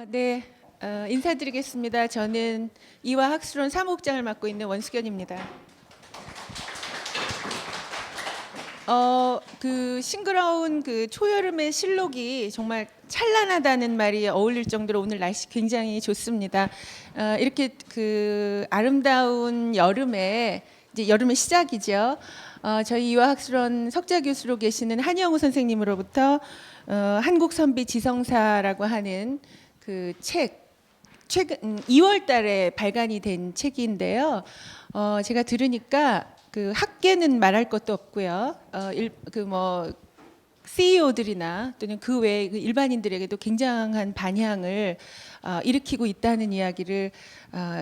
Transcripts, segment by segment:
네, 인사드리겠습니다. 저는 이화학술원 사무국장을 맡고 있는 원수견입니다. 그 싱그러운 그 초여름의 실록이 정말 찬란하다는 말이 어울릴 정도로 오늘 날씨 굉장히 좋습니다. 이렇게 그 아름다운 여름에 이제 여름의 시작이죠. 저희 이화학술원 석좌 교수로 계시는 한영우 선생님으로부터 한국 선비 지성사라고 하는 그 최근 2월 달에 발간이 된 책인데요. 제가 들으니까 그 학계는 말할 것도 없고요. 그뭐 CEO들이나 또는 그 외의 그 일반인들에게도 굉장한 반향을 일으키고 있다는 이야기를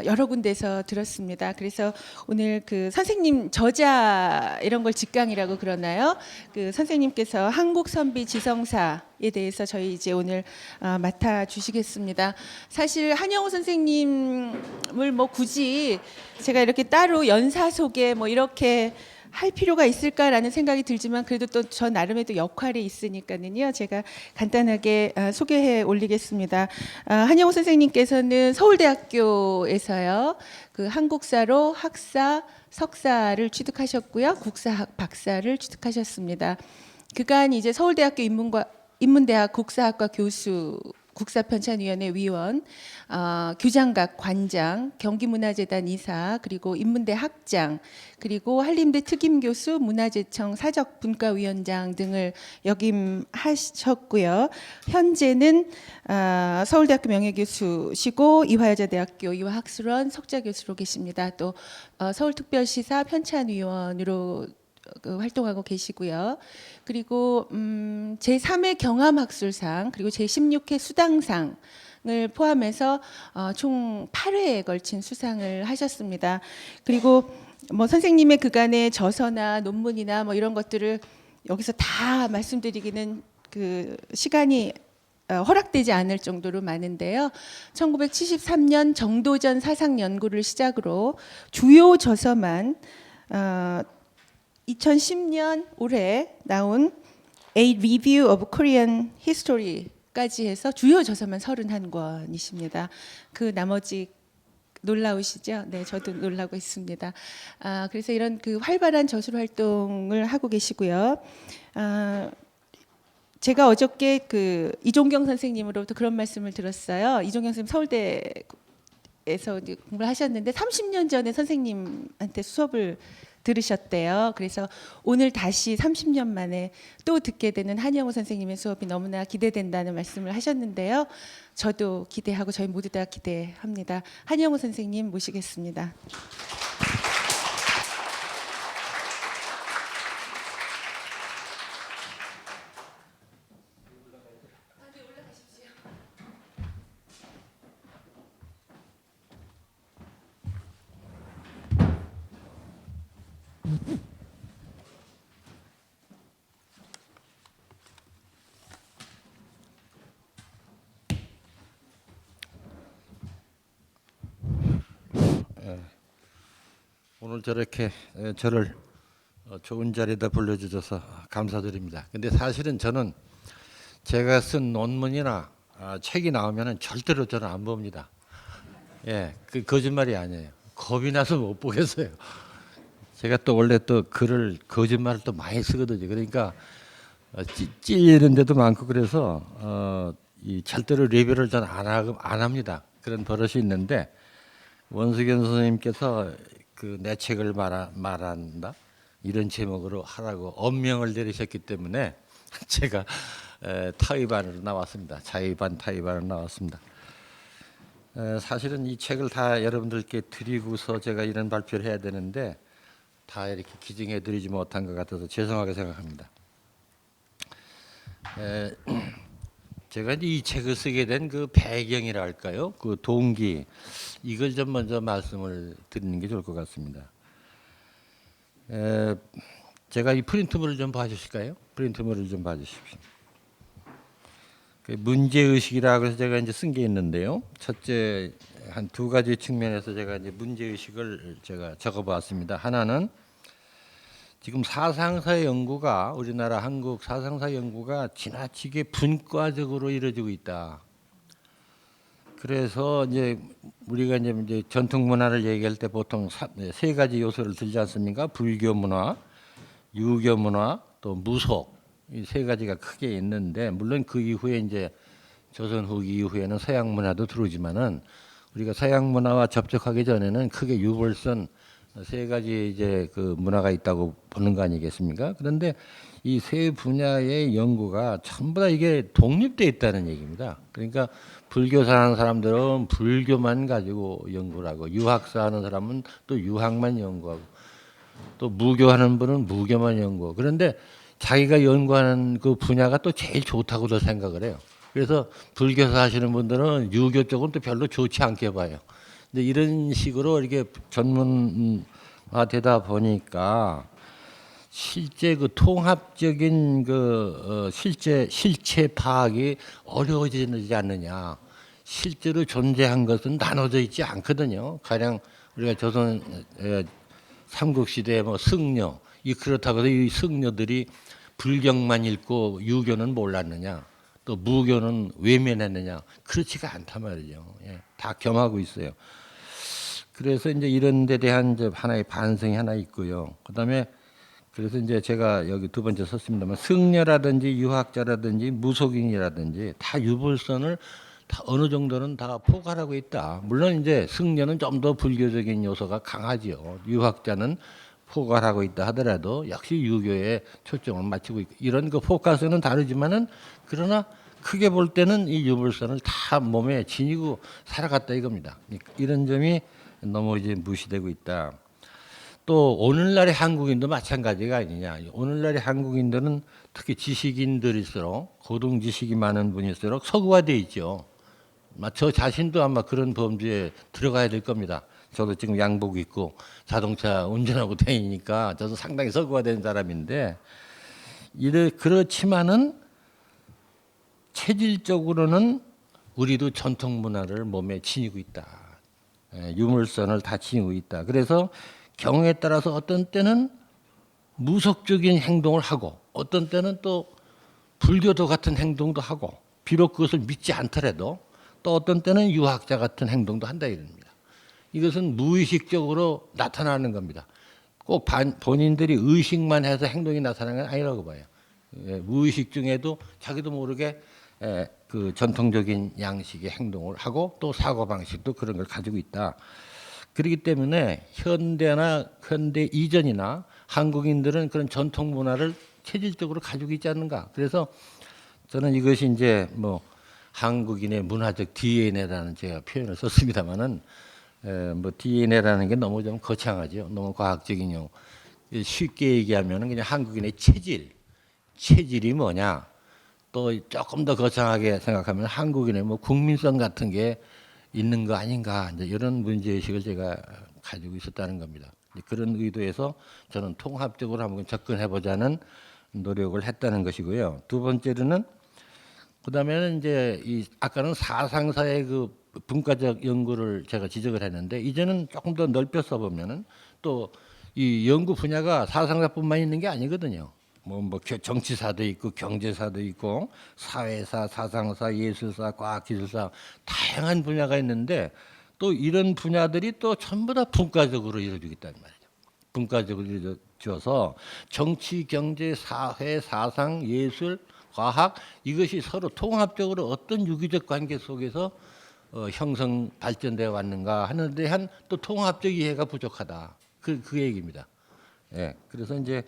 여러 군데서 들었습니다. 그래서 오늘 그 선생님 저자 이런 걸 직강이라고 그러나요? 그 선생님께서 한국 선비 지성사에 대해서 저희 이제 오늘 맡아 주시겠습니다. 사실 한영우 선생님을 뭐 굳이 제가 이렇게 따로 연사 소개 뭐 이렇게 할 필요가 있을까라는 생각이 들지만 그래도 또 저 나름의 또 역할이 있으니까는요. 제가 간단하게 소개해 올리겠습니다. 한영우 선생님께서는 서울대학교에서요. 그 한국사로 학사, 석사를 취득하셨고요. 국사학 박사를 취득하셨습니다. 그간 이제 서울대학교 인문대학 국사학과 교수, 국사편찬위원회 위원, 교장각 관장, 경기문화재단 이사, 그리고 인문대 학장, 그리고 한림대 특임교수, 문화재청 사적분과위원장 등을 역임하셨고요. 현재는 서울대학교 명예교수시고 이화여자대학교 이화학술원 석좌교수로 계십니다. 또 서울특별시사 편찬위원으로 활동하고 계시고요. 그리고 제3회 경암학술상 그리고 제16회 수당상을 포함해서 총 8회에 걸친 수상을 하셨습니다. 그리고 뭐 선생님의 그간의 저서나 논문이나 뭐 이런 것들을 여기서 다 말씀드리기는 그 시간이 허락되지 않을 정도로 많은데요. 1973년 정도전 사상 연구를 시작으로 주요 저서만 2010년 올해 나온 A Review of Korean History까지 해서 주요 저서만 31권이십니다. 그 나머지 놀라우시죠? 네, 저도 놀라고 있습니다. 그래서 이런 그 활발한 저술 활동을 하고 계시고요. 제가 어저께 그 이종경 선생님으로부터 그런 말씀을 들었어요. 이종경 선생님 서울대에서 공부를 하셨는데 30년 전에 선생님한테 수업을 들으셨대요. 그래서 오늘 다시 30년 만에 또 듣게 되는 한영우 선생님의 수업이 너무나 기대된다는 말씀을 하셨는데요. 저도 기대하고 저희 모두 다 기대합니다. 한영우 선생님 모시겠습니다. 오늘 저렇게 저를 좋은 자리에다 불러주셔서 감사드립니다. 근데 사실은 저는 제가 쓴 논문이나 책이 나오면은 절대로 저는 안 봅니다. 예, 그 거짓말이 아니에요. 겁이 나서 못 보겠어요. 제가 또 원래 또 글을 거짓말을 또 많이 쓰거든요. 그러니까 찔리는 데도 많고 그래서 이 절대로 레뷰를 저는 안 합니다. 그런 버릇이 있는데 원수견 선생님께서 그 내 책을 말한다 이런 제목으로 하라고 엄명을 내리셨기 때문에 제가 타의반으로 나왔습니다. 자의반 타의반으로 나왔습니다. 사실은 이 책을 다 여러분들께 드리고서 제가 이런 발표를 해야 되는데 다 이렇게 기증해 드리지 못한 것 같아서 죄송하게 생각합니다. 제가 이 책을 쓰게 된 그 배경이라 할까요? 그 동기 이걸 좀 먼저 말씀을 드리는 게 좋을 것 같습니다. 제가 이 프린트물을 좀 봐주실까요? 프린트물을 좀 봐주십시오. 그 문제의식이라고 해서 제가 이제 쓴 게 있는데요. 첫째 한 두 가지 측면에서 제가 이제 문제의식을 제가 적어봤습니다. 하나는 지금 사상사 연구가 우리나라 한국 사상사 연구가 지나치게 분과적으로 이루어지고 있다. 그래서 이제 우리가 이제 전통 문화를 얘기할 때 보통 세 가지 요소를 들지 않습니까? 불교 문화, 유교 문화, 또 무속 이 세 가지가 크게 있는데 물론 그 이후에 이제 조선 후기 이후에는 서양 문화도 들어오지만은 우리가 서양 문화와 접촉하기 전에는 크게 유볼선 세 가지 이제 그 문화가 있다고 보는 거 아니겠습니까? 그런데 이 세 분야의 연구가 전부 다 이게 독립돼 있다는 얘기입니다. 그러니까 불교사 하는 사람들은 불교만 가지고 연구를 하고 유학사 하는 사람은 또 유학만 연구하고 또 무교하는 분은 무교만 연구하고 그런데 자기가 연구하는 그 분야가 또 제일 좋다고도 생각을 해요. 그래서 불교사 하시는 분들은 유교 쪽은 또 별로 좋지 않게 봐요. 근데 이런 식으로 이렇게 전문화되다 보니까 실제 그 통합적인 실체 파악이 어려워지지 않느냐. 실제로 존재한 것은 나눠져 있지 않거든요. 가령 우리가 조선 삼국시대에 뭐 승려 그렇다고 해서 이 승려들이 불경만 읽고 유교는 몰랐느냐. 또 무교는 외면했느냐. 그렇지가 않단 말이죠. 예, 다 겸하고 있어요. 그래서 이제 이런 데 대한 이제 하나의 반성이 하나 있고요. 그다음에 그래서 이제 제가 여기 두 번째 썼습니다만 승려라든지 유학자라든지 무속인이라든지 다 유불선을 다 어느 정도는 다 포괄하고 있다. 물론 이제 승려는 좀 더 불교적인 요소가 강하지요. 유학자는 포괄하고 있다 하더라도 역시 유교에 초점을 맞추고 있고 이런 그 포커스는 다르지만은 그러나 크게 볼 때는 이 유불선을 다 몸에 지니고 살아갔다 이겁니다. 이런 점이 너무 이제 무시되고 있다. 또 오늘날의 한국인도 마찬가지가 아니냐. 오늘날의 한국인들은 특히 지식인들일수록 고등 지식이 많은 분일수록 서구화돼 있죠. 저 자신도 아마 그런 범주에 들어가야 될 겁니다. 저도 지금 양복 입고 자동차 운전하고 다니니까 저도 상당히 서구화된 사람인데 그렇지만은 체질적으로는 우리도 전통 문화를 몸에 지니고 있다. 유물선을 다 지니고 있다. 그래서 경우에 따라서 어떤 때는 무속적인 행동을 하고 어떤 때는 또 불교도 같은 행동도 하고 비록 그것을 믿지 않더라도 또 어떤 때는 유학자 같은 행동도 한다 이럽니다. 이것은 무의식적으로 나타나는 겁니다. 꼭 본인들이 의식만 해서 행동이 나타나는 건 아니라고 봐요. 무의식 중에도 자기도 모르게 그 전통적인 양식의 행동을 하고 또 사고방식도 그런 걸 가지고 있다. 그렇기 때문에 현대 이전이나 한국인들은 그런 전통 문화를 체질적으로 가지고 있지 않는가. 그래서 저는 이것이 이제 뭐 한국인의 문화적 DNA라는 제가 표현을 썼습니다만은 뭐 DNA라는 게 너무 좀 거창하죠. 너무 과학적인 용어. 쉽게 얘기하면은 그냥 한국인의 체질이 뭐냐. 또 조금 더 거창하게 생각하면 한국인의 뭐 국민성 같은 게 있는 거 아닌가 이제 이런 문제의식을 제가 가지고 있었다는 겁니다. 그런 의도에서 저는 통합적으로 한번 접근해보자는 노력을 했다는 것이고요. 두 번째로는 그다음에는 이제 아까는 사상사의 그 분과적 연구를 제가 지적을 했는데 이제는 조금 더 넓혀서 보면은 또 이 연구 분야가 사상사뿐만 있는 게 아니거든요. 뭐 정치사도 있고 경제사도 있고 사회사, 사상사, 예술사, 과학기술사 다양한 분야가 있는데 또 이런 분야들이 또 전부 다 분과적으로 이루어지고 있다는 말이죠. 분과적으로 이루어져서 정치, 경제, 사회, 사상, 예술, 과학 이것이 서로 통합적으로 어떤 유기적 관계 속에서 형성 발전되어 왔는가 하는 대한 또 통합적 이해가 부족하다. 그 얘기입니다. 예, 그래서 이제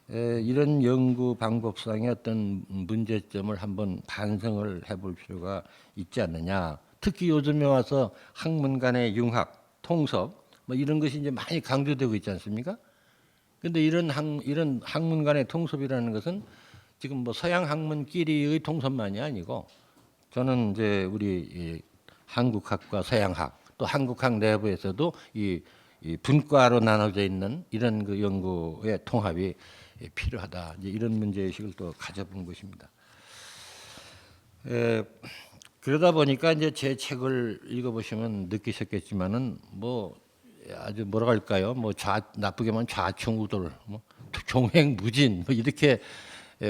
이런 연구 방법상의 어떤 문제점을 한번 반성을 해볼 필요가 있지 않느냐. 특히 요즘에 와서 학문 간의 융합, 통섭 뭐 이런 것이 이제 많이 강조되고 있지 않습니까? 그런데 이런 학문 간의 통섭이라는 것은 지금 뭐 서양 학문끼리의 통섭만이 아니고 저는 이제 우리 한국학과 서양학 또 한국학 내부에서도 이 분과로 나눠져 있는 이런 그 연구의 통합이 필요하다. 이제 이런 문제의식을 또 가져본 것입니다. 그러다 보니까 이제 제 책을 읽어보시면 느끼셨겠지만은 뭐 아주 뭐라 할까요? 뭐 나쁘게만 좌충우돌, 뭐 종횡무진 뭐 이렇게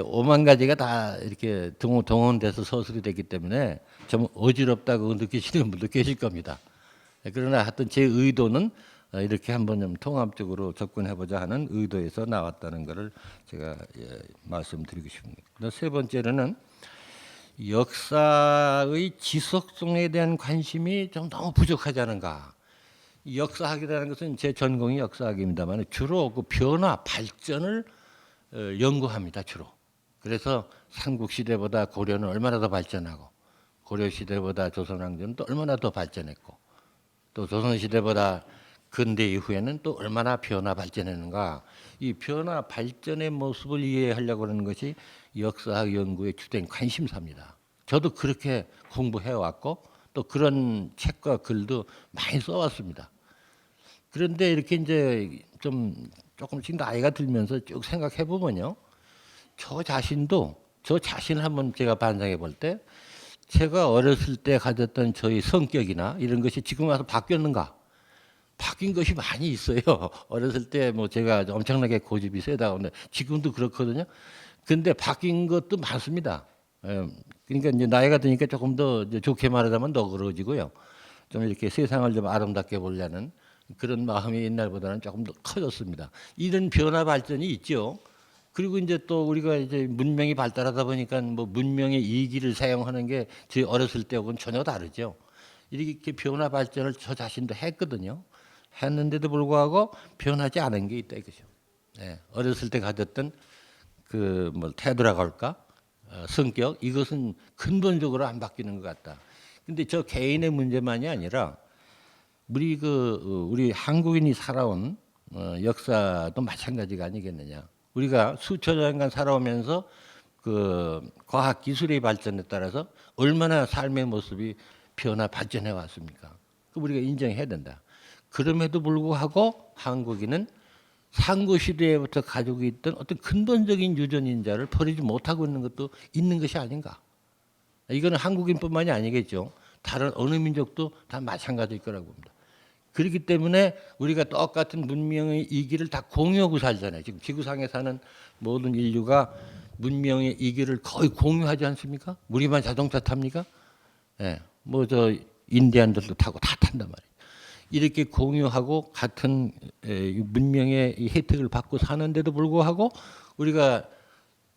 오만 가지가 다 이렇게 동원돼서 서술이 됐기 때문에 좀 어지럽다고 느끼시는 분도 계실 겁니다. 그러나 하여튼 제 의도는 이렇게 한번 좀 통합적으로 접근해보자 하는 의도에서 나왔다는 것을 제가 말씀드리고 싶습니다. 세 번째로는 역사의 지속성에 대한 관심이 좀 너무 부족하지 않은가. 이 역사학이라는 것은 제 전공이 역사학입니다만 주로 그 변화, 발전을 연구합니다. 주로. 그래서 삼국시대보다 고려는 얼마나 더 발전하고 고려시대보다 조선왕조는 또 얼마나 더 발전했고 또 조선시대보다 근대 이후에는 또 얼마나 변화 발전했는가. 이 변화 발전의 모습을 이해하려고 하는 것이 역사학 연구의 주된 관심사입니다. 저도 그렇게 공부해왔고 또 그런 책과 글도 많이 써왔습니다. 그런데 이렇게 이제 좀 조금씩 나이가 들면서 쭉 생각해 보면요, 저 자신을 한번 제가 반성해 볼 때 제가 어렸을 때 가졌던 저희 성격이나 이런 것이 지금 와서 바뀌었는가? 바뀐 것이 많이 있어요. 어렸을 때 뭐 제가 엄청나게 고집이 세다고 하는데 지금도 그렇거든요. 근데 바뀐 것도 많습니다. 그러니까 이제 나이가 드니까 조금 더 이제 좋게 말하자면 너그러지고요. 좀 이렇게 세상을 좀 아름답게 보려는 그런 마음이 옛날보다는 조금 더 커졌습니다. 이런 변화 발전이 있죠. 그리고 이제 또 우리가 이제 문명이 발달하다 보니까 뭐 문명의 이기를 사용하는 게 제 어렸을 때하고는 전혀 다르죠. 이렇게 변화 발전을 저 자신도 했거든요. 했는데도 불구하고 변하지 않은 게 있다 이거죠. 어렸을 때 가졌던 그 뭐 태도라고 할까, 성격 이것은 근본적으로 안 바뀌는 것 같다. 근데 저 개인의 문제만이 아니라 우리 한국인이 살아온 역사도 마찬가지가 아니겠느냐. 우리가 수천 년간 살아오면서 그 과학 기술의 발전에 따라서 얼마나 삶의 모습이 변화 발전해 왔습니까? 그 우리가 인정해야 된다. 그럼에도 불구하고 한국인은 상고 시대부터 가지고 있던 어떤 근본적인 유전인자를 버리지 못하고 있는 것도 있는 것이 아닌가. 이거는 한국인뿐만이 아니겠죠. 다른 어느 민족도 다 마찬가지일 거라고 봅니다. 그렇기 때문에 우리가 똑같은 문명의 이기를 다 공유하고 살잖아요. 지금 지구상에 사는 모든 인류가 문명의 이기를 거의 공유하지 않습니까? 우리만 자동차 탑니까? 뭐 저 인디안들도 타고 다 탄단 말이에요. 이렇게 공유하고 같은 문명의 혜택을 받고 사는데도 불구하고 우리가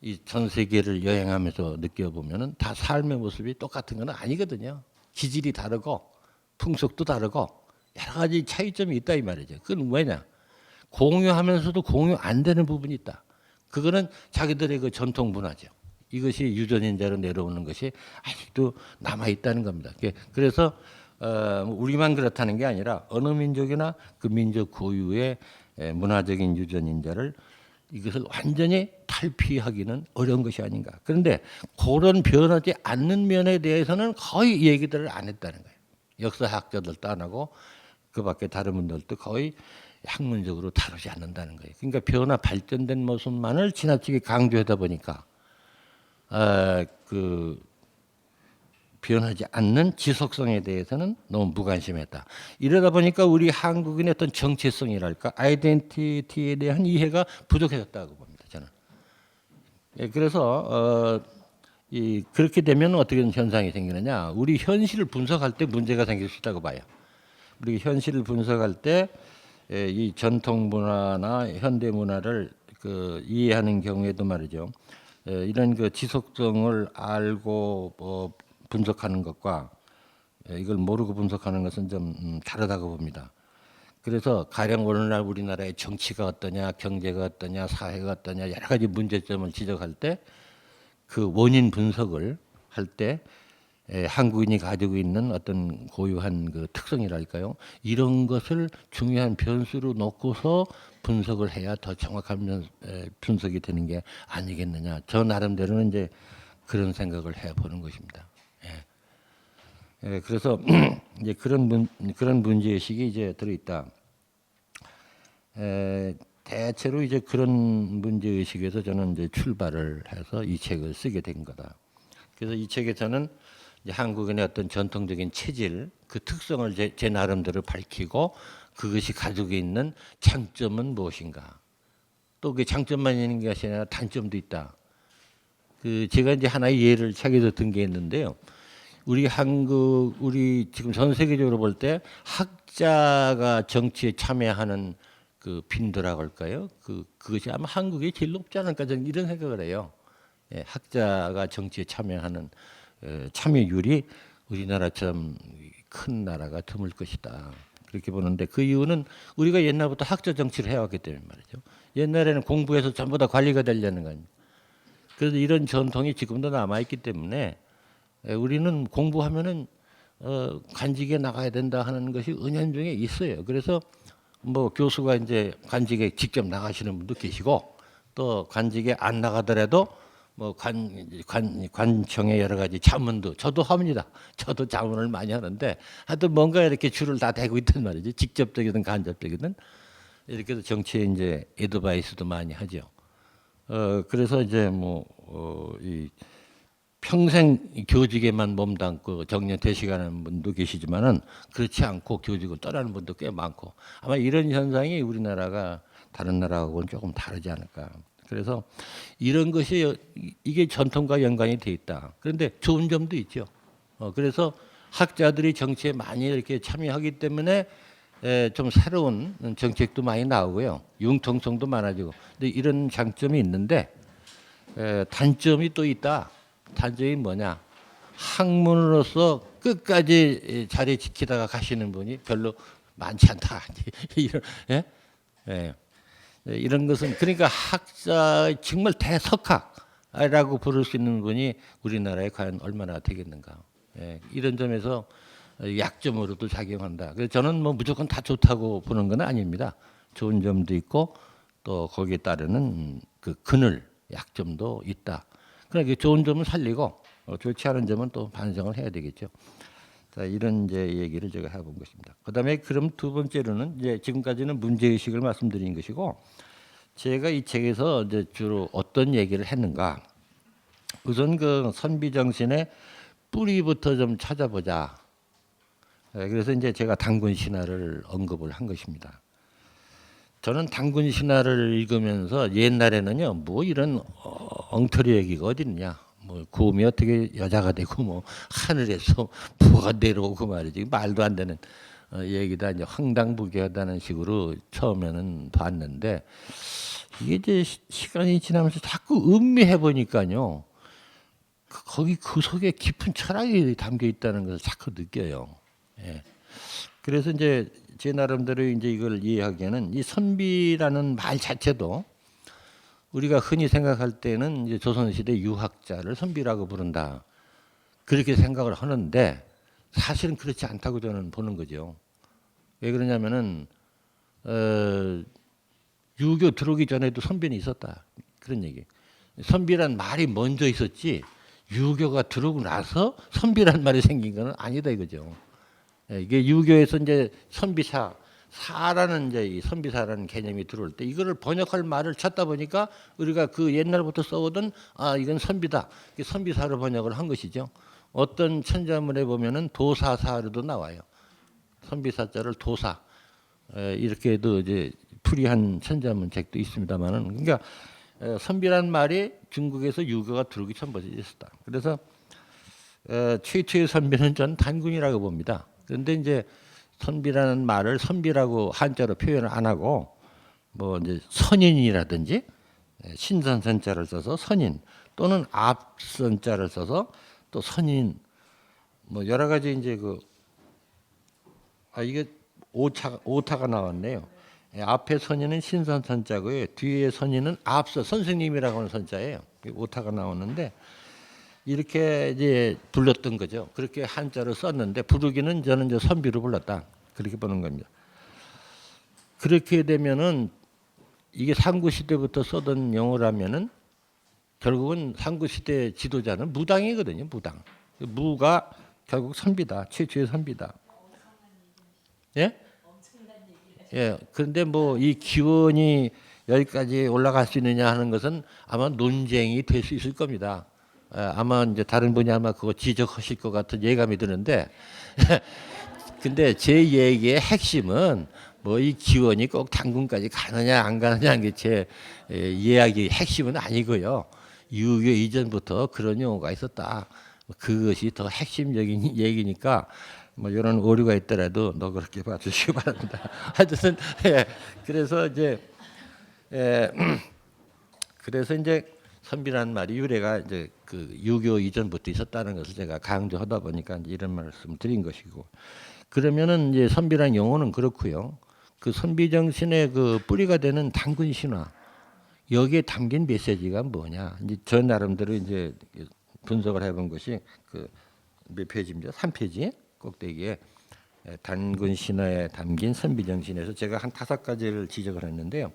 이 전 세계를 여행하면서 느껴보면은 다 삶의 모습이 똑같은 건 아니거든요. 기질이 다르고 풍속도 다르고 여러 가지 차이점이 있다 이 말이죠. 그건 왜냐? 공유하면서도 공유 안 되는 부분이 있다. 그거는 자기들의 그 전통 문화죠. 이것이 유전인자로 내려오는 것이 아직도 남아 있다는 겁니다. 그래서 우리만 그렇다는 게 아니라 어느 민족이나 그 민족 고유의 문화적인 유전인자를 이것을 완전히 탈피하기는 어려운 것이 아닌가. 그런데 그런 변하지 않는 면에 대해서는 거의 얘기들을 안 했다는 거예요. 역사학자들도 안 하고 그 밖에 다른 분들도 거의 학문적으로 다루지 않는다는 거예요. 그러니까 변화 발전된 모습만을 지나치게 강조하다 보니까 그 변하지 않는 지속성에 대해서는 너무 무관심했다. 이러다 보니까 우리 한국인의 어떤 정체성이랄까, 아이덴티티에 대한 이해가 부족해졌다고 봅니다. 저는. 그래서 그렇게 되면 어떻게 현상이 생기느냐? 우리 현실을 분석할 때 문제가 생길 수 있다고 봐요. 우리 현실을 분석할 때 이 전통 문화나 현대 문화를 이해하는 경우에도 말이죠. 이런 그 지속성을 알고 분석하는 것과 이걸 모르고 분석하는 것은 좀 다르다고 봅니다. 그래서 가령 오늘날 우리나라의 정치가 어떠냐, 경제가 어떠냐, 사회가 어떠냐 여러 가지 문제점을 지적할 때 그 원인 분석을 할 때 한국인이 가지고 있는 어떤 고유한 그 특성이랄까요? 이런 것을 중요한 변수로 놓고서 분석을 해야 더 정확한 분석이 되는 게 아니겠느냐. 저 나름대로는 이제 그런 생각을 해보는 것입니다. 그래서 이제 그런 문제의식이 이제 들어있다. 대체로 이제 그런 문제의식에서 저는 이제 출발을 해서 이 책을 쓰게 된 거다. 그래서 이 책에서는 이제 한국인의 어떤 전통적인 체질, 그 특성을 제 나름대로 밝히고 그것이 가지고 있는 장점은 무엇인가. 또 그 장점만 있는 것이 아니라 단점도 있다. 그 제가 이제 하나의 예를 책에서 든 게 있는데요. 우리 지금 전 세계적으로 볼 때 학자가 정치에 참여하는 그 빈도라고 할까요? 그것이 아마 한국이 제일 높지 않을까 저는 이런 생각을 해요. 예, 학자가 정치에 참여하는 참여율이 우리나라처럼 큰 나라가 드물 것이다. 그렇게 보는데 그 이유는 우리가 옛날부터 학자 정치를 해왔기 때문에 말이죠. 옛날에는 공부해서 전부 다 관리가 되려는 거 아닙니까? 그래서 이런 전통이 지금도 남아있기 때문에 우리는 공부하면은 관직에 나가야 된다 하는 것이 은연중에 있어요. 그래서 뭐 교수가 이제 관직에 직접 나가시는 분도 계시고 또 관직에 안 나가더라도 뭐 관청의 여러 가지 자문도 저도 합니다. 저도 자문을 많이 하는데 하여튼 뭔가 이렇게 줄을 다 대고 있단 말이죠. 직접적이든 간접적이든 이렇게 해서 정치에 이제 애드바이스도 많이 하죠. 그래서 이제 이 평생 교직에만 몸담고 정년퇴직하는 분도 계시지만은 그렇지 않고 교직을 떠나는 분도 꽤 많고 아마 이런 현상이 우리나라가 다른 나라하고는 조금 다르지 않을까. 그래서 이런 것이 이게 전통과 연관이 돼 있다. 그런데 좋은 점도 있죠. 그래서 학자들이 정치에 많이 이렇게 참여하기 때문에 좀 새로운 정책도 많이 나오고요. 융통성도 많아지고. 근데 이런 장점이 있는데 단점이 또 있다. 단점이 뭐냐? 학문으로서 끝까지 자리 지키다가 가시는 분이 별로 많지 않다. 이런 예? 예. 이런 것은 그러니까 학자 정말 대석학이라고 부를 수 있는 분이 우리나라에 과연 얼마나 되겠는가? 예. 이런 점에서 약점으로도 작용한다. 그래서 저는 뭐 무조건 다 좋다고 보는 건 아닙니다. 좋은 점도 있고 또 거기에 따르는 그 그늘 약점도 있다. 그러니까 좋은 점은 살리고 좋지 않은 점은 또 반성을 해야 되겠죠. 자, 이런 이제 얘기를 제가 해본 것입니다. 그다음에 그럼 두 번째로는 이제 지금까지는 문제 의식을 말씀드린 것이고 제가 이 책에서 이제 주로 어떤 얘기를 했는가? 우선 그 선비 정신의 뿌리부터 좀 찾아보자. 그래서 이제 제가 단군 신화를 언급을 한 것입니다. 저는 단군 신화를 읽으면서 옛날에는요, 뭐 이런 엉터리 얘기가 어딨냐, 뭐 곰이 어떻게 여자가 되고 뭐 하늘에서 부가 내려오고 말이지 말도 안 되는 얘기다 이제 황당무계하다는 식으로 처음에는 봤는데 이게 이제 시간이 지나면서 자꾸 음미해 보니까요, 거기 그 속에 깊은 철학이 담겨 있다는 것을 자꾸 느껴요. 예. 그래서 이제 제 나름대로 이제 이걸 이해하기에는 이 선비라는 말 자체도 우리가 흔히 생각할 때는 이제 조선시대 유학자를 선비라고 부른다. 그렇게 생각을 하는데 사실은 그렇지 않다고 저는 보는 거죠. 왜 그러냐면은, 유교 들어오기 전에도 선비는 있었다. 그런 얘기. 선비란 말이 먼저 있었지 유교가 들어오고 나서 선비란 말이 생긴 건 아니다 이거죠. 이게 유교에서 이제 사라는 이제 이 선비사라는 개념이 들어올 때 이거를 번역할 말을 찾다 보니까 우리가 그 옛날부터 써오던 이건 선비다. 선비사로 번역을 한 것이죠. 어떤 천자문에 보면은 도사사로도 나와요. 선비사자를 도사 이렇게도 이제 풀이한 천자문 책도 있습니다만은 그러니까 선비란 말이 중국에서 유교가 들어오기 전부터 있었다. 그래서 최초의 선비는 전 단군이라고 봅니다. 그런데 이제 선비라는 말을 선비라고 한자로 표현을 안 하고 뭐 이제 선인이라든지 신선선자를 써서 선인 또는 앞선자를 써서 또 선인 뭐 여러 가지 이제 이게 오타가 나왔네요. 앞에 선인은 신선선자고요. 뒤에 선인은 앞서 선생님이라고 하는 선자예요. 오타가 나오는데 이렇게 이제 불렀던 거죠. 그렇게 한자로 썼는데 부르기는 저는 이제 선비로 불렀다. 그렇게 보는 겁니다. 그렇게 되면은 이게 삼국시대부터 쓰던 용어라면은 결국은 삼국시대 지도자는 무당이거든요. 무당. 무가 결국 선비다. 최초의 선비다. 예? 예. 그런데 뭐 이 기원이 여기까지 올라갈 수 있느냐 하는 것은 아마 논쟁이 될 수 있을 겁니다. 아마 이제 다른 분이 아마 그거 지적하실 것 같은 예감이 드는데, 근데 제 얘기의 핵심은 뭐 이 기원이 꼭 단군까지 가느냐 안 가느냐 하는 게 제 이야기의 핵심은 아니고요. 유교 이전부터 그런 용어가 있었다. 그것이 더 핵심적인 얘기니까 뭐 이런 오류가 있더라도 너 그렇게 봐주시기 바랍니다. 하여튼 그래서 이제 예, 그래서 이제 선비라는 말이 유래가 이제 그 유교 이전부터 있었다는 것을 제가 강조하다 보니까 이제 이런 말씀 드린 것이고, 그러면은 이제 선비라는 용어는 그렇고요. 그 선비 정신의 그 뿌리가 되는 당군 신화, 여기에 담긴 메시지가 뭐냐? 이제 저 나름대로 이제 분석을 해본 것이 그 몇 페이지입니다. 3페이지 꼭대기에 단군 신화에 담긴 선비 정신에서 제가 한 5가지를 지적을 했는데요.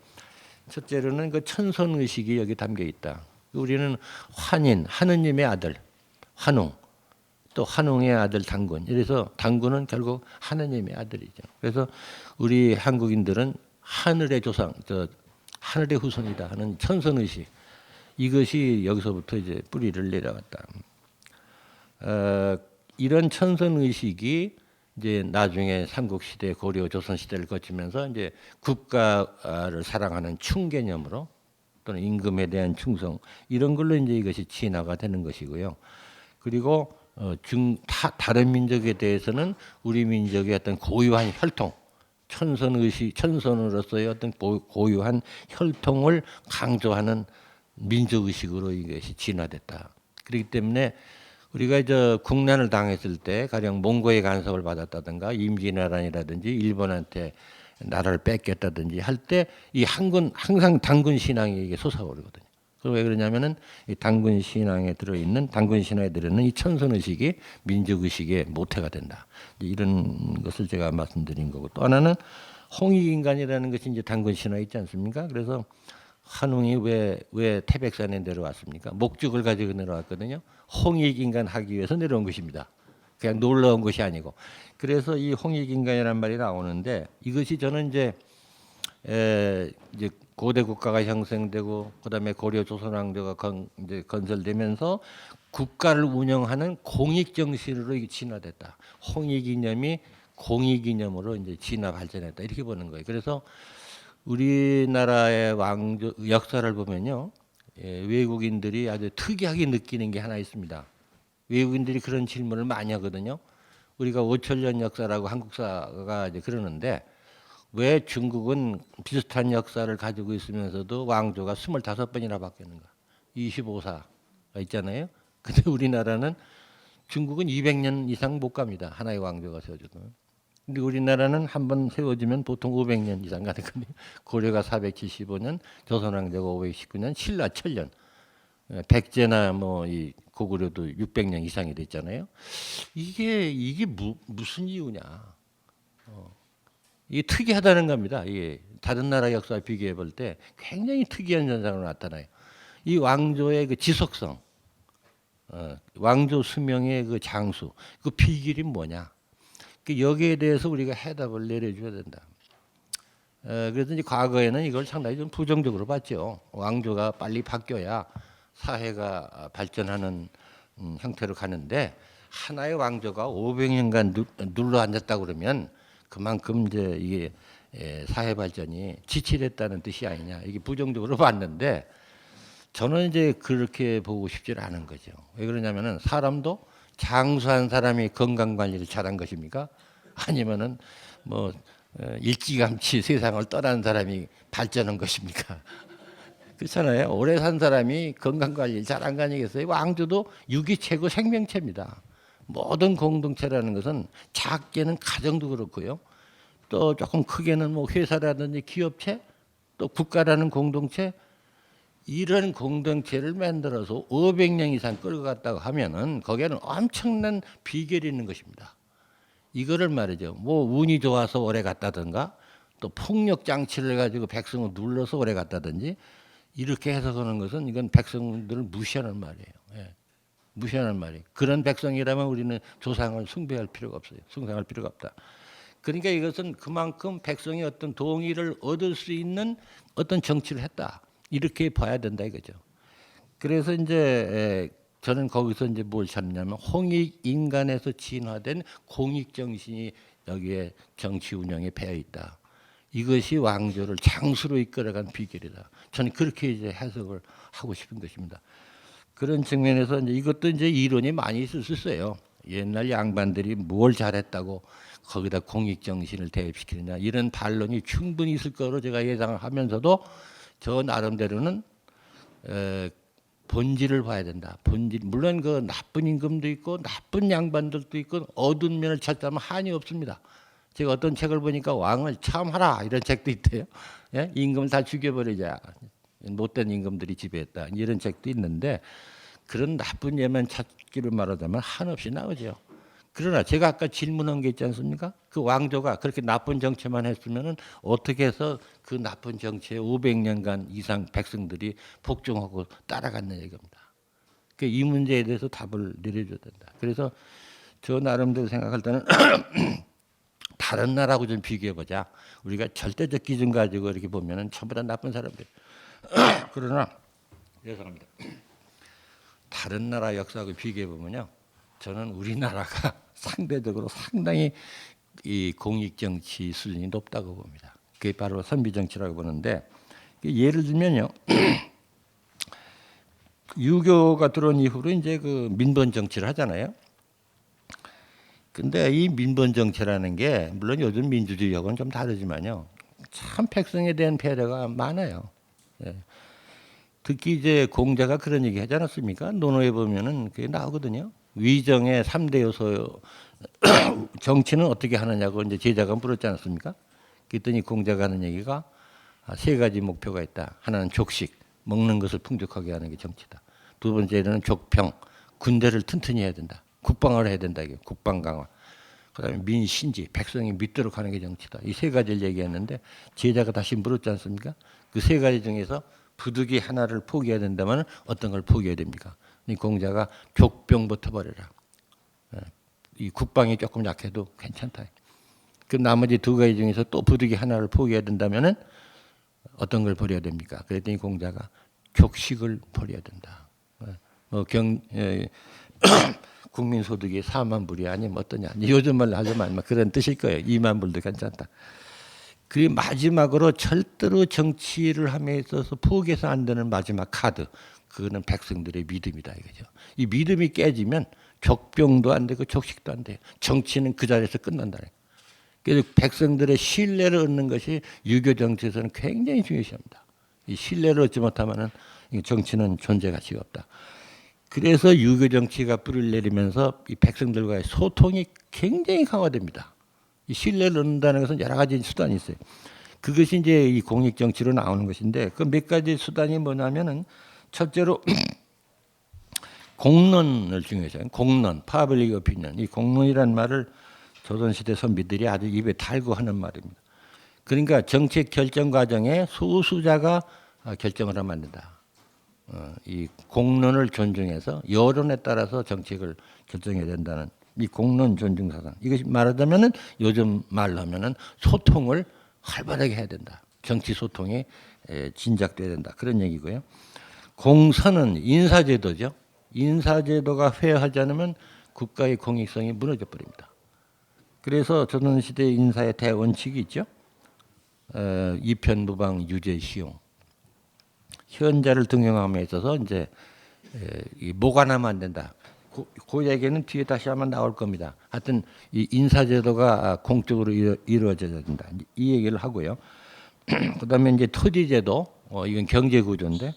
첫째로는 그 천선 의식이 여기 담겨 있다. 우리는 환인, 하느님의 아들, 환웅, 또 환웅의 아들 당군. 이래서 당군은 결국 하느님의 아들이죠. 그래서 우리 한국인들은 하늘의 조상, 하늘의 후손이다 하는 천선 의식, 이것이 여기서부터 이제 뿌리를 내려왔다. 이런 천선 의식이 이제 나중에 삼국시대, 고려, 조선시대를 거치면서 이제 국가를 사랑하는 충개념으로 또는 임금에 대한 충성, 이런 걸로 이제 이것이 진화가 되는 것이고요. 그리고 다른 민족에 대해서는 우리 민족의 어떤 고유한 혈통, 천선으로서의 어떤 고유한 혈통을 강조하는 민족의식으로 이것이 진화됐다. 그렇기 때문에 우리가 이제 국난을 당했을 때 가령 몽고의 간섭을 받았다든가 임진왜란이라든지 일본한테 나라를 뺏겼다든지 할 때 이 항상 당군 신앙이 이게 솟아오르거든요. 그럼 왜 그러냐면은 이 당군 신앙에 들어있는 당군 신화에 들어있는 이 천선 의식이 민족 의식의 모태가 된다. 이런 것을 제가 말씀드린 거고, 또 하나는 홍익인간이라는 것이 이제 당군 신화에 있지 않습니까? 그래서 환웅이 왜 태백산에 내려왔습니까? 목적을 가지고 내려왔거든요. 홍익인간 하기 위해서 내려온 것입니다. 그냥 놀러 온 것이 아니고. 그래서 이 홍익인간이라는 말이 나오는데, 이것이 저는 이제 고대 국가가 형성되고 그다음에 고려 조선왕조가 이제 건설되면서 국가를 운영하는 공익 정신으로 진화됐다. 홍익 이념이 공익 이념으로 이제 진화 발전했다, 이렇게 보는 거예요. 그래서 우리나라의 왕조 역사를 보면요, 외국인들이 아주 특이하게 느끼는 게 하나 있습니다. 외국인들이 그런 질문을 많이 하거든요. 우리가 5천년 역사라고 한국사가 이제 그러는데, 왜 중국은 비슷한 역사를 가지고 있으면서도 왕조가 25번이나 바뀌는가? 25사가 있잖아요. 근데 우리나라는, 중국은 200년 이상 못 갑니다. 하나의 왕조가 세워져도. 근데 우리나라는 한 번 세워지면 보통 500년 이상 가는 거예요. 고려가 475년, 조선왕조가 519년, 신라 1000년. 백제나 뭐 이 고구려도 600년 이상이 됐잖아요. 이게 무슨 이유냐? 이게 특이하다는 겁니다. 이게 다른 나라 역사와 비교해 볼 때 굉장히 특이한 현상으로 나타나요. 이 왕조의 그 지속성, 왕조 수명의 그 장수, 그 비결이 뭐냐? 여기에 대해서 우리가 해답을 내려줘야 된다. 그래서 이제 과거에는 이걸 상당히 좀 부정적으로 봤죠. 왕조가 빨리 바뀌어야 사회가 발전하는 형태로 가는데, 하나의 왕조가 500년간 눌러 앉았다 그러면 그만큼 이제 이게 사회 발전이 지체됐다는 뜻이 아니냐, 이게 부정적으로 봤는데, 저는 이제 그렇게 보고 싶지 않은 거죠. 왜 그러냐면은 사람도 장수한 사람이 건강 관리를 잘한 것입니까? 아니면은 뭐 일찌감치 세상을 떠난 사람이 발전한 것입니까? 그렇잖아요. 오래 산 사람이 건강 관리를 잘한 거 아니겠어요? 왕조도 유기체고 생명체입니다. 모든 공동체라는 것은 작게는 가정도 그렇고요. 또 조금 크게는 뭐 회사라든지 기업체, 또 국가라는 공동체, 이런 공동체를 만들어서 500년 이상 끌고 갔다고 하면은 거기에는 엄청난 비결이 있는 것입니다. 이거를 말이죠. 뭐 운이 좋아서 오래 갔다든가, 또 폭력 장치를 가지고 백성을 눌러서 오래 갔다든지, 이렇게 해석하는 것은 이건 백성들을 무시하는 말이에요. 예. 무시하는 말이에요. 그런 백성이라면 우리는 조상을 숭배할 필요가 없어요. 숭상할 필요가 없다. 그러니까 이것은 그만큼 백성이 어떤 동의를 얻을 수 있는 어떤 정치를 했다, 이렇게 봐야 된다 이거죠. 그래서 이제 저는 거기서 이제 뭘 찾냐면, 홍익 인간에서 진화된 공익 정신이 여기에 정치 운영에 배어 있다. 이것이 왕조를 장수로 이끌어간 비결이다. 저는 그렇게 이제 해석을 하고 싶은 것입니다. 그런 측면에서 이제 이것도 이제 이론이 많이 있을 수 있어요. 옛날 양반들이 뭘 잘했다고 거기다 공익 정신을 대입시키느냐 이런 반론이 충분히 있을 거로 제가 예상을 하면서도 저 나름대로는 본질을 봐야 된다. 본질 물론 그 나쁜 임금도 있고 나쁜 양반들도 있고 어두운 면을 찾자면 한이 없습니다. 제가 어떤 책을 보니까 왕을 참하라 이런 책도 있대요. 예? 임금을 다 죽여버리자. 못된 임금들이 지배했다. 이런 책도 있는데 그런 나쁜 예만 찾기를 말하자면 한없이 나오죠. 그러나 제가 아까 질문한 게 있지 않습니까? 그 왕조가 그렇게 나쁜 정치만 했으면 어떻게 해서 그 나쁜 정치에 500년간 이상 백성들이 복종하고 따라갔는 얘기입니다. 이 문제에 대해서 답을 내려줘야 된다. 그래서 저 나름대로 생각할 때는 다른 나라하고 좀 비교해보자. 우리가 절대적 기준 가지고 이렇게 보면은 전부 다 나쁜 사람들. 그러나 죄송합니다. 다른 나라 역사하고 비교해보면요. 저는 우리나라가 상대적으로 상당히 이 공익정치 수준이 높다고 봅니다. 그게 바로 선비정치라고 보는데 예를 들면요. 유교가 들어온 이후로 이제 그 민번정치를 하잖아요. 근데 이 민번정치라는 게 물론 요즘 민주주의하고는 좀 다르지만요. 참 백성에 대한 배려가 많아요. 예. 특히 이제 공자가 그런 얘기 하지 않았습니까? 논어에 보면은 그게 나오거든요. 위정의 3대 요소 정치는 어떻게 하느냐고 이제 제자가 물었지 않았습니까? 그랬더니 공자가 하는 얘기가 3가지 목표가 있다. 하나는 족식, 먹는 것을 풍족하게 하는 게 정치다. 두 번째는 족평, 군대를 튼튼히 해야 된다. 국방을 해야 된다. 이게 국방 강화. 그다음에 민신지, 백성이 믿도록 하는 게 정치다. 이 3가지를 얘기했는데 제자가 다시 물었지 않습니까? 그 3가지 중에서 부득이 하나를 포기해야 된다면 어떤 걸 포기해야 됩니까? 이 공자가 족병부터 버려라. 이 국방이 조금 약해도 괜찮다. 그 나머지 2가지 중에서 또 부득이 하나를 포기해야 된다면은 어떤 걸 버려야 됩니까? 그랬더니 공자가 족식을 버려야 된다. 국민 소득이 4만 불이 아니면 어떠냐. 요즘 말로 하자면 그런 뜻일 거예요. 2만 불도 괜찮다. 그리고 마지막으로 절대로 정치를 함에 있어서 포기해서 안 되는 마지막 카드. 그거는 백성들의 믿음이다 이거죠. 이 믿음이 깨지면 족병도 안 되고 족식도 안 돼요. 정치는 그 자리에서 끝난다. 그래서 백성들의 신뢰를 얻는 것이 유교 정치에서는 굉장히 중요시합니다. 이 신뢰를 얻지 못하면은 정치는 존재 가치가 없다. 그래서 유교 정치가 뿌리를 내리면서 이 백성들과의 소통이 굉장히 강화됩니다. 이 신뢰를 얻는다는 것은 여러 가지 수단이 있어요. 그것이 이제 이 공익 정치로 나오는 것인데 그 몇 가지 수단이 뭐냐면은 첫째로 공론을 중요시해요. 공론, 파블릭 오피니언. 이 공론이란 말을 조선시대 선비들이 아주 입에 달고 하는 말입니다. 그러니까 정책 결정 과정에 소수자가 결정을 하면 안 된다. 이 공론을 존중해서 여론에 따라서 정책을 결정해야 된다는 이 공론 존중 사상. 이것이 말하자면은 요즘 말로 하면은 소통을 활발하게 해야 된다. 정치 소통이 진작돼야 된다. 그런 얘기고요. 공선은 인사제도죠. 인사제도가 회화하지 않으면 국가의 공익성이 무너져 버립니다. 그래서 조선시대 인사의 대원칙이 있죠. 이편무방 유죄시용. 현자를 등용함에 있어서 이제 모관하면 안 된다. 그 얘기는 뒤에 다시 한번 나올 겁니다. 하여튼 이 인사제도가 공적으로 이루어져야 된다. 이 얘기를 하고요. 그다음에 이제 토지제도, 이건 경제구조인데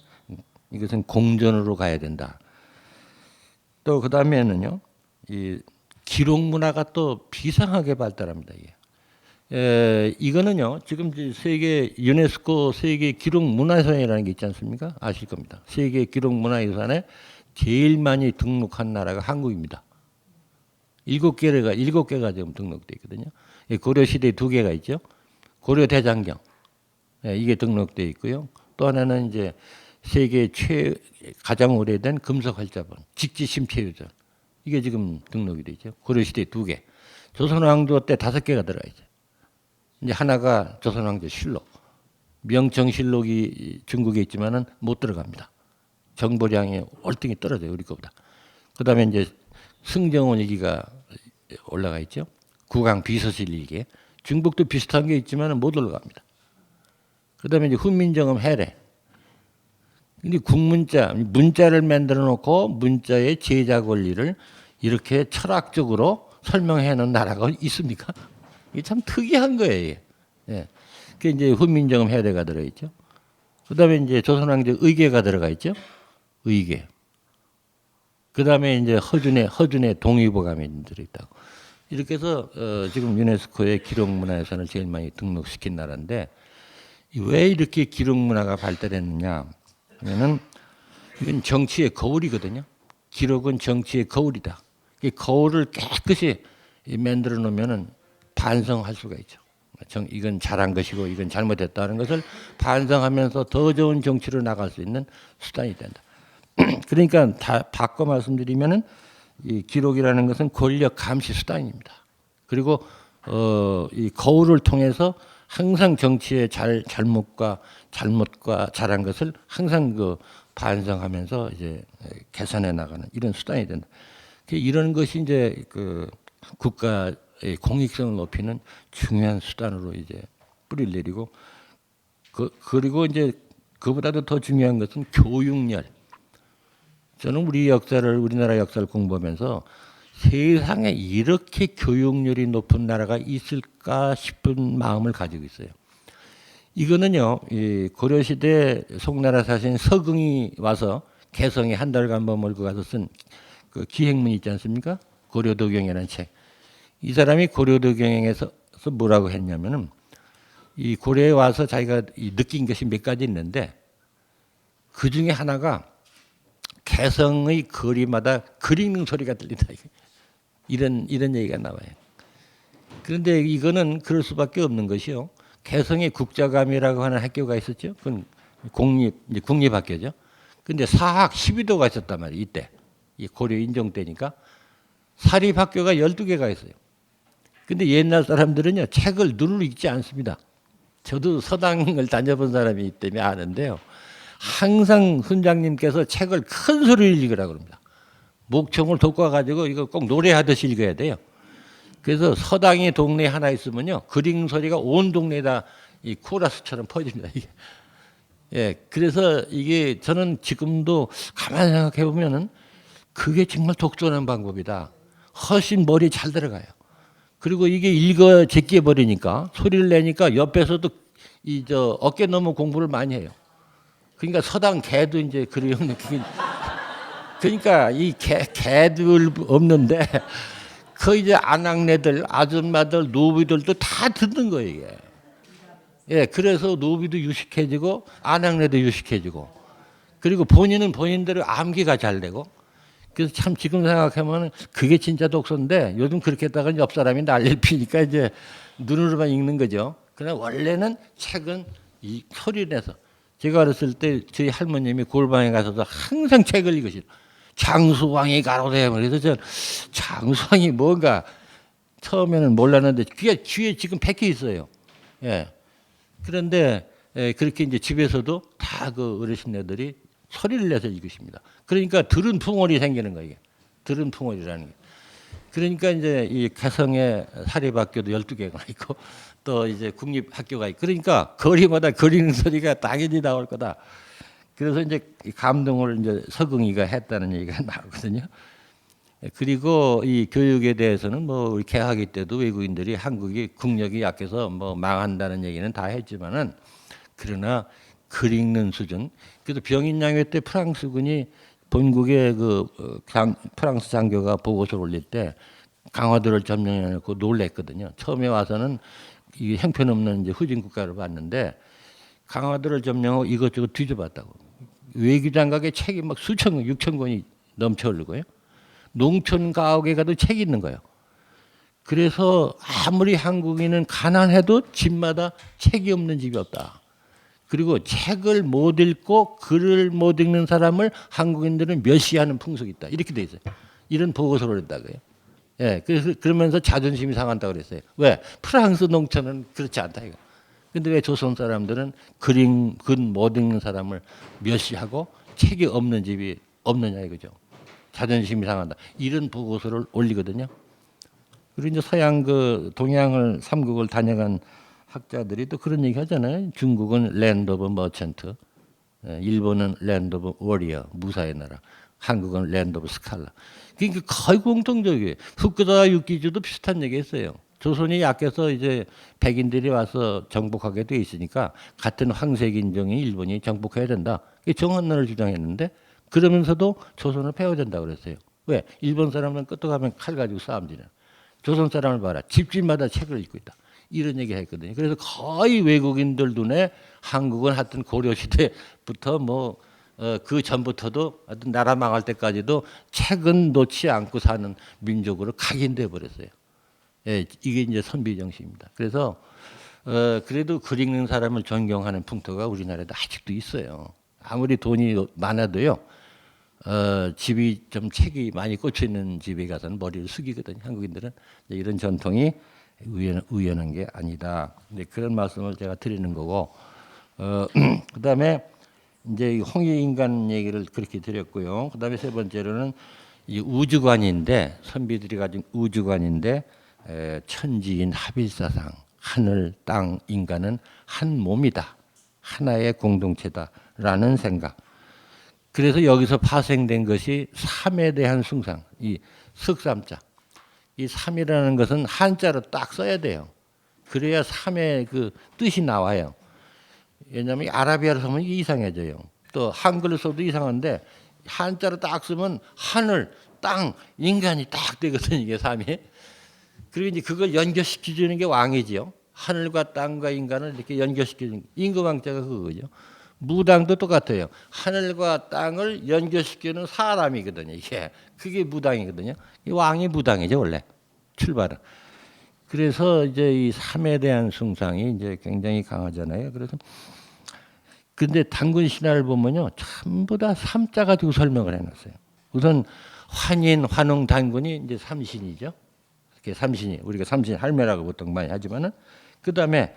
이것은 공전으로 가야 된다. 또 그다음에는요, 이 기록 문화가 또 비상하게 발달합니다. 이게. 이거는요, 지금 세계 유네스코 세계 기록 문화유산이라는 게 있지 않습니까? 아실 겁니다. 세계 기록 문화유산에 제일 많이 등록한 나라가 한국입니다. 7개가 지금 등록돼 있거든요. 고려 시대에 2개가 있죠. 고려 대장경. 이게 등록돼 있고요. 또 하나는 이제 세계 가장 오래된 금속 활자본, 직지 심체유전. 이게 지금 등록이 돼 있죠. 고려 시대 2개. 조선 왕조 때 5개가 들어가 있죠. 이제 하나가 조선 왕조 실록. 명청실록이 중국에 있지만은 못 들어갑니다. 정보량이 월등히 떨어져요, 우리 거보다. 그다음에 이제 승정원 일기가 올라가 있죠. 국왕 비서실 일기. 중국도 비슷한 게 있지만은 못 올라갑니다. 그다음에 이제 훈민정음 해례. 근데 국문자, 문자를 만들어 놓고 문자의 제작 원리를 이렇게 철학적으로 설명해 놓은 나라가 있습니까? 이게 참 특이한 거예요. 예. 그게 이제 훈민정음 해대가 들어있죠. 그다음에 이제 조선왕조 의계가 들어가 있죠. 의계. 그다음에 이제 허준의 동의보감이 들어있다고. 이렇게 해서 지금 유네스코의 기록문화유산을 제일 많이 등록시킨 나라인데 왜 이렇게 기록문화가 발달했느냐 하면은 이건 정치의 거울이거든요. 기록은 정치의 거울이다. 이 거울을 깨끗이 만들어 놓으면은 반성할 수가 있죠. 이건 잘한 것이고 이건 잘못했다는 것을 반성하면서 더 좋은 정치로 나갈 수 있는 수단이 된다. 그러니까 다 바꿔 말씀드리면은 이 기록이라는 것은 권력 감시 수단입니다. 그리고 이 거울을 통해서 항상 정치의 잘못과 잘한 것을 항상 그 반성하면서 이제 개선해 나가는 이런 수단이 된다. 이런 것이 이제 그 국가의 공익성을 높이는 중요한 수단으로 이제 뿌리를 내리고 그리고 이제 그보다도 더 중요한 것은 교육열. 저는 우리나라 역사를 공부하면서 세상에 이렇게 교육열이 높은 나라가 있을까 싶은 마음을 가지고 있어요. 이거는요, 이 고려시대 송나라 사신 서긍이 와서 개성에 한 달간 머물고 가서 쓴 그 기행문 있지 않습니까? 고려도경이라는 책. 이 사람이 고려도경에서 뭐라고 했냐면은 이 고려에 와서 자기가 느낀 것이 몇 가지 있는데 그 중에 하나가 개성의 거리마다 글 읽는 소리가 들린다. 이런 얘기가 나와요. 그런데 이거는 그럴 수밖에 없는 것이요. 개성의 국자감이라고 하는 학교가 있었죠. 그건 국립학교죠. 근데 사학 12도가 있었단 말이에요. 이때. 이 고려 인종 때니까. 사립학교가 12개가 있어요. 근데 옛날 사람들은요. 책을 눈으로 읽지 않습니다. 저도 서당을 다녀본 사람이기 때문에 아는데요. 항상 훈장님께서 책을 큰 소리로 읽으라고 합니다. 목청을 돋궈가지고 이거 꼭 노래하듯이 읽어야 돼요. 그래서 서당이 동네에 하나 있으면요. 글 읽는 소리가 온 동네에다 이 코러스처럼 퍼집니다. 이게. 예, 그래서 이게 저는 지금도 가만히 생각해 보면은 그게 정말 독존한 방법이다. 훨씬 머리에 잘 들어가요. 그리고 이게 읽어 제끼어 버리니까 소리를 내니까 옆에서도 어깨 너머 공부를 많이 해요. 그러니까 서당 개도 이제 그런 느낌이. 그러니까 이 개들 없는데 그 이제 아낙네들, 아줌마들, 노비들도 다 듣는 거예요, 이게. 예, 그래서 노비도 유식해지고 아낙네도 유식해지고 그리고 본인은 본인대로 암기가 잘 되고 그래서 참 지금 생각하면 그게 진짜 독서인데 요즘 그렇게 했다가 옆 사람이 난리를 피니까 이제 눈으로만 읽는 거죠. 그러나 원래는 책은 이 소리를 내서 제가 어렸을 때 저희 할머님이 골방에 가서도 항상 책을 읽으시죠. 장수왕이 가로되 그래서 저 장수왕이 뭔가 처음에는 몰랐는데 귀에 지금 박혀 있어요. 예. 그런데 그렇게 이제 집에서도 다 그 어르신네들이 소리를 내서 읽으십니다. 그러니까 들은 풍월이 생기는 거예요. 들은 풍월이라는 게. 그러니까 이제 이 개성의 사립학교도 12개가 있고 또 이제 국립학교가 있고 그러니까 거리마다 글 읽는 소리가 당연히 나올 거다. 그래서 이제 감동을 이제 서긍이가 했다는 얘기가 나오거든요. 그리고 이 교육에 대해서는 뭐 우리 개학기 때도 외국인들이 한국이 국력이 약해서 뭐 망한다는 얘기는 다 했지만은 그러나 글 읽는 수준. 그래서 병인양회 때 프랑스군이 본국의 프랑스 장교가 보고서를 올릴 때 강화도를 점령해놓고 놀랬거든요. 처음에 와서는 이게 형편없는 이제 후진 국가를 봤는데 강화도를 점령하고 이것저것 뒤져봤다고. 외교장각의 책이 막 수천 권, 6천 권이 넘쳐 흐르고요. 농촌 가옥에 가도 책이 있는 거예요. 그래서 아무리 한국인은 가난해도 집마다 책이 없는 집이 없다. 그리고 책을 못 읽고 글을 못 읽는 사람을 한국인들은 멸시하는 풍속이 있다. 이렇게 돼 있어요. 이런 보고서를 했다고요. 예, 그래서 그러면서 자존심이 상한다고 그랬어요. 왜? 프랑스 농촌은 그렇지 않다 이거. 근데 왜 조선 사람들은 글 못 읽는 사람을 멸시하고 책이 없는 집이 없느냐 이거죠. 자존심이 상한다. 이런 보고서를 올리거든요. 그리고 이제 서양 동양을 삼국을 다녀간 학자들이 또 그런 얘기 하잖아요. 중국은 랜드 오브 머천트. 일본은 랜드 오브 워리어, 무사의 나라. 한국은 랜드 오브 스칼라. 그러니까 거의 공통적이에요. 후쿠다 유키즈도 비슷한 얘기했어요. 조선이 약해서 이제 백인들이 와서 정복하게 돼 있으니까 같은 황색 인종이 일본이 정복해야 된다. 이게 정한론을 주장했는데 그러면서도 조선을 패워야 된다 그랬어요. 왜? 일본 사람은 끄떡 하면 칼 가지고 싸움지냐. 조선 사람을 봐라. 집집마다 책을 읽고 있다. 이런 얘기 했거든요. 그래서 거의 외국인들 눈에 한국은 하여튼 고려시대부터 뭐 그 전부터도 하여튼 나라 망할 때까지도 책은 놓지 않고 사는 민족으로 각인돼 버렸어요. 예, 이게 이제 선비 정신입니다. 그래서 그래도 글 읽는 사람을 존경하는 풍토가 우리나라에도 아직도 있어요. 아무리 돈이 많아도요. 집이 좀 책이 많이 꽂혀 있는 집에 가서는 머리를 숙이거든요. 한국인들은 이런 전통이 우연한 게 아니다. 근데 그런 말씀을 제가 드리는 거고, 그다음에 이제 홍익인간 얘기를 그렇게 드렸고요. 그다음에 세 번째로는 이 우주관인데 선비들이 가진 우주관인데 천지인 합일사상 하늘, 땅, 인간은 한 몸이다. 하나의 공동체다라는 생각. 그래서 여기서 파생된 것이 삼에 대한 숭상, 이 석삼자. 이 삼이라는 것은 한자로 딱 써야 돼요. 그래야 삼의 그 뜻이 나와요. 왜냐하면 아라비아로 쓰면 이게 이상해져요. 또 한글로 써도 이상한데 한자로 딱 쓰면 하늘, 땅, 인간이 딱 되거든요. 이게 삼이. 그리고 이제 그걸 연결시켜주는 게 왕이지요. 하늘과 땅과 인간을 이렇게 연결시켜주는 임금왕자가 그거죠. 무당도 똑같아요. 하늘과 땅을 연결시키는 사람이거든요. 이게 그게 무당이거든요. 이 왕이 무당이죠 원래 출발은. 그래서 이제 이 삼에 대한 숭상이 이제 굉장히 강하잖아요. 그래서 근데 단군 신화를 보면요 전부 다 삼자 가지고 설명을 해놨어요. 우선 환인, 환웅, 단군이 이제 삼신이죠. 이렇게 삼신이 우리가 삼신 할매라고 보통 많이 하지만은 그 다음에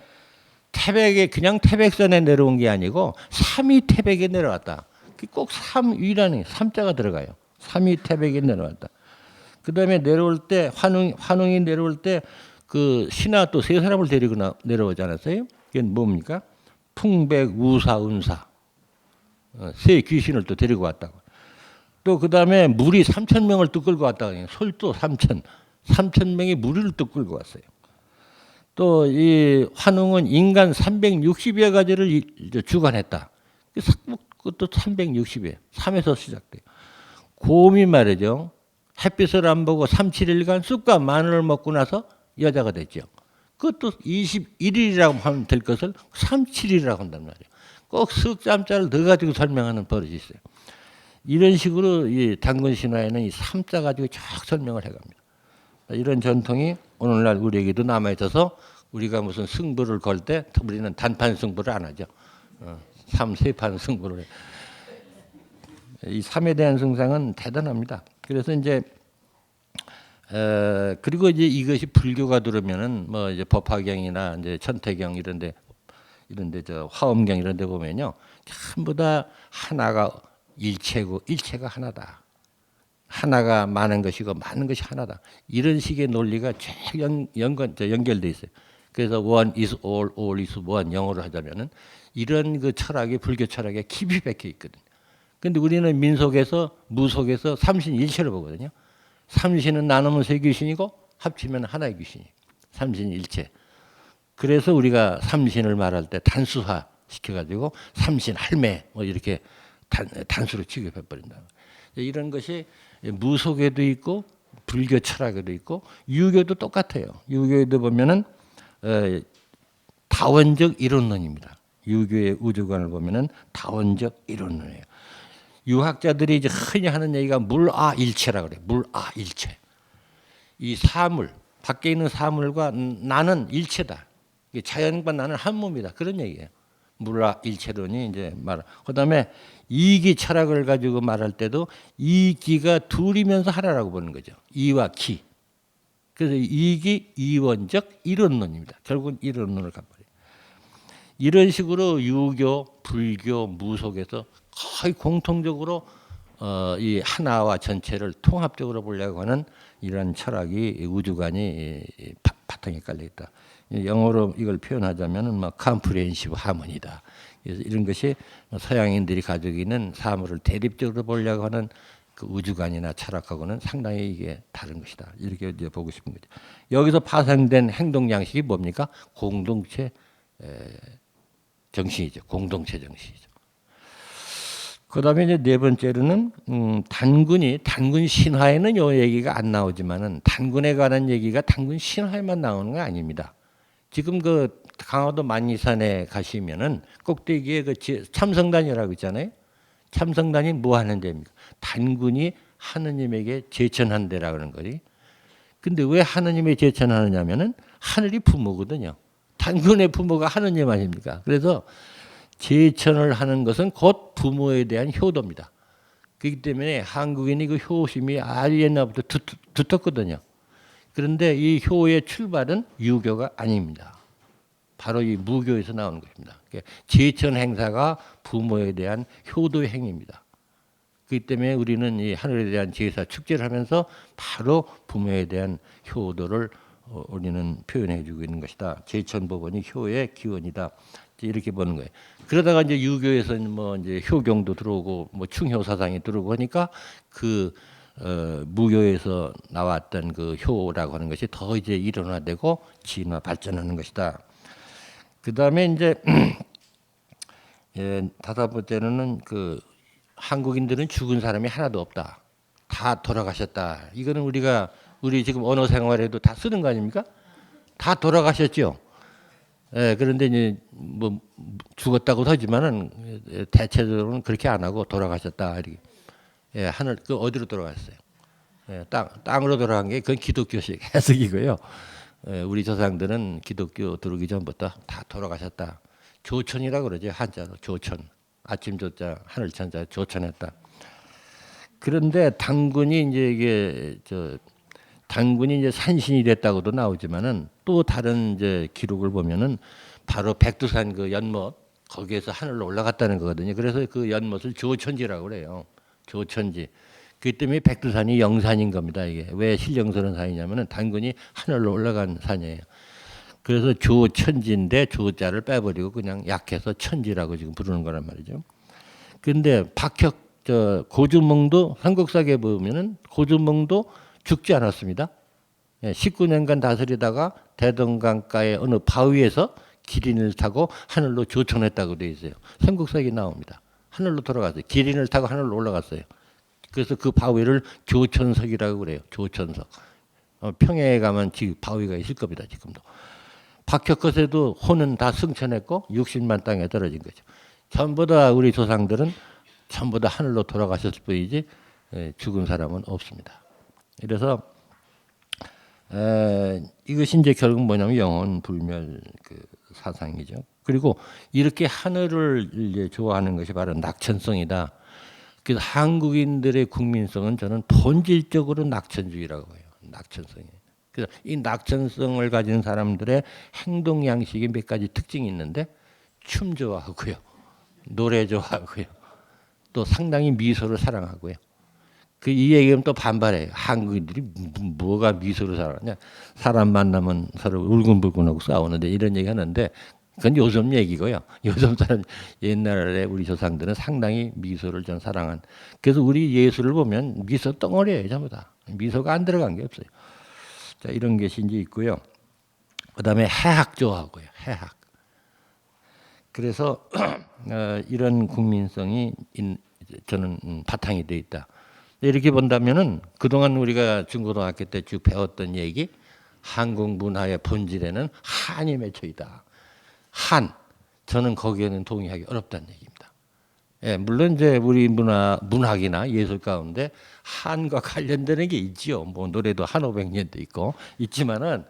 태백에 그냥 태백선에 내려온 게 아니고 삼위 태백에 내려왔다. 꼭 삼위라는 삼자가 들어가요. 삼위 태백에 내려왔다. 그 다음에 내려올 때 환웅이 내려올 때 그 신하 또 세 사람을 데리고 내려오지 않았어요? 그게 뭡니까? 풍백, 우사, 운사 세 귀신을 또 데리고 왔다고. 또 그 다음에 무리 3,000명을 또 끌고 왔다고 해요. 솔도 3,000명의 무리를 또 끌고 왔어요. 또 이 환웅은 인간 360여 가지를 주관했다. 그것도 360에 3에서 시작돼요. 곰이 말이죠. 햇빛을 안 보고 37일간 쑥과 마늘을 먹고 나서 여자가 됐죠. 그것도 21일이라고 하면 될 것을 37일이라고 한단 말이에요. 꼭 석삼자를 넣어가지고 설명하는 버릇이 있어요. 이런 식으로 이 단군 신화에는 이 삼자 가지고 쭉 설명을 해갑니다. 이런 전통이 오늘날 우리에게도 남아 있어서 우리가 무슨 승부를 걸 때 우리는 단판 승부를 안 하죠. 세판 승부를 해. 이 삼에 대한 숭상은 대단합니다. 그래서 이제 그리고 이제 이것이 불교가 들으면은 뭐 이제 법화경이나 이제 천태경 이런데 저 화엄경 이런데 보면요 전부 다 하나가 일체고 일체가 하나다. 하나가 많은 것이고 많은 것이 하나다. 이런 식의 논리가 쭉 연결돼 있어요. 그래서 one is all is one 영어로 하자면은 이런 그 철학이 불교 철학에 깊이 박혀 있거든요. 근데 우리는 민속에서 무속에서 삼신일체를 보거든요. 삼신은 나누면 세 귀신이고 합치면 하나의 귀신이. 삼신일체. 그래서 우리가 삼신을 말할 때 단수화 시켜가지고 삼신 할매 뭐 이렇게 단수로 취급해 버린다. 이런 것이 무속에도 있고 불교 철학에도 있고 유교도 똑같아요. 유교에도 보면은 다원적 이론론입니다. 유교의 우주관을 보면은 다원적 이론론이에요. 유학자들이 이제 흔히 하는 얘기가 물아일체라 그래요. 물아일체. 이 사물 밖에 있는 사물과 나는 일체다. 자연과 나는 한 몸이다. 그런 얘기예요. 물아일체론이 이제 말. 그다음에 이기 철학을 가지고 말할 때도 이기가 둘이면서 하나라고 보는 거죠. 이와 기. 그래서 이기 이원적 이론론입니다. 결국은 이론론을 갖버려요. 이런 식으로 유교, 불교, 무속에서 거의 공통적으로 이 하나와 전체를 통합적으로 보려고 하는 이런 철학이 우주관이 바탕 바탕에 깔려 있다. 영어로 이걸 표현하자면은 막 컴프레hen시브 하모니다. 그래서 이런 것이 서양인들이 가지고 있는 사물을 대립적으로 보려고 하는 그 우주관이나 철학하고는 상당히 이게 다른 것이다. 이렇게 이제 보고 싶은 거죠. 여기서 파생된 행동 양식이 뭡니까? 공동체 정신이죠. 공동체 정신이죠. 그다음에 이제 네 번째로는 단군 신화에는 요 얘기가 안 나오지만은 단군에 관한 얘기가 단군 신화에만 나오는 거 아닙니다. 지금 그 강화도 만리산에 가시면은 꼭대기에 그 참성단이라고 있잖아요. 참성단이 뭐 하는 데입니까? 단군이 하느님에게 제천한 데라고 하는 거지. 근데 왜 하느님에 제천하느냐면은 하늘이 부모거든요. 단군의 부모가 하느님 아닙니까? 그래서 제천을 하는 것은 곧 부모에 대한 효도입니다. 그렇기 때문에 한국인이 그 효심이 아주 옛날부터 두텁거든요. 그런데 이 효의 출발은 유교가 아닙니다. 바로 이 무교에서 나오는 것입니다. 제천 행사가 부모에 대한 효도의 행위입니다. 그렇기 때문에 우리는 이 하늘에 대한 제사 축제를 하면서 바로 부모에 대한 효도를 우리는 표현해주고 있는 것이다. 제천법원이 효의 기원이다. 이렇게 보는 거예요. 그러다가 이제 유교에서는 뭐 이제 효경도 들어오고 뭐 충효 사상이 들어오고 하니까 그 무교에서 나왔던 그 효라고 하는 것이 더 이제 일원화되고 진화 발전하는 것이다. 그 다음에 이제 다섯 번째는 그 한국인들은 죽은 사람이 하나도 없다. 다 돌아가셨다. 이거는 우리 지금 언어 생활에도 다 쓰는 거 아닙니까? 다 돌아가셨죠. 그런데 이제 뭐 죽었다고 하지만은 대체적으로는 그렇게 안 하고 돌아가셨다. 이렇게. 하늘 그 어디로 돌아갔어요? 땅으로 돌아간 게 그건 기독교식 해석이고요. 우리 조상들은 기독교 들어오기 전부터 다 돌아가셨다. 조천이라고 그러죠. 한자로 조천. 아침 조자 하늘 천자 조천했다. 그런데 단군이 이제 단군이 이제 산신이 됐다고도 나오지만은 또 다른 이제 기록을 보면은 바로 백두산 그 연못 거기에서 하늘로 올라갔다는 거거든요. 그래서 그 연못을 조천지라고 그래요. 조천지. 그 때문에 백두산이 영산인 겁니다. 이게 왜 신령스러운 산이냐면은 단군이 하늘로 올라간 산이에요. 그래서 조천지인데 조자를 빼버리고 그냥 약해서 천지라고 지금 부르는 거란 말이죠. 그런데 고주몽도 삼국사기에 보면은 고주몽도 죽지 않았습니다. 19년간 다스리다가 대동강가의 어느 바위에서 기린을 타고 하늘로 조천했다고 되어 있어요. 삼국사기에 나옵니다. 하늘로 돌아갔어요. 기린을 타고 하늘로 올라갔어요. 그래서 그 바위를 조천석이라고 그래요. 조천석. 평야에 가면 지금 바위가 있을 겁니다. 지금도. 박혁것에도 혼은 다 승천했고 60만 땅에 떨어진 거죠. 전부 다 우리 조상들은 전부 다 하늘로 돌아가셨을 뿐이지 죽은 사람은 없습니다. 그래서 이것이 이제 결국 뭐냐면 영혼 불멸 그 사상이죠. 그리고 이렇게 하늘을 이제 좋아하는 것이 바로 낙천성이다. 그래서 한국인들의 국민성은 저는 본질적으로 낙천주의라고 해요. 낙천성이. 그래서 이 낙천성을 가진 사람들의 행동 양식이 몇 가지 특징이 있는데 춤 좋아하고요, 노래 좋아하고요, 또 상당히 미소를 사랑하고요. 그 이 얘기는 또 반발해요. 한국인들이 뭐가 미소를 사랑하냐? 사람 만나면 서로 울근불근하고 싸우는데 이런 얘기 하는데 그건 요즘 얘기고요. 요즘 사람 옛날에 우리 조상들은 상당히 미소를 전 사랑한. 그래서 우리 예술을 보면 미소 덩어리예요, 전부 다. 미소가 안 들어간 게 없어요. 자, 이런 것이 이제 있고요. 그다음에 해학 좋아하고요. 해학. 그래서 이런 국민성이 저는 바탕이 돼 있다. 이렇게 본다면은 그동안 우리가 중고등학교 때 쭉 배웠던 얘기, 한국 문화의 본질에는 한이 맺혀 있다. 한, 저는 거기에는 동의하기 어렵다는 얘기입니다. 물론 이제 우리 문학이나 예술 가운데 한과 관련되는 게 있지요. 뭐 노래도 한 500년도 있고 있지만은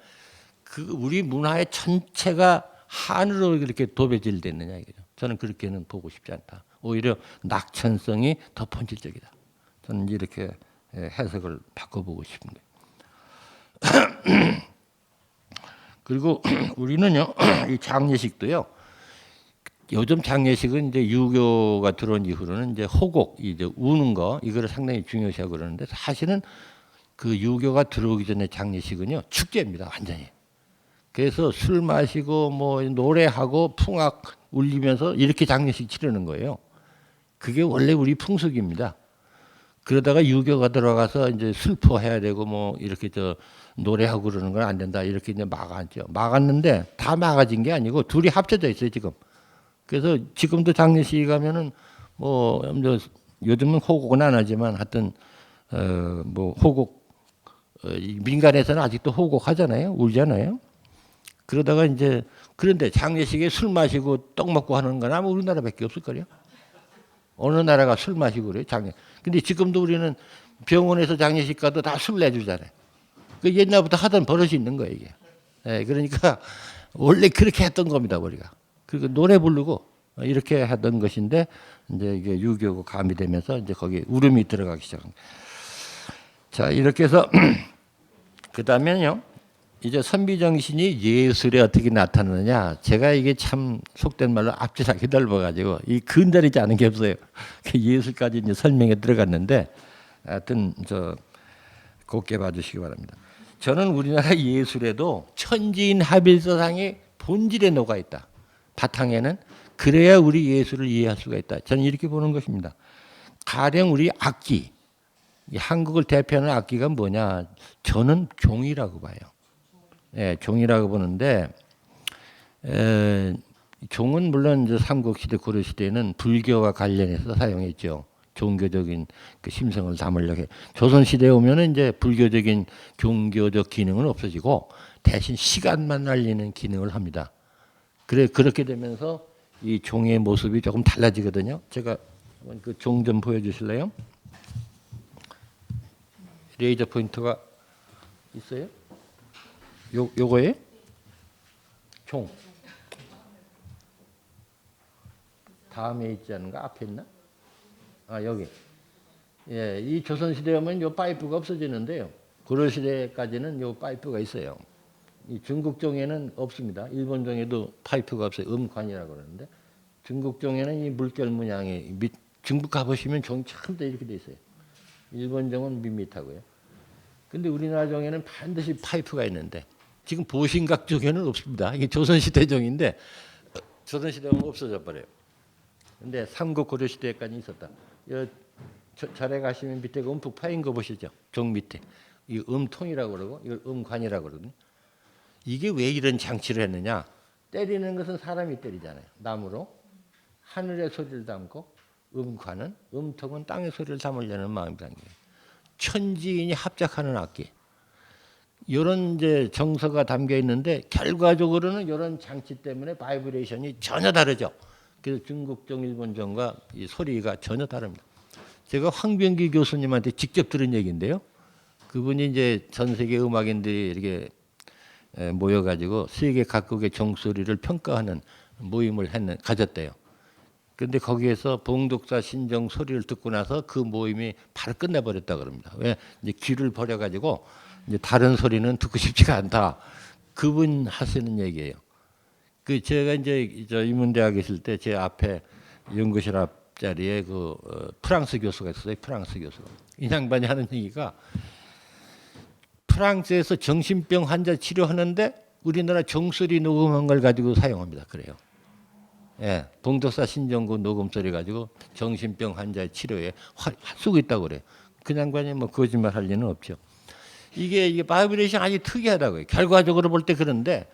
그 우리 문화의 전체가 한으로 이렇게 도배질됐느냐 이거죠. 저는 그렇게는 보고 싶지 않다. 오히려 낙천성이 더 본질적이다. 저는 이렇게 해석을 바꿔보고 싶은 거예요. 그리고 우리는요, 이 장례식도요. 요즘 장례식은 이제 유교가 들어온 이후로는 이제 호곡, 이제 우는 거 이거를 상당히 중요시하고 그러는데 사실은 그 유교가 들어오기 전에 장례식은요 축제입니다, 완전히. 그래서 술 마시고 뭐 노래하고 풍악 울리면서 이렇게 장례식 치르는 거예요. 그게 원래 우리 풍속입니다. 그러다가 유교가 들어가서 이제 슬퍼해야 되고 뭐 이렇게 노래하고 그러는 건 안 된다 이렇게 이제 막았죠. 막았는데 다 막아진 게 아니고 둘이 합쳐져 있어요 지금. 그래서 지금도 장례식 가면은 뭐 요즘은 호곡은 안 하지만 하여튼 뭐 호곡 민간에서는 아직도 호곡 하잖아요. 울잖아요. 그러다가 이제 그런데 장례식에 술 마시고 떡 먹고 하는 건 아마 우리나라밖에 없을 거요. 어느 나라가 술 마시고 그래요 장례. 근데 지금도 우리는 병원에서 장례식 가도 다 술 내주잖아요. 그 옛날부터 하던 버릇이 있는 거예요 이게. 예, 그러니까 원래 그렇게 했던 겁니다 우리가. 그리고 노래 부르고 이렇게 하던 것인데 이제 이게 유교가 가미되면서 이제 거기 울음이 들어가기 시작합니다. 자 이렇게 해서 그 다음에는요. 이제 선비정신이 예술에 어떻게 나타나느냐. 제가 이게 참 속된 말로 앞지락이 넓어가지고 이 근다리지 않은 게 없어요. 예술까지 이제 설명에 들어갔는데 하여튼 곱게 봐주시기 바랍니다. 저는 우리나라 예술에도 천지인 합일서상의 본질에 녹아 있다. 바탕에는 그래야 우리 예술을 이해할 수가 있다. 저는 이렇게 보는 것입니다. 가령 우리 악기, 한국을 대표하는 악기가 뭐냐? 저는 종이라고 봐요. 예, 종이라고 보는데 종은 물론 이제 삼국시대 고려시대에는 불교와 관련해서 사용했죠. 종교적인 그 심성을 담으려고 해. 조선시대에 오면은 이제 불교적인 종교적 기능은 없어지고 대신 시간만 날리는 기능을 합니다. 그렇게 되면서 이 종의 모습이 조금 달라지거든요. 제가 그 종 좀 보여주실래요? 레이저 포인터가 있어요? 요거에 종 다음에 있지 않은가? 앞에 있나? 아 여기. 예, 이 조선 시대에 오면 요 파이프가 없어지는데요. 고려 시대까지는 요 파이프가 있어요. 이 중국 종에는 없습니다. 일본 종에도 파이프가 없어요. 음관이라고 그러는데 중국 종에는 이 물결 문양이 중국 가보시면 종이 참 이렇게 돼 있어요. 일본 종은 밋밋하고요. 근데 우리나라 종에는 반드시 파이프가 있는데 지금 보신각 종에는 없습니다. 이게 조선시대 종인데 조선시대 오면 없어져 버려요. 근데 삼국 고려시대까지 있었다. 절에 가시면 밑에 움푹 파인 거 보시죠. 종 밑에. 이 음통이라고 그러고 이걸 음관이라고 그러거든요. 이게 왜 이런 장치를 했느냐. 때리는 것은 사람이 때리잖아요. 나무로. 하늘의 소리를 담고 음관은 음통은 땅의 소리를 담으려는 마음이 담긴 거예요. 천지인이 합작하는 악기. 이런 이제 정서가 담겨 있는데 결과적으로는 이런 장치 때문에 바이브레이션이 전혀 다르죠. 그래서 중국종, 일본종과 이 소리가 전혀 다릅니다. 제가 황병기 교수님한테 직접 들은 얘기인데요. 그분이 이제 전 세계 음악인들이 이렇게 모여가지고 세계 각국의 종소리를 평가하는 모임을 가졌대요. 그런데 거기에서 봉독사 신종 소리를 듣고 나서 그 모임이 바로 끝내버렸다 그럽니다. 왜? 이제 귀를 버려가지고 이제 다른 소리는 듣고 싶지가 않다. 그분 하시는 얘기예요. 그 제가 이제 저 인문대학에 있을 때 제 앞에 연구실 앞자리에 프랑스 교수가 있었어요. 프랑스 교수. 이 양반이 하는 얘기가 프랑스에서 정신병 환자 치료하는데 우리나라 종소리 녹음한 걸 가지고 사용합니다. 그래요. 예, 봉독사 신정구 녹음 소리 가지고 정신병 환자의 치료에 쓰고 있다고 그래요. 그 양반이 뭐 거짓말 할 리는 없죠. 이게 바이브레이션 아주 특이하다고요. 결과적으로 볼 때 그런데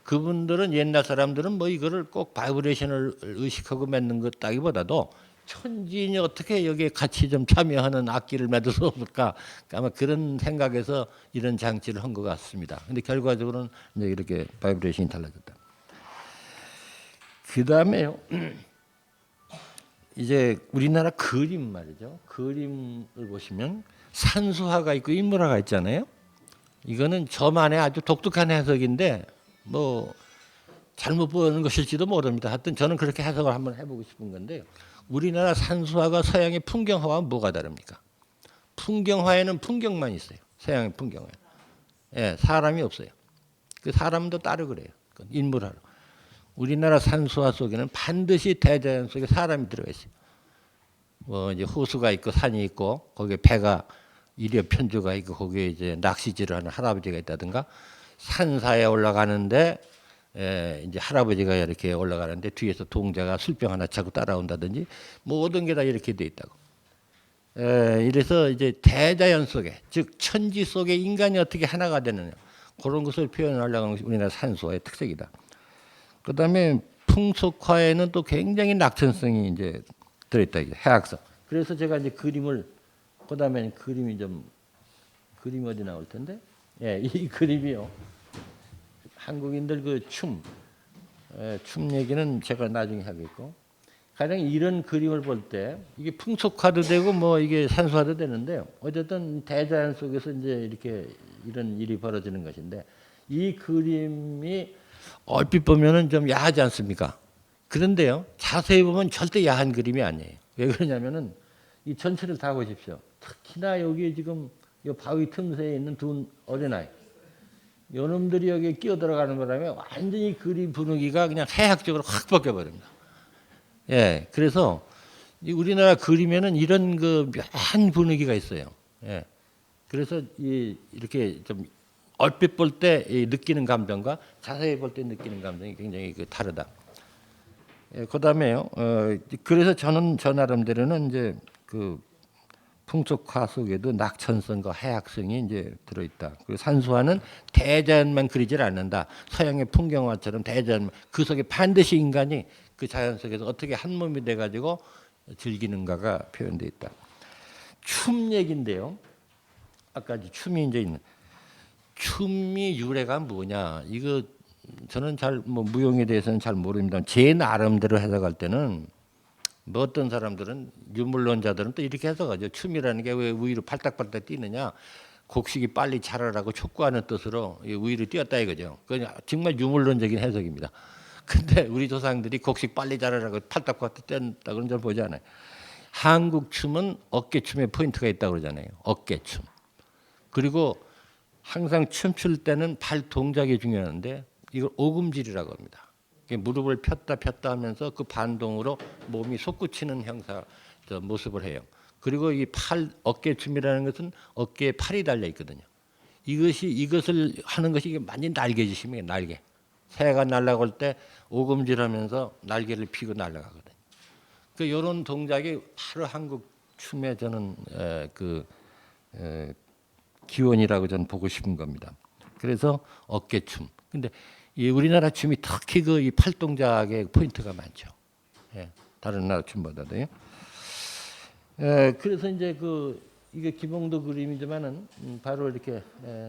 그분들은 옛날 사람들은 뭐 이거를 꼭 바이브레이션을 의식하고 맺는 것다기보다도 천지인이 어떻게 여기에 같이 좀 참여하는 악기를 만들 수 없을까? 아마 그런 생각에서 이런 장치를 한 것 같습니다. 근데 결과적으로는 이제 이렇게 바이브레이션이 달라졌다. 그 다음에요. 이제 우리나라 그림 말이죠. 그림을 보시면 산수화가 있고 인물화가 있잖아요. 이거는 저만의 아주 독특한 해석인데 뭐 잘못 보는 것일지도 모릅니다. 하여튼 저는 그렇게 해석을 한번 해보고 싶은 건데요. 우리나라 산수화가 서양의 풍경화와 뭐가 다릅니까? 풍경화에는 풍경만 있어요. 서양의 풍경화. 예, 사람이 없어요. 그 사람도 따로 그래요. 인물화로. 우리나라 산수화 속에는 반드시 대자연 속에 사람이 들어가 있어요. 뭐 이제 호수가 있고 산이 있고 거기에 배가 이리어 편주가 있고 거기에 이제 낚시질을 하는 할아버지가 있다든가 산사에 올라가는데 이제 할아버지가 이렇게 올라가는데 뒤에서 동자가 술병 하나 차고 따라온다든지 모든 게 다 이렇게 돼 있다고. 이래서 이제 대자연 속에, 즉 천지 속에 인간이 어떻게 하나가 되느냐, 그런 것을 표현하려고 하는 것이 우리나라 산수화의 특색이다. 그다음에 풍속화에는 또 굉장히 낙천성이 이제 들어있다, 이게 해학성. 그래서 제가 이제 그림을, 그다음에 그림이 어디 나올 텐데, 이 그림이요. 한국인들 그 춤 얘기는 제가 나중에 하겠고, 가령 이런 그림을 볼 때 이게 풍속화도 되고 뭐 이게 산수화도 되는데요. 어쨌든 대자연 속에서 이제 이렇게 이런 일이 벌어지는 것인데, 이 그림이 얼핏 보면은 좀 야하지 않습니까? 그런데요, 자세히 보면 절대 야한 그림이 아니에요. 왜 그러냐면은 이 전체를 다 보십시오. 특히나 여기 지금 이 바위 틈새에 있는 두 어린아이, 요놈들이 여기에 끼어 들어가는 바람에 완전히 그림 분위기가 그냥 해학적으로 확 바뀌어버립니다. 그래서 우리나라 그림에는 이런 그 묘한 분위기가 있어요. 그래서 이렇게 좀 얼핏 볼 때 느끼는 감정과 자세히 볼 때 느끼는 감정이 굉장히 다르다. 그다음에요. 그래서 저는 저 나름대로는 이제 그 풍속화 속에도 낙천성과 해학성이 이제 들어있다. 그리고 산수화는 대자연만 그리질 않는다. 서양의 풍경화처럼 대자연, 그 속에 반드시 인간이 그 자연 속에서 어떻게 한 몸이 돼가지고 즐기는가가 표현되어 있다. 춤 얘기인데요. 아까 춤이 이제 있는, 춤이 유래가 뭐냐? 이거 저는 잘 뭐 무용에 대해서는 잘 모릅니다. 제 나름대로 해석할 때는 뭐 어떤 사람들은 유물론자들은 또 이렇게 해석하죠. 춤이라는 게 왜 위로 팔딱팔딱 뛰느냐? 곡식이 빨리 자라라고 촉구하는 뜻으로 위로 뛰었다 이거죠. 그냥 정말 유물론적인 해석입니다. 근데 우리 조상들이 곡식 빨리 자라라고 팔딱팔딱 뛰었다 그런 줄 보지 않아요. 한국 춤은 어깨춤에 포인트가 있다고 그러잖아요. 어깨춤. 그리고 항상 춤출 때는 발 동작이 중요한데 이걸 오금질이라고 합니다. 무릎을 폈다 하면서 그 반동으로 몸이 솟구치는 모습을 해요. 그리고 이 어깨춤이라는 것은 어깨에 팔이 달려 있거든요. 이것을 하는 것이 이게 완전 날개짓입니다. 날개. 새가 날아갈 때 오금질하면서 날개를 피고 날아가거든요. 이런 동작이 바로 한국 춤의 저는 기원이라고 저는 보고 싶은 겁니다. 그래서 어깨춤. 근데 이 우리나라 춤이 특히 이 팔동작의 포인트가 많죠. 다른 나라 춤보다도요. 그래서 이제 이게 기봉도 그림이지만은 바로 이렇게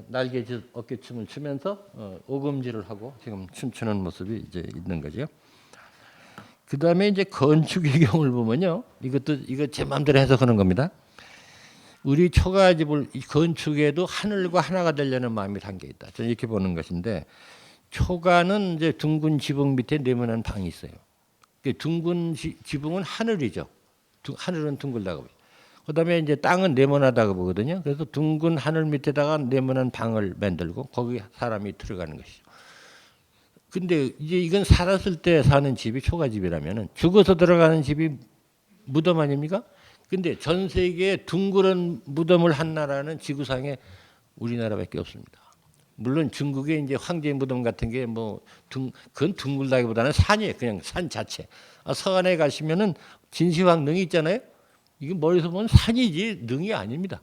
날개짓 어깨춤을 추면서 오금질을 하고 지금 춤추는 모습이 이제 있는 거죠. 그 다음에 이제 건축의 경우를 보면요, 이거 제 마음대로 해석하는 겁니다. 우리 초가집을 건축에도 하늘과 하나가 되려는 마음이 담겨 있다. 저는 이렇게 보는 것인데, 초가는 이제 둥근 지붕 밑에 네모난 방이 있어요. 둥근 지붕은 하늘이죠. 하늘은 둥글다고. 그다음에 이제 땅은 네모나다고 보거든요. 그래서 둥근 하늘 밑에다가 네모난 방을 만들고 거기 사람이 들어가는 것이죠. 근데 이제 이건 살았을 때 사는 집이 초가집이라면은 죽어서 들어가는 집이 무덤 아닙니까? 근데 전 세계에 둥그런 무덤을 한 나라는 지구상에 우리나라밖에 없습니다. 물론 중국의 이제 황제 무덤 같은 게 그건 둥글다기보다는 산이에요. 그냥 산 자체. 서안에 가시면은 진시황 능이 있잖아요. 이게 멀리서 보면 산이지 능이 아닙니다.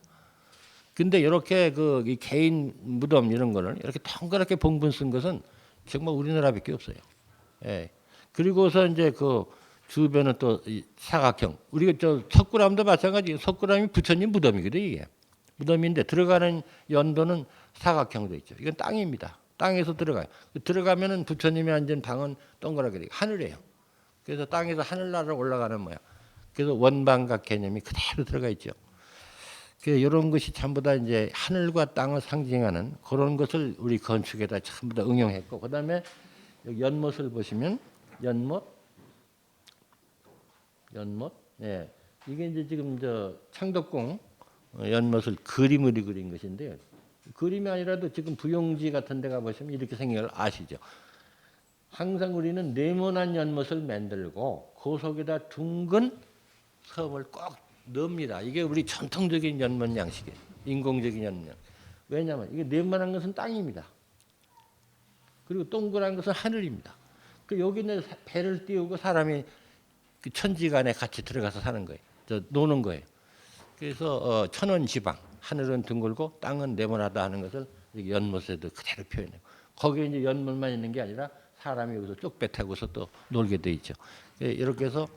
근데 이렇게 이 개인 무덤 이런 거를 이렇게 동그랗게 봉분 쓴 것은 정말 우리나라밖에 없어요. 그리고서 이제 주변은 또 사각형. 우리가 석굴암도 마찬가지. 석굴암이 부처님 무덤이거든요. 이게 무덤인데 들어가는 연도는 사각형도 있죠. 이건 땅입니다. 땅에서 들어가요. 들어가면은 부처님이 앉은 방은 동그랗게 되고 하늘이에요. 그래서 땅에서 하늘나라로 올라가는 모양. 그래서 원방각 개념이 그대로 들어가 있죠. 이런 것이 전부 다 이제 하늘과 땅을 상징하는 그런 것을 우리 건축에다 전부 다 응용했고, 그다음에 여기 연못을 보시면 연못, 이게 이제 지금 창덕궁 연못을 그림으로 그린 것인데요. 그림이 아니라도 지금 부용지 같은 데 가보시면 이렇게 생긴 걸 아시죠? 항상 우리는 네모난 연못을 만들고 그 속에다 둥근 섬을 꼭 넣습니다. 이게 우리 전통적인 연못 양식이에요. 인공적인 연못. 왜냐하면 이게 네모난 것은 땅입니다. 그리고 동그란 것은 하늘입니다. 그 여기는 배를 띄우고 사람이 그 천지간에 같이 들어가서 사는 거예요. 노는 거예요. 그래서 천원지방, 하늘은 둥글고 땅은 네모나다 하는 것을 연못에도 그대로 표현해요. 거기에 이제 연못만 있는 게 아니라 사람이 여기서 쭉 배 타고서 또 놀게 돼 있죠. 이렇게 해서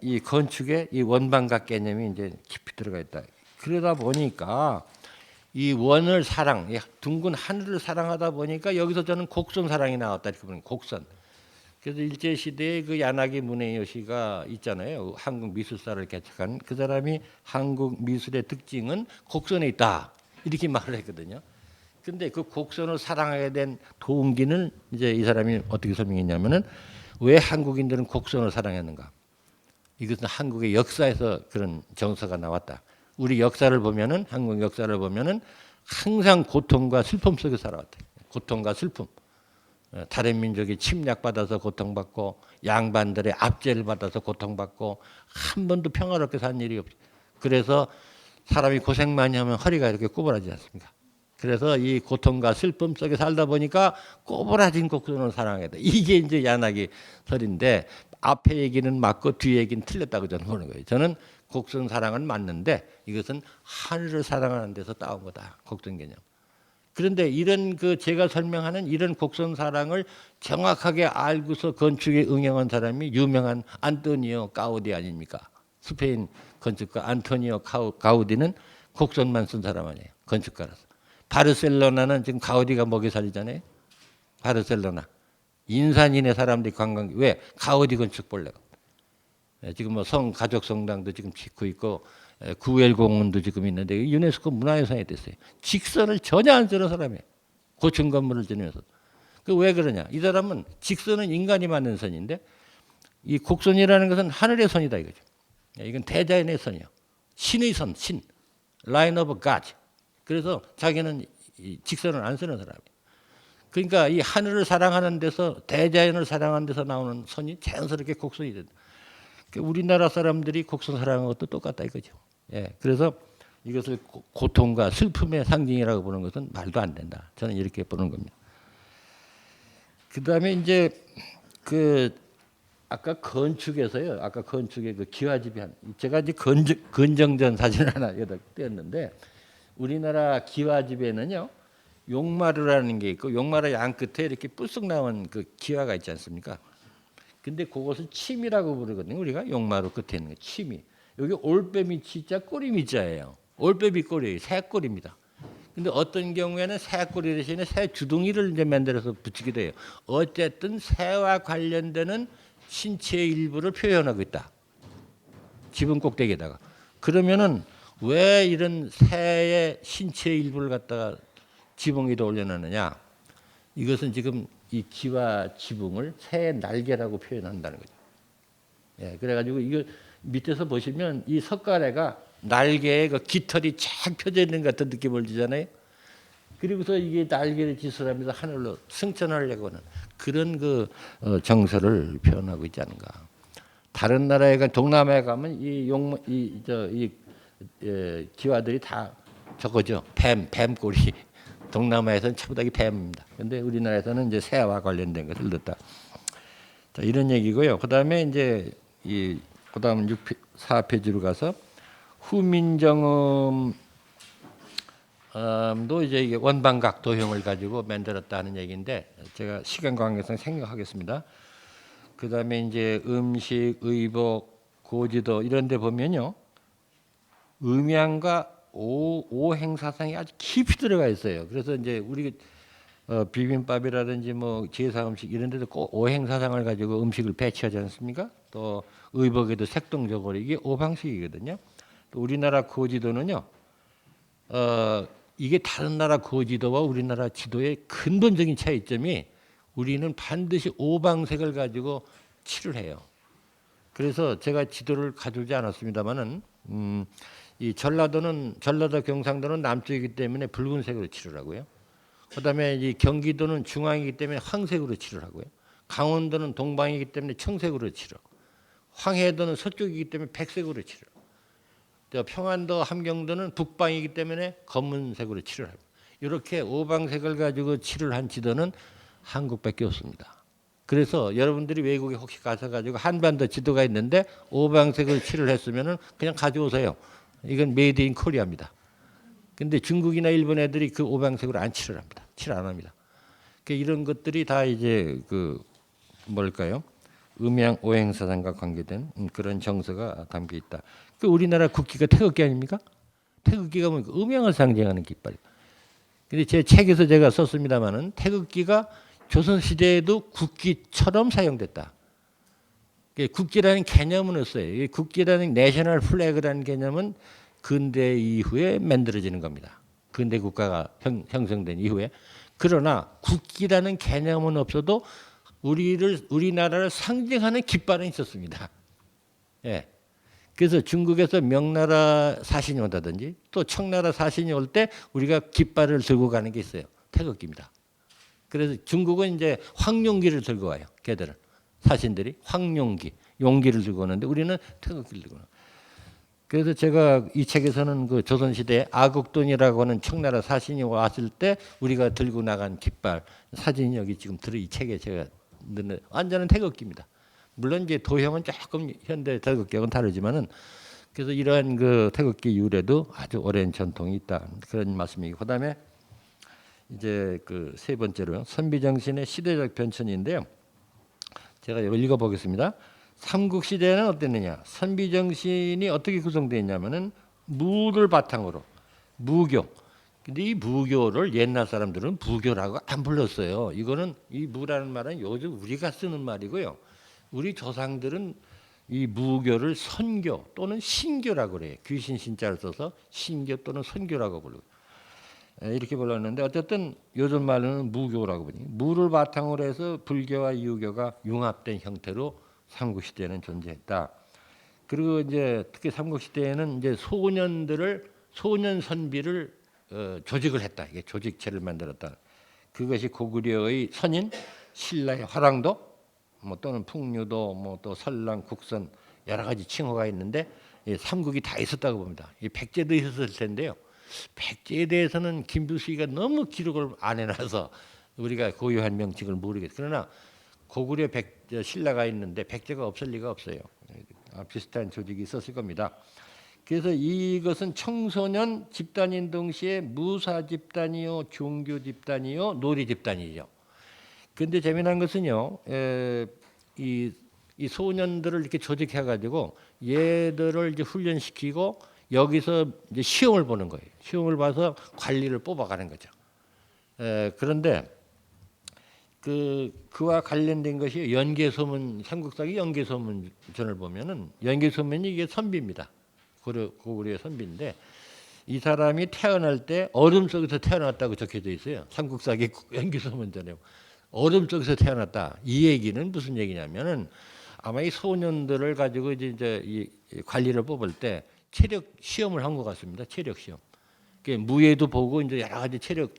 이 건축에 이 원방각 개념이 이제 깊이 들어가 있다. 그러다 보니까 이 원을 사랑, 이 둥근 하늘을 사랑하다 보니까 여기서 저는 곡선 사랑이 나왔다 이렇게 보는 곡선. 그래서 일제 시대에 그 야나기 문해요시가 있잖아요. 한국 미술사를 개척한 그 사람이 한국 미술의 특징은 곡선에 있다 이렇게 말을 했거든요. 근데 그 곡선을 사랑하게 된 동기는 이제 이 사람이 어떻게 설명했냐면은 왜 한국인들은 곡선을 사랑했는가? 이것은 한국의 역사에서 그런 정서가 나왔다. 우리 역사를 보면은 한국 역사를 보면은 항상 고통과 슬픔 속에 살아왔다. 고통과 슬픔. 다른 민족이 침략받아서 고통받고 양반들의 압제를 받아서 고통받고 한 번도 평화롭게 산 일이 없어요. 그래서 사람이 고생 많이 하면 허리가 이렇게 꼬부라지지 않습니까? 그래서 이 고통과 슬픔 속에 살다 보니까 꼬부라진 곡선을 사랑하겠다. 이게 이제 야나기 설인데 앞에 얘기는 맞고 뒤에 얘기는 틀렸다고 저는 보는 거예요. 저는 곡선 사랑은 맞는데 이것은 하늘을 사랑하는 데서 따온 거다. 곡선 개념. 그런데 이런 그 제가 설명하는 이런 곡선 사랑을 정확하게 알고서 건축에 응용한 사람이 유명한 안토니오 가우디 아닙니까? 스페인 건축가 안토니오 가우디는 곡선만 쓴 사람 아니에요. 건축가라서. 바르셀로나는 지금 가우디가 먹여 살리잖아요. 바르셀로나. 인산인해 사람들이 관광 왜? 가우디 건축 보려고. 지금 뭐 가족 성당도 지금 짓고 있고 구엘 공원도 지금 있는데 유네스코 문화유산이 됐어요. 직선을 전혀 안 쓰는 사람이에요. 고층 건물을 지으면서. 그 왜 그러냐? 이 사람은 직선은 인간이 만든 선인데 이 곡선이라는 것은 하늘의 선이다 이거죠. 이건 대자연의 선이요. 신의 선, 신. Line of God. 그래서 자기는 이 직선을 안 쓰는 사람이에요. 그러니까 이 하늘을 사랑하는 데서 대자연을 사랑하는 데서 나오는 선이 자연스럽게 곡선이 된다. 우리나라 사람들이 곡선 사랑하는 것도 똑같다 이거죠. 예, 그래서 이것을 고통과 슬픔의 상징이라고 보는 것은 말도 안 된다. 저는 이렇게 보는 겁니다. 그다음에 이제 그 아까 건축에서요. 아까 건축의 그 기와집이 제가 이제 건정전 사진을 하나 여기다 떼었는데 우리나라 기와집에는요. 용마루라는 게 있고 용마루 양 끝에 이렇게 뿔쑥 나온 그 기와가 있지 않습니까? 근데 그것을 침이라고 부르거든요. 우리가 용마루 끝에 있는 거 침이. 여기 올빼미 치자 꼬리미 자예요. 올빼미 꼬리, 새 꼬리입니다. 근데 어떤 경우에는 새 꼬리 대신에 새 주둥이를 이제 만들어서 붙이기도 해요. 어쨌든 새와 관련되는 신체의 일부를 표현하고 있다. 지붕 꼭대기에다가. 그러면은 왜 이런 새의 신체의 일부를 갖다가 지붕 위에 올려놓느냐? 이것은 지금 이 기와 지붕을 새의 날개라고 표현한다는 거죠. 예, 그래가지고 이거 밑에서 보시면 이 석가래가 날개에 그 깃털이 쫙 펴져 있는 것 같은 느낌을 주잖아요. 그리고서 이게 날개를 지슬하면서 하늘로 승천하려고 하는 그런 그 정서를 표현하고 있지 않은가. 다른 나라에 동남아에 가면 기와들이 다 저거죠. 뱀꼬리. 동남아에서는 차부닥이 뱀입니다. 그런데 우리나라에서는 이제 새와 관련된 것을 넣었다. 자, 이런 얘기고요. 그다음에 이제 그다음 4페이지로 가서 후민정음도 이제 이게 원방각 도형을 가지고 만들었다는 얘기인데 제가 시간 관계상 생략하겠습니다. 그다음에 이제 음식, 의복, 고지도 이런 데 보면요. 음양과 오행사상이 아주 깊이 들어가 있어요. 그래서 이제 우리 비빔밥이라든지 뭐 제사 음식 이런 데도 꼭 오행사상을 가지고 음식을 배치하지 않습니까? 또 의복에도 색동적으로 이게 오방식이거든요. 또 우리나라 고지도는요. 이게 다른 나라 고지도와 우리나라 지도의 근본적인 차이점이 우리는 반드시 오방색을 가지고 칠을 해요. 그래서 제가 지도를 가져오지 않았습니다만은 이 전라도 경상도는 남쪽이기 때문에 붉은색으로 칠을 하고요. 그다음에 이 경기도는 중앙이기 때문에 황색으로 칠을 하고요. 강원도는 동방이기 때문에 청색으로 칠을 하고 황해도는 서쪽이기 때문에 백색으로 칠을 하고 평안도 함경도는 북방이기 때문에 검은색으로 칠을 하고 이렇게 오방색을 가지고 칠을 한 지도는 한국밖에 없습니다. 그래서 여러분들이 외국에 혹시 가셔가지고 한반도 지도가 있는데 오방색을 칠을 했으면은 그냥 가져오세요. 이건 메이드 인 코리아입니다. 근데 중국이나 일본 애들이 그 오방색으로 안 칠을 합니다. 칠 안 합니다. 그러니까 이런 것들이 다 이제 그 뭘까요? 음양 오행사상과 관계된 그런 정서가 담겨 있다. 그 우리나라 국기가 태극기 아닙니까? 태극기가 뭐 음양을 상징하는 깃발. 근데 제 책에서 제가 썼습니다마는 태극기가 조선 시대에도 국기처럼 사용됐다. 국기라는 개념은 없어요. 국기라는 내셔널 플래그라는 개념은 근대 이후에 만들어지는 겁니다. 근대 국가가 형성된 이후에. 그러나 국기라는 개념은 없어도 우리나라를 상징하는 깃발은 있었습니다. 예. 그래서 중국에서 명나라 사신이 온다든지 또 청나라 사신이 올 때 우리가 깃발을 들고 가는 게 있어요. 태극기입니다. 그래서 중국은 이제 황룡기를 들고 와요. 걔들은 사신들이 황룡기, 용기를 들고 오는데 우리는 태극기를 들고 와요. 그래서 제가 이 책에서는 그 조선시대에 아국돈이라고 하는 청나라 사신이 왔을 때 우리가 들고 나간 깃발 사진이 여기 지금 이 책에 제가 넣는 완전한 태극기입니다. 물론 이제 도형은 조금 현대 태극기하고는 다르지만은 그래서 이러한 그 태극기 유래도 아주 오랜 전통이 있다 그런 말씀이고 그다음에 이제 그 세 번째로요 선비정신의 시대적 변천인데요. 제가 이걸 읽어보겠습니다. 삼국시대는 어땠느냐? 선비정신이 어떻게 구성되어 있냐면은 무를 바탕으로 무교. 근데 이 무교를 옛날 사람들은 부교라고 안 불렀어요. 이거는 이 무라는 말은 요즘 우리가 쓰는 말이고요. 우리 조상들은 이 무교를 선교 또는 신교라고 그래요. 귀신 신자를 써서 신교 또는 선교라고 부르고 이렇게 불렀는데 어쨌든 요즘 말로는 무교라고 부르니 무를 바탕으로 해서 불교와 유교가 융합된 형태로 삼국시대에는 존재했다. 그리고 이제 특히 삼국시대에는 이제 소년 선비를 조직을 했다. 이게 조직체를 만들었다. 그것이 고구려의 선인, 신라의 화랑도, 뭐 또는 풍류도, 뭐 또 설랑, 국선 여러 가지 칭호가 있는데 삼국이 다 있었다고 봅니다. 이 백제도 있었을 텐데요. 백제에 대해서는 김두식이가 너무 기록을 안 해놔서 우리가 고유한 명칭을 모르겠어요. 그러나 고구려 신라가 있는데 백제가 없을 리가 없어요. 비슷한 조직이 있었을 겁니다. 그래서 이것은 청소년 집단인 동시에 무사 집단이요, 종교 집단이요, 놀이 집단이죠. 그런데 재미난 것은요, 이 소년들을 이렇게 조직해가지고 얘들을 이제 훈련시키고 여기서 이제 시험을 보는 거예요. 시험을 봐서 관리를 뽑아가는 거죠. 그런데 그와 관련된 것이 연개소문 삼국사기 연개소문전을 보면은 연개소문이 이게 선비입니다. 고구려의 선비인데 이 사람이 태어날 때 얼음 속에서 태어났다고 적혀져 있어요. 삼국사기 연개소문전에 얼음 속에서 태어났다. 이 얘기는 무슨 얘기냐면은 아마 이 소년들을 가지고 이제 이 관리를 뽑을 때 체력 시험을 한 것 같습니다. 체력 시험. 무예도 보고 이제 여러 가지 체력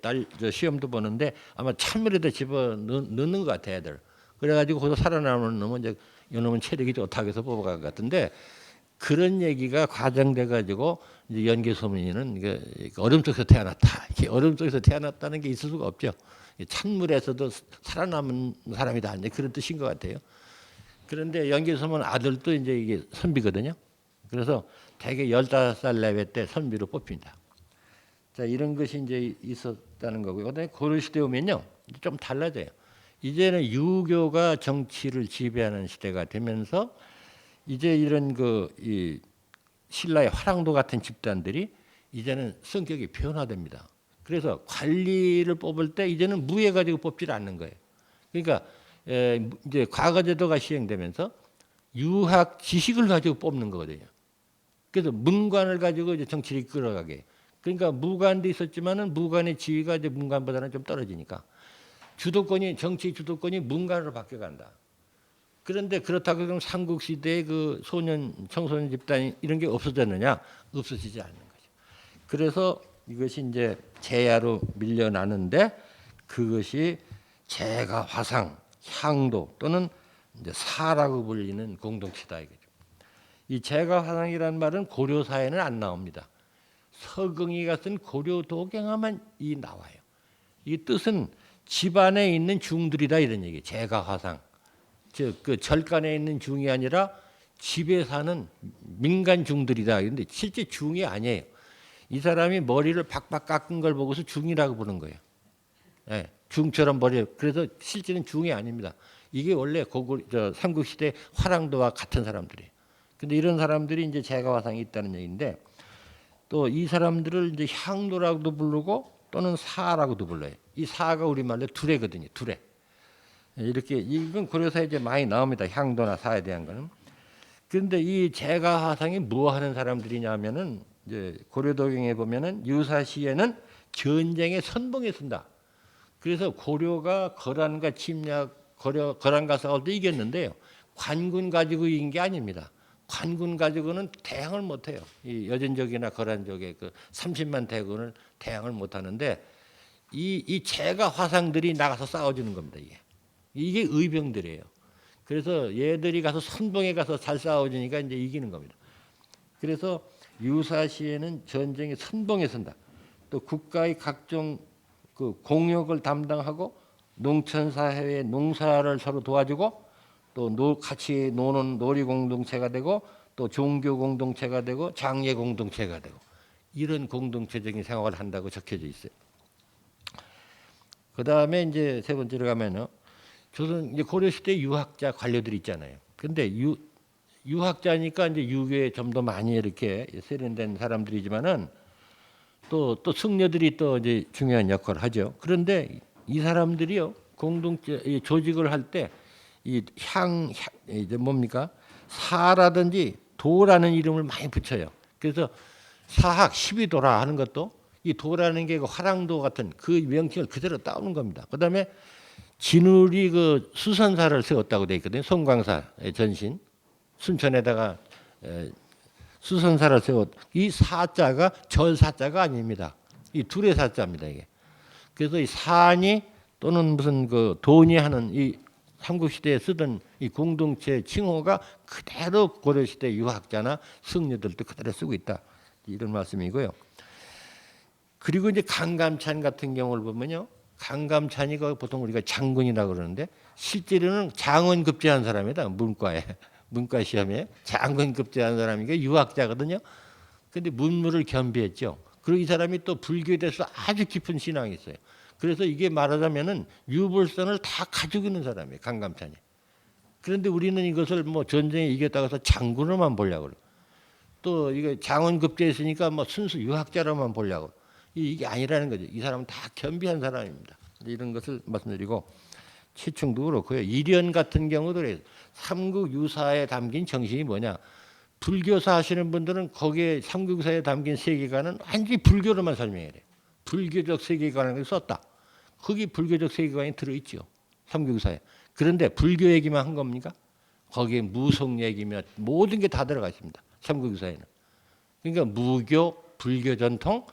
시험도 보는데 아마 찬물에다 집어 넣는 것 같아 애들. 그래가지고 거기서 살아남은 놈은 이제 이놈은 체력이 좋다고 해서 뽑아간 것 같은데 그런 얘기가 과장돼가지고 이제 연개소문이는 이게 얼음 속에서 태어났다. 이게 얼음 속에서 태어났다는 게 있을 수가 없죠. 찬물에서도 살아남은 사람이다. 이제 그런 뜻인 것 같아요. 그런데 연개소문 아들도 이제 이게 선비거든요. 그래서 대개 15살 내외 때 선비로 뽑힙니다. 자, 이런 것이 이제 있었다는 거고요. 그다음에 고려시대 오면요. 좀 달라져요. 이제는 유교가 정치를 지배하는 시대가 되면서 이제 이런 이 신라의 화랑도 같은 집단들이 이제는 성격이 변화됩니다. 그래서 관리를 뽑을 때 이제는 무예 가지고 뽑질 않는 거예요. 그러니까 이제 과거제도가 시행되면서 유학 지식을 가지고 뽑는 거거든요. 그래서 문관을 가지고 이제 정치를 이끌어가게. 그러니까 무관도 있었지만은 무관의 지위가 이제 문관보다는 좀 떨어지니까 정치 주도권이 문관으로 바뀌어간다. 그런데 그렇다고 그럼 삼국시대의 그 청소년 집단 이런 게 없어졌느냐? 없어지지 않는 거죠. 그래서 이것이 이제 제야로 밀려나는데 그것이 제가 화상, 향도 또는 이제 사라고 불리는 공동체다 이거죠. 이 제가 화상이라는 말은 고려사에는 안 나옵니다. 서경이가 쓴 고려도경화만 나와요. 이 뜻은 집안에 있는 중들이다 이런 얘기예요. 제가 화상. 그 절간에 있는 중이 아니라 집에 사는 민간 중들이다. 그런데 실제 중이 아니에요. 이 사람이 머리를 박박 깎은 걸 보고서 중이라고 부르는 거예요. 예, 중처럼 머리. 그래서 실제는 중이 아닙니다. 이게 원래 삼국시대 화랑도와 같은 사람들이에요. 근데 이런 사람들이 이제 제가 화상이 있다는 얘기인데 또 이 사람들을 이제 향도라고도 부르고 또는 사라고도 불러요. 이 사가 우리말로 두레거든요. 두레. 이렇게 이건 고려사에 이제 많이 나옵니다. 향도나 사에 대한 거는. 그런데 이 제가 화상이 뭐 하는 사람들이냐면은 이제 고려도경에 보면은 유사시에는 전쟁의 선봉에 쓴다. 그래서 고려가 거란과 침략, 거란과 싸울 때 이겼는데요. 관군 가지고 이긴 게 아닙니다. 관군 가지고는 대항을 못해요. 이 여진족이나 거란족의 그 30만 대군을 대항을 못하는데 이 제가 화상들이 나가서 싸워주는 겁니다. 이게 의병들이에요. 그래서 얘들이 가서 선봉에 가서 잘 싸워주니까 이제 이기는 겁니다. 그래서 유사시에는 전쟁의 선봉에 선다. 또 국가의 각종 그 공역을 담당하고 농촌사회의 농사를 서로 도와주고 또 같이 노는 놀이 공동체가 되고 또 종교 공동체가 되고 장례 공동체가 되고 이런 공동체적인 생활을 한다고 적혀져 있어요. 그 다음에 이제 세 번째로 가면은 조선 이제 고려 시대 유학자 관료들 있잖아요. 근데 유학자니까 이제 유교에 좀 더 많이 이렇게 세련된 사람들이지만은 또 승려들이 또 이제 중요한 역할을 하죠. 그런데 이 사람들이요 공동체 조직을 할 때 이 이제 뭡니까 사라든지 도라는 이름을 많이 붙여요. 그래서 사학 12도라 하는 것도 이 도라는 게 그 화랑도 같은 그 명칭을 그대로 따오는 겁니다. 그다음에 진울이 그 수선사를 세웠다고 돼 있거든요. 송광사의 전신 순천에다가 수선사를 세웠. 이 사자가 절사자가 아닙니다. 이 둘의 사자입니다. 이게. 그래서 이 산이 또는 무슨 그 돈이 하는 이 삼국시대에 쓰던 이 공동체 칭호가 그대로 고려시대 유학자나 승려들도 그대로 쓰고 있다. 이런 말씀이고요. 그리고 이제 강감찬 같은 경우를 보면요. 강감찬이 보통 우리가 장군이라고 그러는데 실제로는 장원 급제한 사람이다. 문과 시험에 장군 급제한 사람이니까 유학자거든요. 근데 문무를 겸비했죠. 그리고 이 사람이 또 불교에 대해서 아주 깊은 신앙이 있어요. 그래서 이게 말하자면은 유불선을 다 가지고 있는 사람이에요. 강감찬이. 그런데 우리는 이것을 뭐 전쟁에 이겼다고 해서 장군으로만 보려고 그래요. 또 이거 장원 급제했으니까 뭐 순수 유학자로만 보려고. 이게 아니라는 거죠. 이 사람은 다 겸비한 사람입니다. 이런 것을 말씀드리고 최충도 그렇고요. 이련 같은 경우도 삼국 유사에 담긴 정신이 뭐냐. 불교사 하시는 분들은 거기에 삼국 유사에 담긴 세계관은 완전히 불교로만 설명해야 돼요. 불교적 세계관을 썼다. 거기 불교적 세계관이 들어있죠. 삼국 유사에. 그런데 불교 얘기만 한 겁니까? 거기에 무속 얘기며 모든 게 다 들어가 있습니다. 삼국 유사에는. 그러니까 무교, 불교 전통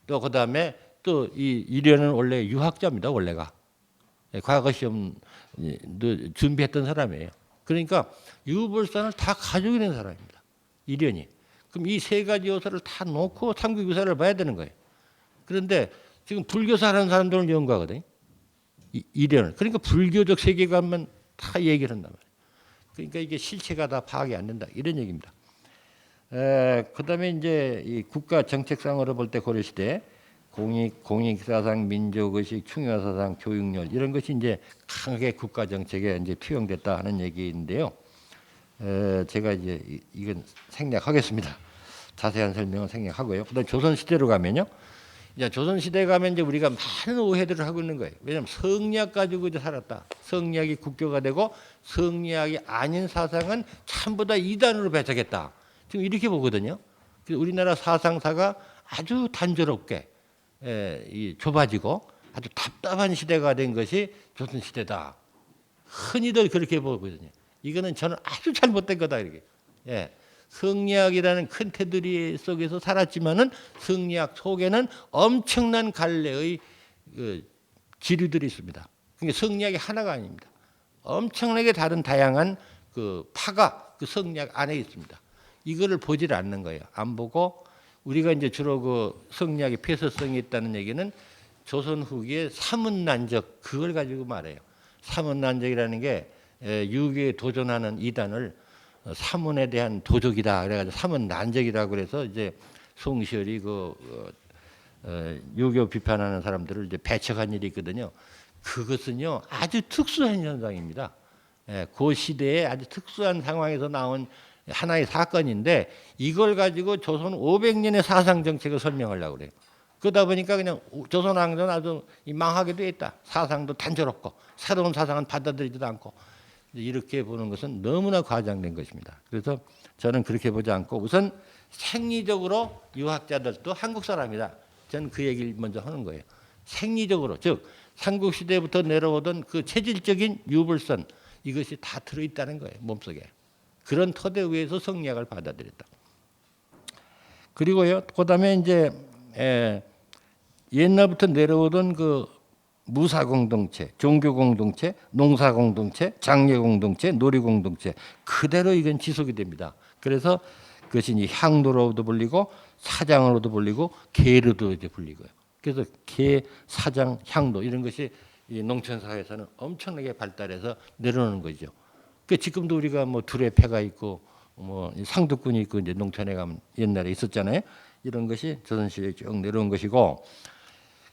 또 그다음에 또 이 이련은 원래 유학자입니다. 원래가 과거 시험 준비했던 사람이에요. 그러니까 유불선을 다 가지고 있는 사람입니다. 이련이. 그럼 이 세 가지 요소를 다 놓고 삼국유사를 봐야 되는 거예요. 그런데 지금 불교사라는 사람들은 연구하거든요. 이련을. 그러니까 불교적 세계관만 다 얘기를 한단 말이에요. 그러니까 이게 실체가 다 파악이 안 된다. 이런 얘기입니다. 그다음에 이제 이 국가 정책상으로 볼 때 고려시대 공익사상, 민족의식, 충효사상, 교육열 이런 것이 이제 강하게 국가 정책에 이제 투영됐다 하는 얘기인데요. 제가 이제 이건 생략하겠습니다. 자세한 설명은 생략하고요. 그다음 조선 시대로 가면요. 이제 조선 시대 가면 이제 우리가 많은 오해들을 하고 있는 거예요. 왜냐하면 성리학 가지고 이제 살았다. 성리학이 국교가 되고 성리학이 아닌 사상은 전부 다 이단으로 배척했다. 지금 이렇게 보거든요. 우리나라 사상사가 아주 단조롭게 좁아지고 아주 답답한 시대가 된 것이 조선 시대다. 흔히들 그렇게 보거든요. 이거는 저는 아주 잘못된 거다 이렇게. 성리학이라는 큰 테두리 속에서 살았지만은 성리학 속에는 엄청난 갈래의 기류들이 있습니다. 그러니까 성리학이 하나가 아닙니다. 엄청나게 다른 다양한 그 파가 그 성리학 안에 있습니다. 이거를 보지를 않는 거예요. 안 보고 우리가 이제 주로 그 성리학의 폐쇄성이 있다는 얘기는 조선 후기의 사문난적 그걸 가지고 말해요. 사문난적이라는 게 유교에 도전하는 이단을 사문에 대한 도적이다 그래가지고 사문난적이라고 그래서 이제 송시열이 유교 비판하는 사람들을 이제 배척한 일이 있거든요. 그것은요 아주 특수한 현상입니다. 그 시대에 아주 특수한 상황에서 나온 하나의 사건인데 이걸 가지고 조선 500년의 사상 정책을 설명하려고 그래요. 그러다 보니까 그냥 조선 왕조는 아주 망하게 돼 있다. 사상도 단조롭고 새로운 사상은 받아들이지도 않고 이렇게 보는 것은 너무나 과장된 것입니다. 그래서 저는 그렇게 보지 않고 우선 생리적으로 유학자들도 한국 사람이다. 저는 그 얘기를 먼저 하는 거예요. 생리적으로 즉 삼국시대부터 내려오던 그 체질적인 유불선 이것이 다 들어있다는 거예요. 몸속에. 그런 토대 위에서 성리학을 받아들였다. 그리고요. 그다음에 이제 옛날부터 내려오던 그 무사 공동체, 종교 공동체, 농사 공동체, 장례 공동체, 놀이 공동체 그대로 이건 지속이 됩니다. 그래서 그것이 이제 향도로도 불리고 사장으로도 불리고 계로도 이제 불리고요. 그래서 계, 사장, 향도 이런 것이 이 농촌 사회에서는 엄청나게 발달해서 내려오는 거죠. 그 지금도 우리가 뭐 두레패가 있고 뭐 상두꾼이 있고 이제 농촌에 가면 옛날에 있었잖아요. 이런 것이 조선시대에 쭉 내려온 것이고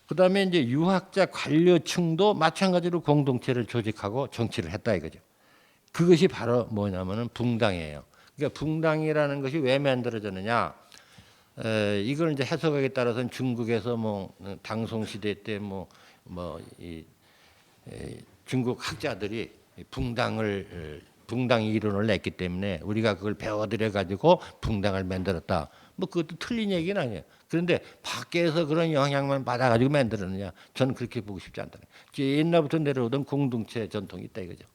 그다음에 이제 유학자 관료층도 마찬가지로 공동체를 조직하고 정치를 했다 이거죠. 그것이 바로 뭐냐면은 붕당이에요. 그러니까 붕당이라는 것이 왜 만들어졌느냐? 이걸 이제 해석하기에 따라서는 중국에서 뭐 당송 시대 때 중국 학자들이 붕당 이론을 냈기 때문에 우리가 그걸 배워들여 가지고 붕당을 만들었다. 뭐 그것도 틀린 얘기는 아니에요. 그런데 밖에서 그런 영향만 받아가지고 만들었느냐? 저는 그렇게 보고 싶지 않다. 옛날부터 내려오던 공동체 전통이 있다 이거죠.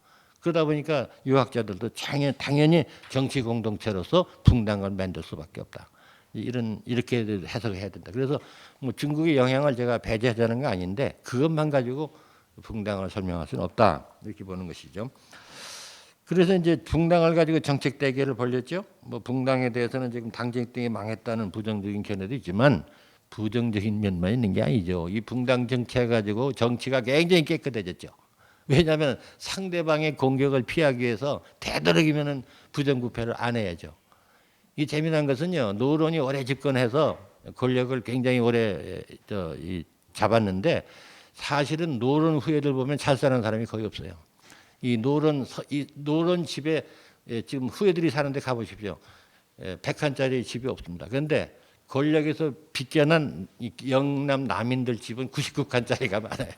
그러다 보니까 유학자들도 당연히 정치 공동체로서 붕당을 만들 수밖에 없다. 이렇게 해석을 해야 된다. 그래서 뭐 중국의 영향을 제가 배제하자는 건 아닌데 그것만 가지고 붕당을 설명할 수는 없다. 이렇게 보는 것이죠. 그래서 이제 붕당을 가지고 정책 대결을 벌였죠. 뭐 붕당에 대해서는 지금 당정 등이 망했다는 부정적인 견해도 있지만 부정적인 면만 있는 게 아니죠. 이 붕당 정책 가지고 정치가 굉장히 깨끗해졌죠. 왜냐하면 상대방의 공격을 피하기 위해서 되도록이면은 부정부패를 안 해야죠. 이 재미난 것은요. 노론이 오래 집권해서 권력을 굉장히 오래 잡았는데 사실은 노론 후예들 보면 잘 사는 사람이 거의 없어요. 이 노론 집에 지금 후예들이 사는데 가보십시오. 100칸짜리 집이 없습니다. 그런데 권력에서 빗겨난 영남 남인들 집은 99칸짜리가 많아요.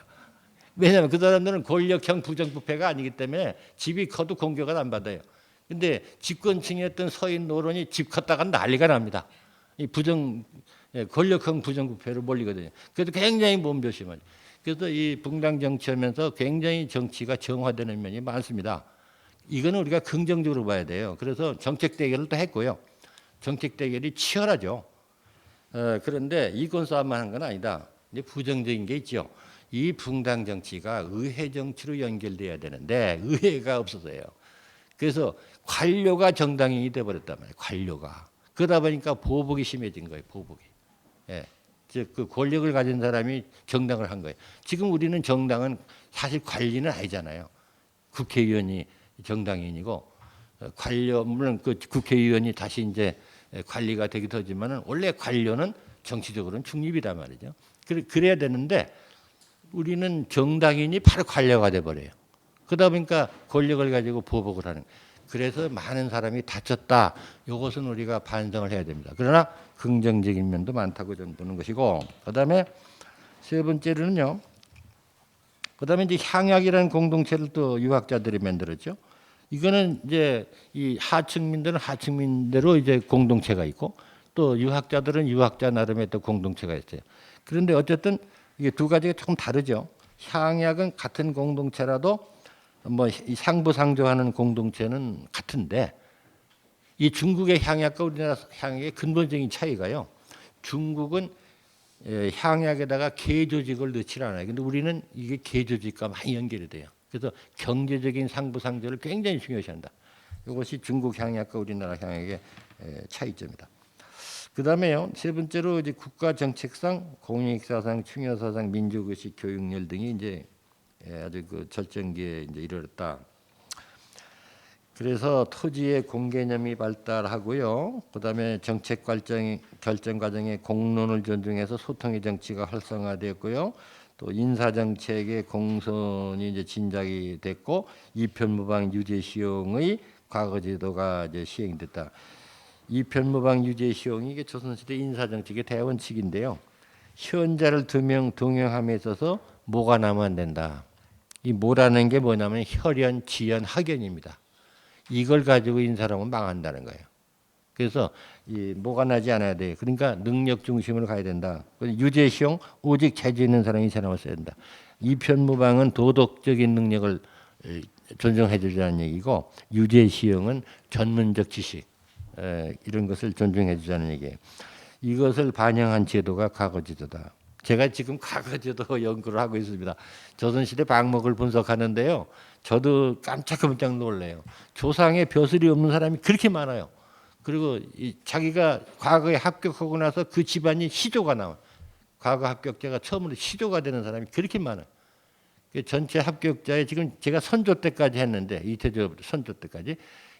왜냐하면 그 사람들은 권력형 부정부패가 아니기 때문에 집이 커도 공격을 안 받아요. 근데 집권층이었던 서인 노론이 집 컸다가 난리가 납니다. 이 권력형 부정부패로 몰리거든요. 그래도 굉장히 몸조심하죠. 그래서 이 붕당 정치하면서 굉장히 정치가 정화되는 면이 많습니다. 이거는 우리가 긍정적으로 봐야 돼요. 그래서 정책 대결을 또 했고요. 정책 대결이 치열하죠. 그런데 이권 싸움만 한 건 아니다. 이제 부정적인 게 있죠. 이 붕당 정치가 의회 정치로 연결돼야 되는데 의회가 없어서요. 그래서 관료가 정당인이 돼버렸단 말이에요. 관료가. 그러다 보니까 보복이 심해진 거예요. 보복이. 예. 즉 그 권력을 가진 사람이 정당을 한 거예요. 지금 우리는 정당은 사실 관리는 아니잖아요. 국회의원이 정당인이고 관료 물론 그 국회의원이 다시 이제 관리가 되기도 하지만은 원래 관료는 정치적으로는 중립이란 말이죠. 그래야 되는데 우리는 정당인이 바로 관료가 돼 버려요. 그러다 보니까 권력을 가지고 보복을 하는. 그래서 많은 사람이 다쳤다. 이것은 우리가 반성을 해야 됩니다. 그러나 긍정적인 면도 많다고 저는 보는 것이고, 그다음에 세 번째로는요. 그다음에 이제 향약이라는 공동체를 또 유학자들이 만들었죠. 이거는 이제 이 하층민들은 하층민대로 이제 공동체가 있고, 또 유학자들은 유학자 나름의 또 공동체가 있어요. 그런데 어쨌든 이게 두 가지가 조금 다르죠. 향약은 같은 공동체라도 뭐 상부상조하는 공동체는 같은데 이 중국의 향약과 우리나라 향약의 근본적인 차이가요. 중국은 향약에다가 계조직을 넣지 않아요. 근데 우리는 이게 계조직과 많이 연결이 돼요. 그래서 경제적인 상부상조를 굉장히 중요시한다. 이것이 중국 향약과 우리나라 향약의 차이점이다. 그다음에요. 세 번째로 이제 국가 정책상, 공익사상, 충효사상, 민족의식, 교육열 등이 이제 아주 그 절정기에 이제 이르렀다. 그래서 토지의 공개념이 발달하고요. 그다음에 정책 결정 과정에 공론을 존중해서 소통의 정치가 활성화되었고요. 또 인사 정책의 공선이 이제 진작이 됐고 이편무방 유죄 시용의 과거 제도가 이제 시행됐다. 이편무방 유죄 시용이 이게 조선시대 인사 정책의 대원칙인데요. 현자를 2명 동용함에 있어서 뭐가 나면 안 된다. 이 뭐라는 게 뭐냐면 혈연, 지연, 학연입니다. 이걸 가지고 인사하면 망한다는 거예요. 그래서 이 뭐가 나지 않아야 돼. 그러니까 능력 중심으로 가야 된다. 유죄 시용 오직 재주 있는 사람이 이 사람을 써야 된다. 이편무방은 도덕적인 능력을 존중해 주자는 얘기고 유죄 시용은 전문적 지식 이런 것을 존중해 주자는 얘기예요. 이것을 반영한 제도가 과거 제도다. 제가 지금 과거 제도 연구를 하고 있습니다. 조선시대 방목을 분석하는데요. 저도 깜짝깜짝 놀래요. 조상의 벼슬이 없는 사람이 그렇게 많아요. 그리고 자기가 과거에 합격하고 나서 그 집안이 시조가 나와요. 과거 합격자가 처음으로 시조가 되는 사람이 그렇게 많아요. 전체 합격자의 지금 제가 선조 때까지 했는데 이태조 선조 때까지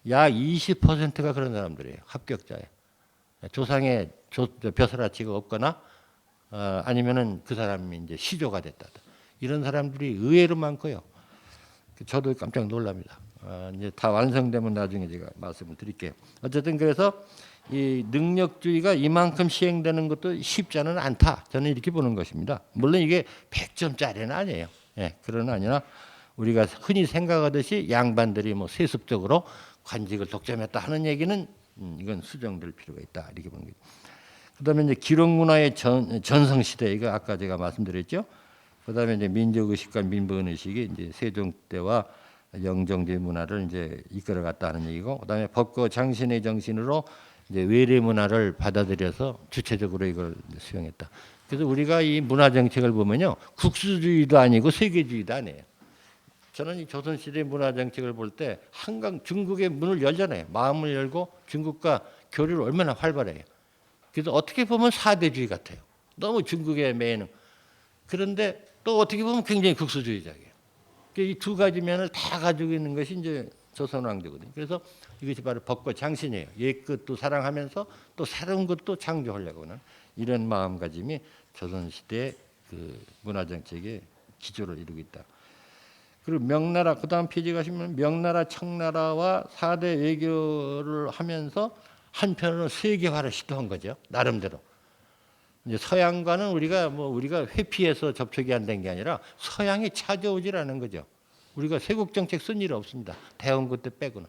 약 20%가 그런 사람들이에요. 합격자에. 조상의 벼슬아치가 없거나 아니면은 그 사람이 이제 시조가 됐다. 이런 사람들이 의외로 많고요. 저도 깜짝 놀랍니다. 이제 다 완성되면 나중에 제가 말씀을 드릴게요. 어쨌든 그래서 이 능력주의가 이만큼 시행되는 것도 쉽지는 않다. 저는 이렇게 보는 것입니다. 물론 이게 100점짜리는 아니에요. 그러나 아니라 우리가 흔히 생각하듯이 양반들이 뭐 세습적으로 관직을 독점했다 하는 얘기는 이건 수정될 필요가 있다. 이렇게 보는 거죠. 그다음에 이제 기록문화의 전성 시대 이거 아까 제가 말씀드렸죠. 그다음에 이제 민족의식과 민본의식이 이제 세종 때와 영정제 문화를 이제 이끌어갔다는 얘기고, 그다음에 법과 장신의 정신으로 이제 외래 문화를 받아들여서 주체적으로 이걸 수용했다. 그래서 우리가 이 문화 정책을 보면요, 국수주의도 아니고 세계주의도 아니에요. 저는 이 조선시대 문화 정책을 볼 때 한강 중국의 문을 열잖아요. 마음을 열고 중국과 교류를 얼마나 활발해요. 그래서 어떻게 보면 사대주의 같아요. 너무 중국의 매는. 그런데 또 어떻게 보면 굉장히 국수주의적이에요. 이 두 가지 면을 다 가지고 있는 것이 이제 조선왕조거든요. 그래서 이것이 바로 법과 장신이에요. 옛 것도 사랑하면서 또 새로운 것도 창조하려고 하는 이런 마음가짐이 조선시대의 그 문화정책의 기조를 이루고 있다. 그리고 명나라, 그 다음 페이지 가시면 명나라, 청나라와 4대 외교를 하면서 한편으로는 세계화를 시도한 거죠. 나름대로. 이제 서양과는 우리가 회피해서 접촉이 안 된 게 아니라 서양이 찾아오질 않은 거죠. 우리가 세국 정책 쓴 일 없습니다. 대원고 때 빼고는.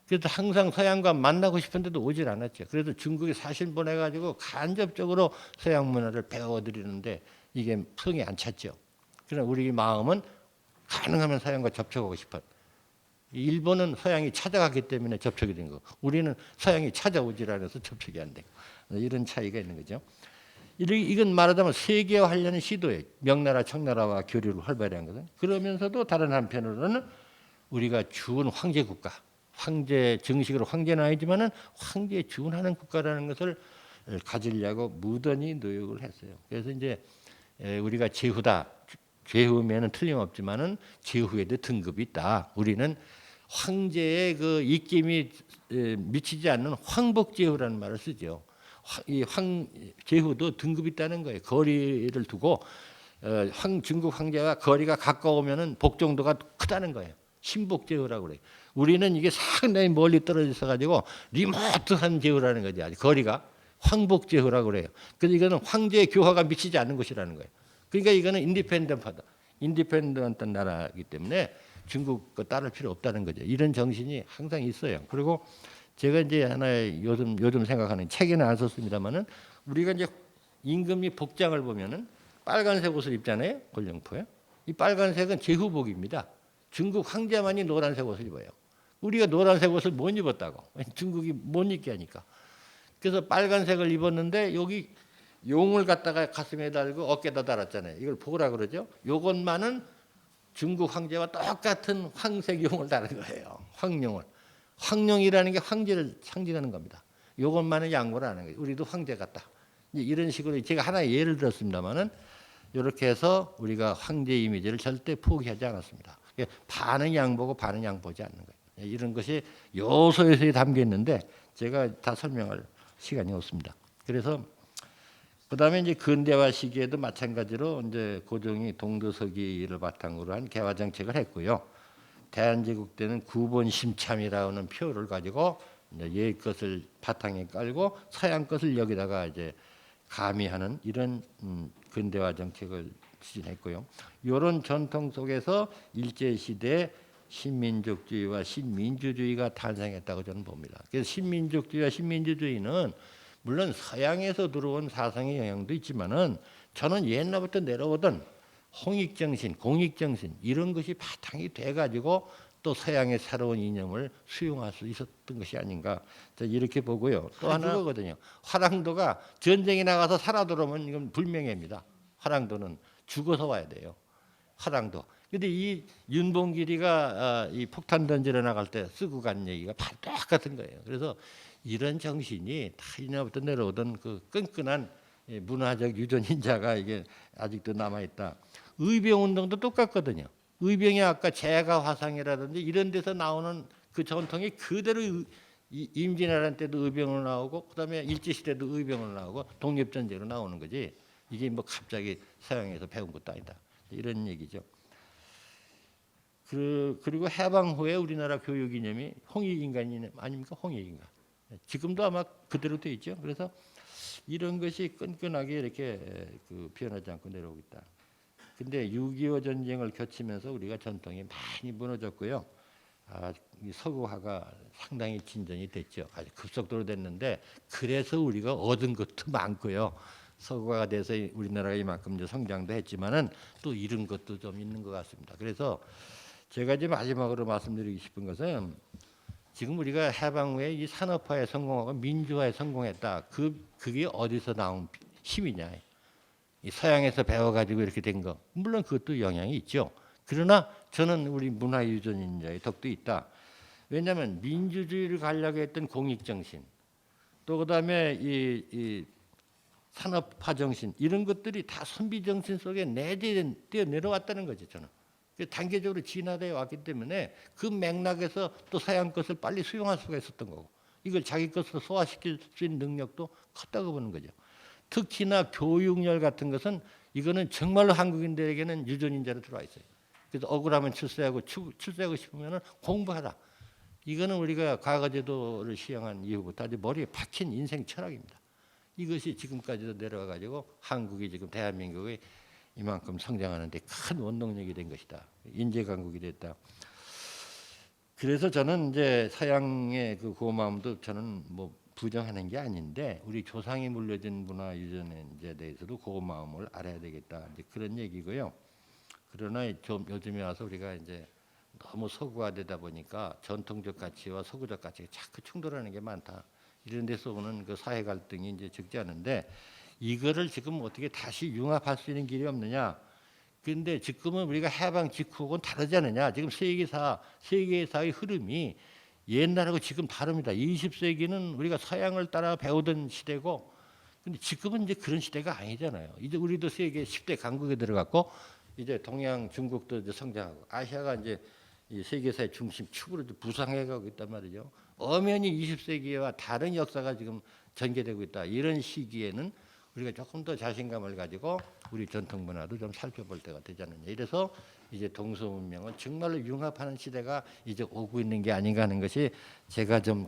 그래서 항상 서양과 만나고 싶은데도 오질 않았죠. 그래서 중국에 사신 보내가지고 간접적으로 서양 문화를 배워드리는데 이게 성이 안 찼죠. 그러나 우리 마음은 가능하면 서양과 접촉하고 싶어요. 일본은 서양이 찾아가기 때문에 접촉이 된 거고 우리는 서양이 찾아오질 않아서 접촉이 안 되고 이런 차이가 있는 거죠. 이건 말하자면 세계화하려는 시도예요. 명나라, 청나라와 교류를 활발히 한 것은. 그러면서도 다른 한편으로는 우리가 주은 황제 국가, 황제 정식으로 황제는 아니지만은 황제에 주은하는 국가라는 것을 가지려고 무던히 노력을 했어요. 그래서 이제 우리가 제후다. 제후면은 틀림없지만은 제후에도 등급이 있다. 우리는 황제의 그 입김이 미치지 않는 황복제후라는 말을 쓰죠. 이 제후도 등급이 있다는 거예요. 거리를 두고 중국 황제와 거리가 가까우면은 복종도가 크다는 거예요. 신복제후라고 그래요. 우리는 이게 상당히 멀리 떨어져 있어 가지고 리모트한 제후라는 거지. 아직 거리가 황복제후라고 그래요. 그래서 이거는 황제의 교화가 미치지 않는 것이라는 거예요. 그러니까 이거는 인디펜던트하다. 인디펜던트한 나라이기 때문에 중국 거 따를 필요 없다는 거죠. 이런 정신이 항상 있어요. 그리고 제가 이제 하나의 요즘 생각하는 책에는 안 썼습니다만은 우리가 이제 임금이 복장을 보면은 빨간색 옷을 입잖아요. 골령포에. 이 빨간색은 제후복입니다. 중국 황제만이 노란색 옷을 입어요. 우리가 노란색 옷을 못 입었다고. 중국이 못 입게 하니까. 그래서 빨간색을 입었는데 여기 용을 갖다가 가슴에 달고 어깨에다 달았잖아요. 이걸 보라 그러죠. 요것만은 중국 황제와 똑같은 황색 용을 달은 거예요. 황용을. 황룡이라는 게 황제를 상징하는 겁니다. 요것만은 양보를 안 하는 거예요. 우리도 황제 같다. 이런 식으로 제가 하나의 예를 들었습니다만은 이렇게 해서 우리가 황제 이미지를 절대 포기하지 않았습니다. 반은 양보고 반은 양보하지 않는 거예요. 이런 것이 요소요소에 담겨 있는데 제가 다 설명할 시간이 없습니다. 그래서 그다음에 이제 근대화 시기에도 마찬가지로 이제 고종이 동도서기를 바탕으로 한 개화 정책을 했고요. 대한제국 때는 구본 심참이라는 표를 가지고 이제 옛 것을 바탕에 깔고 서양 것을 여기다가 이제 가미하는 이런 근대화 정책을 추진했고요. 이런 전통 속에서 일제 시대에 신민족주의와 신민주주의가 탄생했다고 저는 봅니다. 그래서 신민족주의와 신민주주의는 물론 서양에서 들어온 사상의 영향도 있지만은 저는 옛날부터 내려오던 홍익정신, 공익정신 이런 것이 바탕이 돼가지고 또 서양의 새로운 이념을 수용할 수 있었던 것이 아닌가 이렇게 보고요. 또 하나거든요. 화랑도가 전쟁에 나가서 살아 들어오면 이건 불명예입니다. 화랑도는 죽어서 와야 돼요. 화랑도. 근데 이 윤봉길이가 이 폭탄 던지러 나갈 때 쓰고 간 얘기가 바로 똑같은 거예요. 그래서 이런 정신이 다 이날부터 내려오던 그 끈끈한 문화적 유전인자가 이게 아직도 남아 있다. 의병운동도 똑같거든요. 의병이 아까 제가 화상이라든지 이런 데서 나오는 그 전통이 그대로 임진왜란 때도 의병으로 나오고 그다음에 일제시대도 의병으로 나오고 독립전쟁으로 나오는 거지. 이게 뭐 갑자기 서양에서 배운 것도 아니다. 이런 얘기죠. 그리고 해방 후에 우리나라 교육 이념이 홍익인간 이념 아닙니까? 홍익인간. 지금도 아마 그대로 돼 있죠. 그래서 이런 것이 끈끈하게 이렇게 변하지 않고 내려오고 있다. 근데 6.25 전쟁을 거치면서 우리가 전통이 많이 무너졌고요. 이 서구화가 상당히 진전이 됐죠. 아주 급속도로 됐는데 그래서 우리가 얻은 것도 많고요. 서구화가 돼서 우리나라가 이만큼 이제 성장도 했지만은 또 잃은 것도 좀 있는 것 같습니다. 그래서 제가 이제 마지막으로 말씀드리고 싶은 것은 지금 우리가 해방 후에 이 산업화에 성공하고 민주화에 성공했다. 그게 어디서 나온 힘이냐? 이 서양에서 배워가지고 이렇게 된 거. 물론 그것도 영향이 있죠. 그러나 저는 우리 문화유전인자의 덕도 있다. 왜냐하면 민주주의를 가려고 했던 공익정신, 또 그다음에 이 산업화 정신 이런 것들이 다 선비정신 속에 내재되어 내려왔다는 거죠. 저는. 단계적으로 진화되어 왔기 때문에 그 맥락에서 또 서양 것을 빨리 수용할 수가 있었던 거고 이걸 자기 것으로 소화시킬 수 있는 능력도 컸다고 보는 거죠. 특히나 교육열 같은 것은 이거는 정말로 한국인들에게는 유전인자로 들어와 있어요. 그래서 억울하면 출세하고 싶으면 공부하라. 이거는 우리가 과거제도를 시행한 이후부터 아주 머리에 박힌 인생 철학입니다. 이것이 지금까지도 내려와 가지고 한국이 지금 대한민국의 이만큼 성장하는 데 큰 원동력이 된 것이다. 인재 강국이 됐다. 그래서 저는 이제 서양의 그 고마움도 저는 뭐 부정하는 게 아닌데 우리 조상이 물려준 문화 유전에 대해서도 고마움을 알아야 되겠다. 이제 그런 얘기고요. 그러나 좀 요즘에 와서 우리가 이제 너무 서구화되다 보니까 전통적 가치와 서구적 가치가 자꾸 충돌하는 게 많다. 이런 데서 오는 그 사회 갈등이 이제 적지 않은데 이거를 지금 어떻게 다시 융합할 수 있는 길이 없느냐? 그런데 지금은 우리가 해방 직후하고는 다르지 않느냐? 지금 세계사의 흐름이 옛날하고 지금 다릅니다. 20세기는 우리가 서양을 따라 배우던 시대고, 근데 지금은 이제 그런 시대가 아니잖아요. 이제 우리도 세계 10대 강국에 들어갔고, 이제 동양, 중국도 이제 성장하고, 아시아가 이제 이 세계사의 중심 축으로 부상해가고 있단 말이죠. 엄연히 20세기와 다른 역사가 지금 전개되고 있다. 이런 시기에는 우리가 조금 더 자신감을 가지고 우리 전통 문화도 좀 살펴볼 때가 되지 않느냐. 이래서 이제 동서문명은 정말로 융합하는 시대가 이제 오고 있는 게 아닌가 하는 것이 제가 좀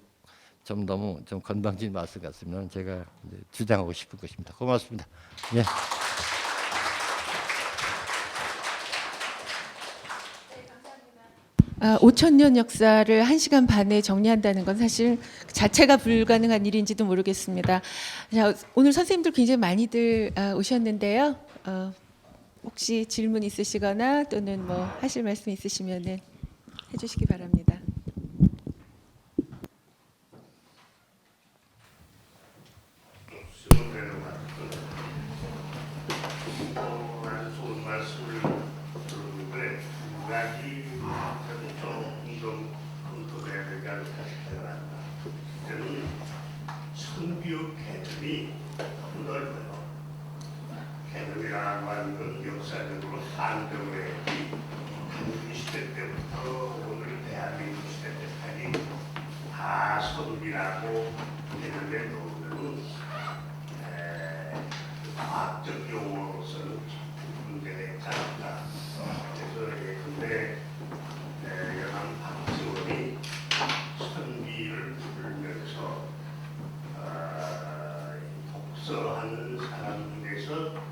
너무 좀 건방진 말씀 같으면 제가 이제 주장하고 싶은 것입니다. 고맙습니다. 예. 5,000년 역사를 1시간 반에 정리한다는 건 사실 자체가 불가능한 일인지도 모르겠습니다. 자, 오늘 선생님들 굉장히 많이들 오셨는데요. 혹시 질문 있으시거나 또는 뭐 하실 말씀 있으시면은 해주시기 바랍니다. 좋은 말씀을 들었는데 두 가지 좀 검토해야 되지 않을까 싶어요. 저는 한정의 한국 시대 때부터 오늘 대한민국 시대 때까지 다 선비라고 했는데 오늘은 과학적 용어로서는 문제가 있지 않다. 그래서 근데 연암 박지원이 선비를 부르면서 독서하는 사람 중에서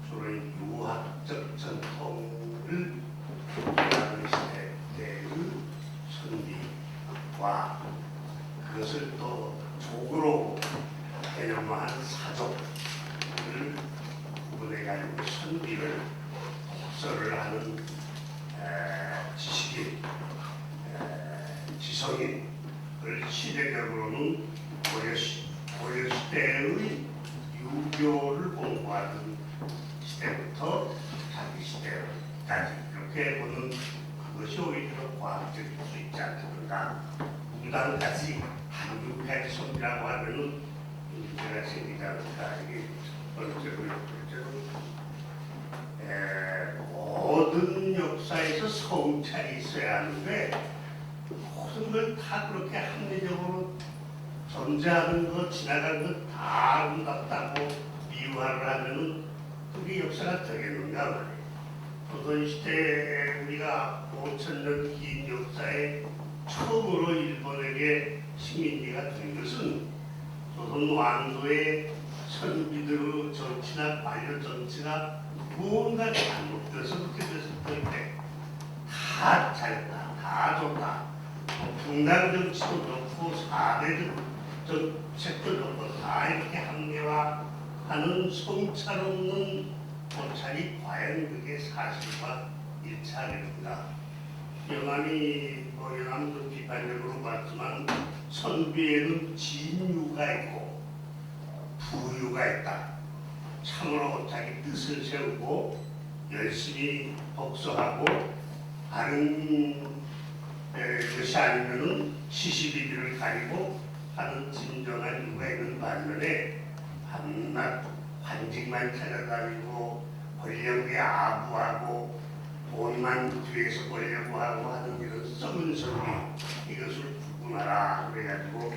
주로 유학적 전통을 하는 시대의 선비와 그것을 또 족으로 개념화한 사족을 구분해가지고 선비를 독서를 하는 지식인, 지성인을 시대적으로는 고려시대의 유교를 공부하는 시대부터 자기 시대까지 이렇게 보는 그것이 오히려 과학적일 수 있지 않겠는가. 무당까지 한국까지 선비라고 하면은 문제가 생기지 않을까. 이게 번째로 모든 역사에서 성찰이 있어야 하는데 모든 걸 다 그렇게 합리적으로 존재하는 것, 지나가는 것 다 아름답다고 미화를 하면은 그게 역사가 되겠는가 말이에요. 조선시대에 우리가 5,000년 긴 역사에 처음으로 일본에게 식민지가 된 것은 조선 왕조의 선비들의 정치나 관료 정치가 무언가 잘못돼서 그렇게 됐을 텐데 다 잘했다, 다 좋다. 분당 정치도 좋고 사대 정책도 좋고 다 이렇게 합리화하는 성찰 없는 고찰이 과연 그게 사실과 일치하겠는가. 연암이 연암도 비판적으로 봤지만 선비에는 진유가 있고 부유가 있다. 참으로 자기 뜻을 세우고 열심히 독서하고 다른 것이 아니면은 시시비비를 가리고 하는 진정한 이유가 있는 반면에 밤낮 관직만 찾아다니고 권력에 아부하고 돈만 뒤에서 벌려고 하고 하는 이런 썩은 선비 이것을 구분하라 그래가지고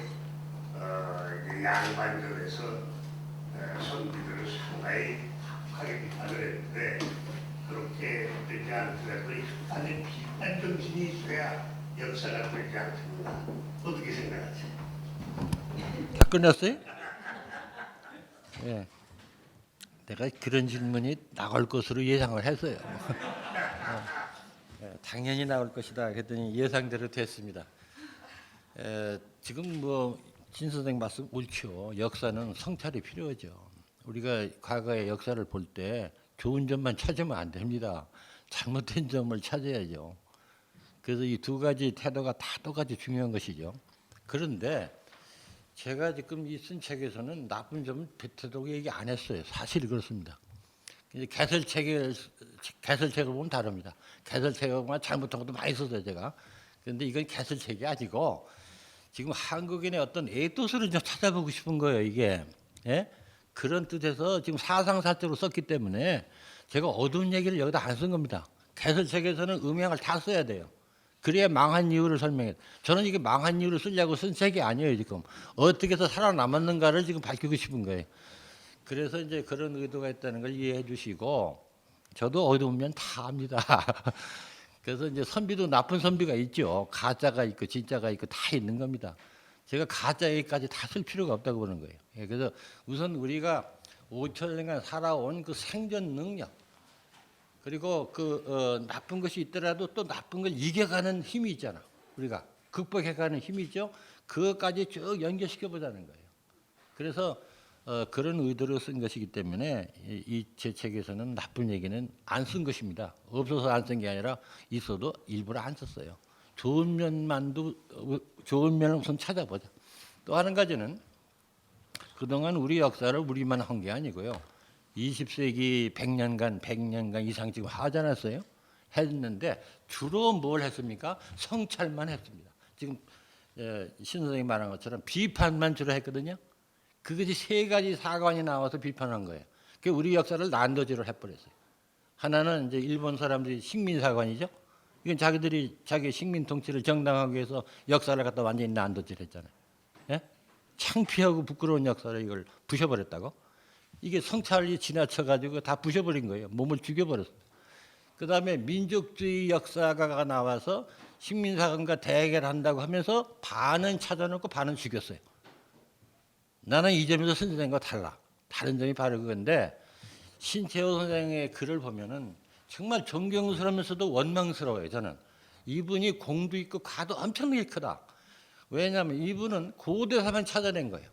이제 양반전에서 선비들을 상당히 하게 비판을 했는데 그렇게 되지 않더라도 약간의 비판 정신이 있어야 역사가 되지 않습니다. 어떻게 생각하세요? 다 끝났어요? 예. 내가 그런 질문이 나올 것으로 예상을 했어요. 당연히 나올 것이다 했더니 예상대로 됐습니다. 지금 진 선생 말씀 옳죠. 역사는 성찰이 필요하죠. 우리가 과거의 역사를 볼 때 좋은 점만 찾으면 안 됩니다. 잘못된 점을 찾아야죠. 그래서 이 두 가지 태도가 다 똑같이 중요한 것이죠. 그런데 제가 지금 이 쓴 책에서는 나쁜 점은 대체로 얘기 안 했어요. 사실이 그렇습니다. 개설책을 보면 다릅니다. 개설책을 보면 잘못한 것도 많이 썼어요, 제가. 그런데 이건 개설책이 아니고 지금 한국인의 어떤 에토스를 좀 찾아보고 싶은 거예요, 이게. 예? 그런 뜻에서 지금 사상사적으로 썼기 때문에 제가 어두운 얘기를 여기다 안 쓴 겁니다. 개설책에서는 음향을 다 써야 돼요. 그래야 망한 이유를 설명해. 저는 이게 망한 이유를 쓰려고 쓴 책이 아니에요, 지금. 어떻게 해서 살아남았는가를 지금 밝히고 싶은 거예요. 그래서 이제 그런 의도가 있다는 걸 이해해 주시고, 저도 어두우면 다 압니다. 그래서 이제 선비도 나쁜 선비가 있죠. 가짜가 있고 진짜가 있고 다 있는 겁니다. 제가 가짜 얘기까지 다 쓸 필요가 없다고 보는 거예요. 그래서 우선 우리가 5,000년간 살아온 그 생존 능력, 그리고 나쁜 것이 있더라도 또 나쁜 걸 이겨가는 힘이 있잖아. 우리가 극복해가는 힘이 있죠. 그것까지 쭉 연결시켜 보자는 거예요. 그래서 그런 의도로 쓴 것이기 때문에 이 제 책에서는 나쁜 얘기는 안 쓴 것입니다. 없어서 안 쓴 게 아니라 있어도 일부러 안 썼어요. 좋은 면을 우선 찾아보자. 또 하는 가지는 그동안 우리 역사를 우리만 한 게 아니고요. 20세기 100년간 이상 지금 하지 않았어요? 했는데 주로 뭘 했습니까? 성찰만 했습니다. 지금 신 선생님이 말한 것처럼 비판만 주로 했거든요. 그것이 세 가지 사관이 나와서 비판한 거예요. 그 우리 역사를 난도질을 해버렸어요. 하나는 이제 일본 사람들이 식민사관이죠. 이건 자기들이 자기 식민 통치를 정당하기 위해서 역사를 갖다 완전히 난도질했잖아요. 예? 창피하고 부끄러운 역사를 이걸 부셔버렸다고. 이게 성찰이 지나쳐가지고 다 부셔버린 거예요. 몸을 죽여버렸어요. 그 다음에 민족주의 역사가가 나와서 식민사관과 대결한다고 하면서 반은 찾아놓고 반은 죽였어요. 나는 이 점에서 선생님과 달라. 다른 점이 바로 그건데 신채호 선생의 글을 보면은 정말 존경스러우면서도 원망스러워요. 저는 이분이 공도 있고 가도 엄청나게 크다. 왜냐하면 이분은 고대사만 찾아낸 거예요.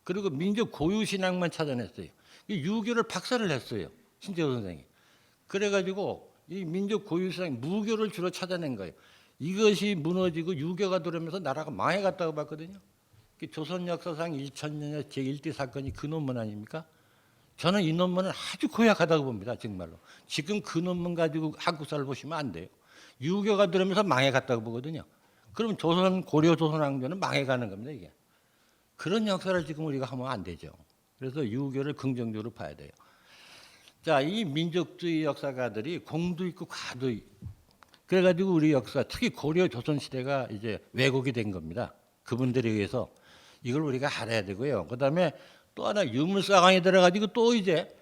그리고 민족 고유신앙만 찾아냈어요. 유교를 박살을 냈어요. 신채호 선생이. 그래가지고 이 민족 고유신앙 무교를 주로 찾아낸 거예요. 이것이 무너지고 유교가 들어오면서 나라가 망해갔다고 봤거든요. 조선 역사상 1000년의 제1대 사건이 그 논문 아닙니까? 저는 이 논문은 아주 고약하다고 봅니다. 정말로. 지금 그 논문 가지고 한국사를 보시면 안 돼요. 유교가 들어오면서 망해갔다고 보거든요. 그럼 조선 고려 조선 왕조는 망해가는 겁니다. 이게. 그런 역사를 지금 우리가 하면 안 되죠. 그래서 유교를 긍정적으로 봐야 돼요. 자, 이 민족주의 역사가들이 공도 있고 가도 있고 그래가지고 우리 역사, 특히 고려 조선 시대가 이제 왜곡이 된 겁니다. 그분들에 의해서 이걸 우리가 알아야 되고요. 그다음에 또 하나 유물사관이 들어가지고 또 이제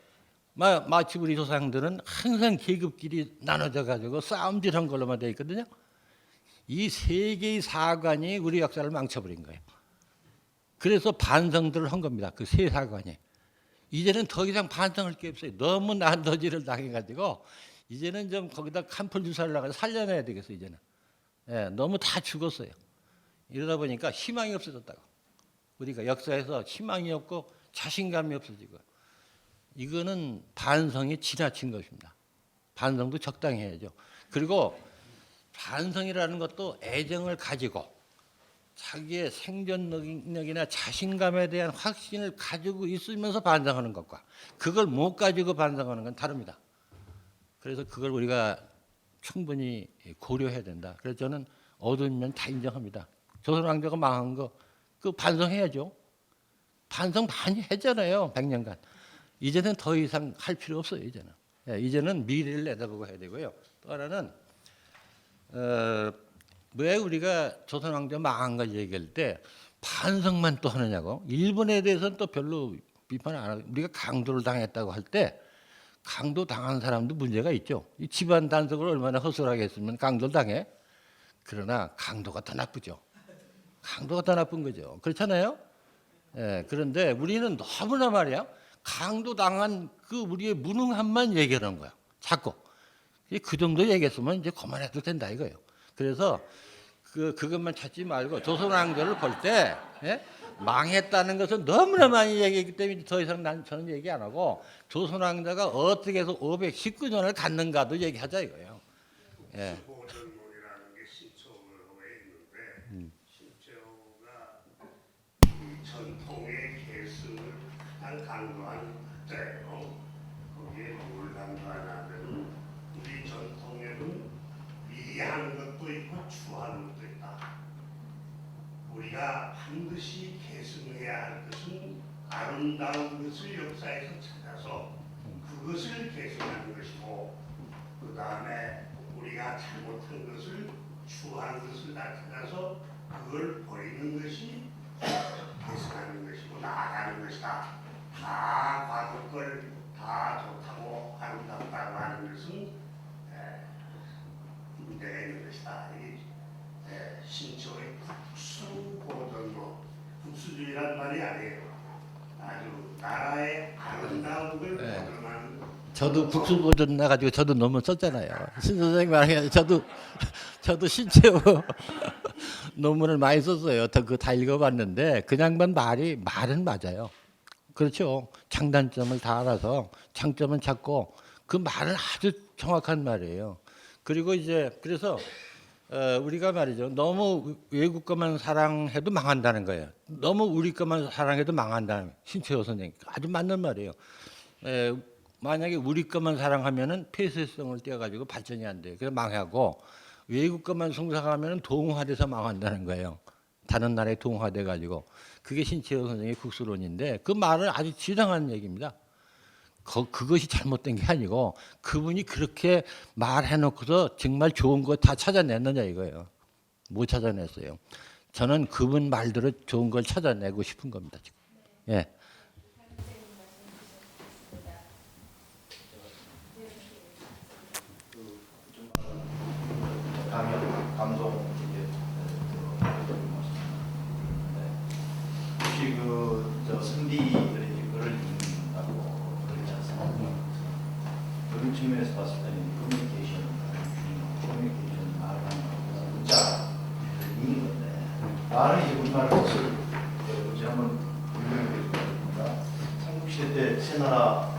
마치 우리 조상들은 항상 계급끼리 나눠져 가지고 싸움질한 걸로만 되어 있거든요. 이 세 개의 사관이 우리 역사를 망쳐버린 거예요. 그래서 반성들을 한 겁니다. 그 세 사관이. 이제는 더 이상 반성할 게 없어요. 너무 난도질을 당해가지고 이제는 좀 거기다 칸풀 주사를 나가서 살려내야 되겠어요. 이제는. 예, 너무 다 죽었어요. 이러다 보니까 희망이 없어졌다고. 우리가 역사에서 희망이 없고 자신감이 없어지고 이거는 반성이 지나친 것입니다. 반성도 적당히 해야죠. 그리고 반성이라는 것도 애정을 가지고 자기의 생존 능력이나 자신감에 대한 확신을 가지고 있으면서 반성하는 것과 그걸 못 가지고 반성하는 건 다릅니다. 그래서 그걸 우리가 충분히 고려해야 된다. 그래서 저는 어두운 면 다 인정합니다. 조선 왕조가 망한 거 그 반성해야죠. 반성 많이 했잖아요. 100년간. 이제는 더 이상 할 필요 없어요. 이제는. 이제는 미래를 내다보고 해야 되고요. 또 하나는 왜 우리가 조선 왕조 망한 걸 얘기할 때 반성만 또 하느냐고. 일본에 대해서는 또 별로 비판 안 하고 우리가 강도를 당했다고 할 때 강도 당한 사람도 문제가 있죠. 이 집안 단속을 얼마나 허술하게 했으면 강도를 당해. 그러나 강도가 더 나쁘죠. 강도가 더 나쁜 거죠. 그렇잖아요. 예, 그런데 우리는 너무나 말이야 강도 당한 그 우리의 무능함만 얘기하는 거야. 자꾸 그 정도 얘기했으면 이제 그만해도 된다 이거예요. 그래서 그것만 찾지 말고 조선 왕조를 볼 때 망했다는 것을 너무나 많이 얘기했기 때문에 더 이상 저는 얘기 안 하고 조선 왕조가 어떻게 해서 519년을 갖는가도 얘기하자 이거예요. 예. 보전론이라는 게 신채호에 있는데 신채호가 이 전통의 계승을 가장 강조한 때예요. 거기에 뭘 강조하냐면 우리 전통에는 미리한 것도 있고 추하는 것도 있다. 우리가 반드시 계승해야 할 것은 아름다운 것을 역사에서 찾아서 그것을 계승하는 것이고 그 다음에 우리가 잘못한 것을 추한 것을 다 찾아서 그걸 버리는 것이 계승하는 것이고 나아가는 것이다. 다 과거 걸 다 좋다고 아름답다고 하는 것은 문제가 있는 것이다. 신초의 국수보전로, 국수주의란 말이 아니에요. 아주 나라의 아름다운 걸 보존하는. 저도 국수 보존 나가지고 저도 논문 썼잖아요. 신 선생님 말하기에 저도 신채호 논문을 많이 썼어요. 그거 다 읽어봤는데 그 양반 말은 맞아요. 그렇죠. 장단점을 다 알아서 장점은 찾고 그 말은 아주 정확한 말이에요. 그리고 이제 그래서 우리가 말이죠. 너무 외국 것만 사랑해도 망한다는 거예요. 너무 우리 것만 사랑해도 망한다는 신채호 선생님 아주 맞는 말이에요. 만약에 우리 것만 사랑하면은 폐쇄성을 띄어가지고 발전이 안 돼요. 그래서 망하고 외국 것만 숭상하면은 동화돼서 망한다는 거예요. 다른 나라에 동화돼 가지고 그게 신채호 선생의 국수론인데 그 말은 아주 지당한 얘기입니다. 그것이 잘못된 게 아니고 그분이 그렇게 말해놓고서 정말 좋은 거 다 찾아냈느냐 이거예요. 못 찾아냈어요. 저는 그분 말대로 좋은 걸 찾아내고 싶은 겁니다. 지금. 예. 감동 혹시 그저 선비들이 이제 글을 읽는다고 그러지 않습니까? 그런 측면에서 봤을 때는 커뮤니케이션 말하는 거 문자를 읽는 건데 말은 이제 우리말 것을 이제 한번 설명해 드리겠습니다. 삼국시대 때 세 나라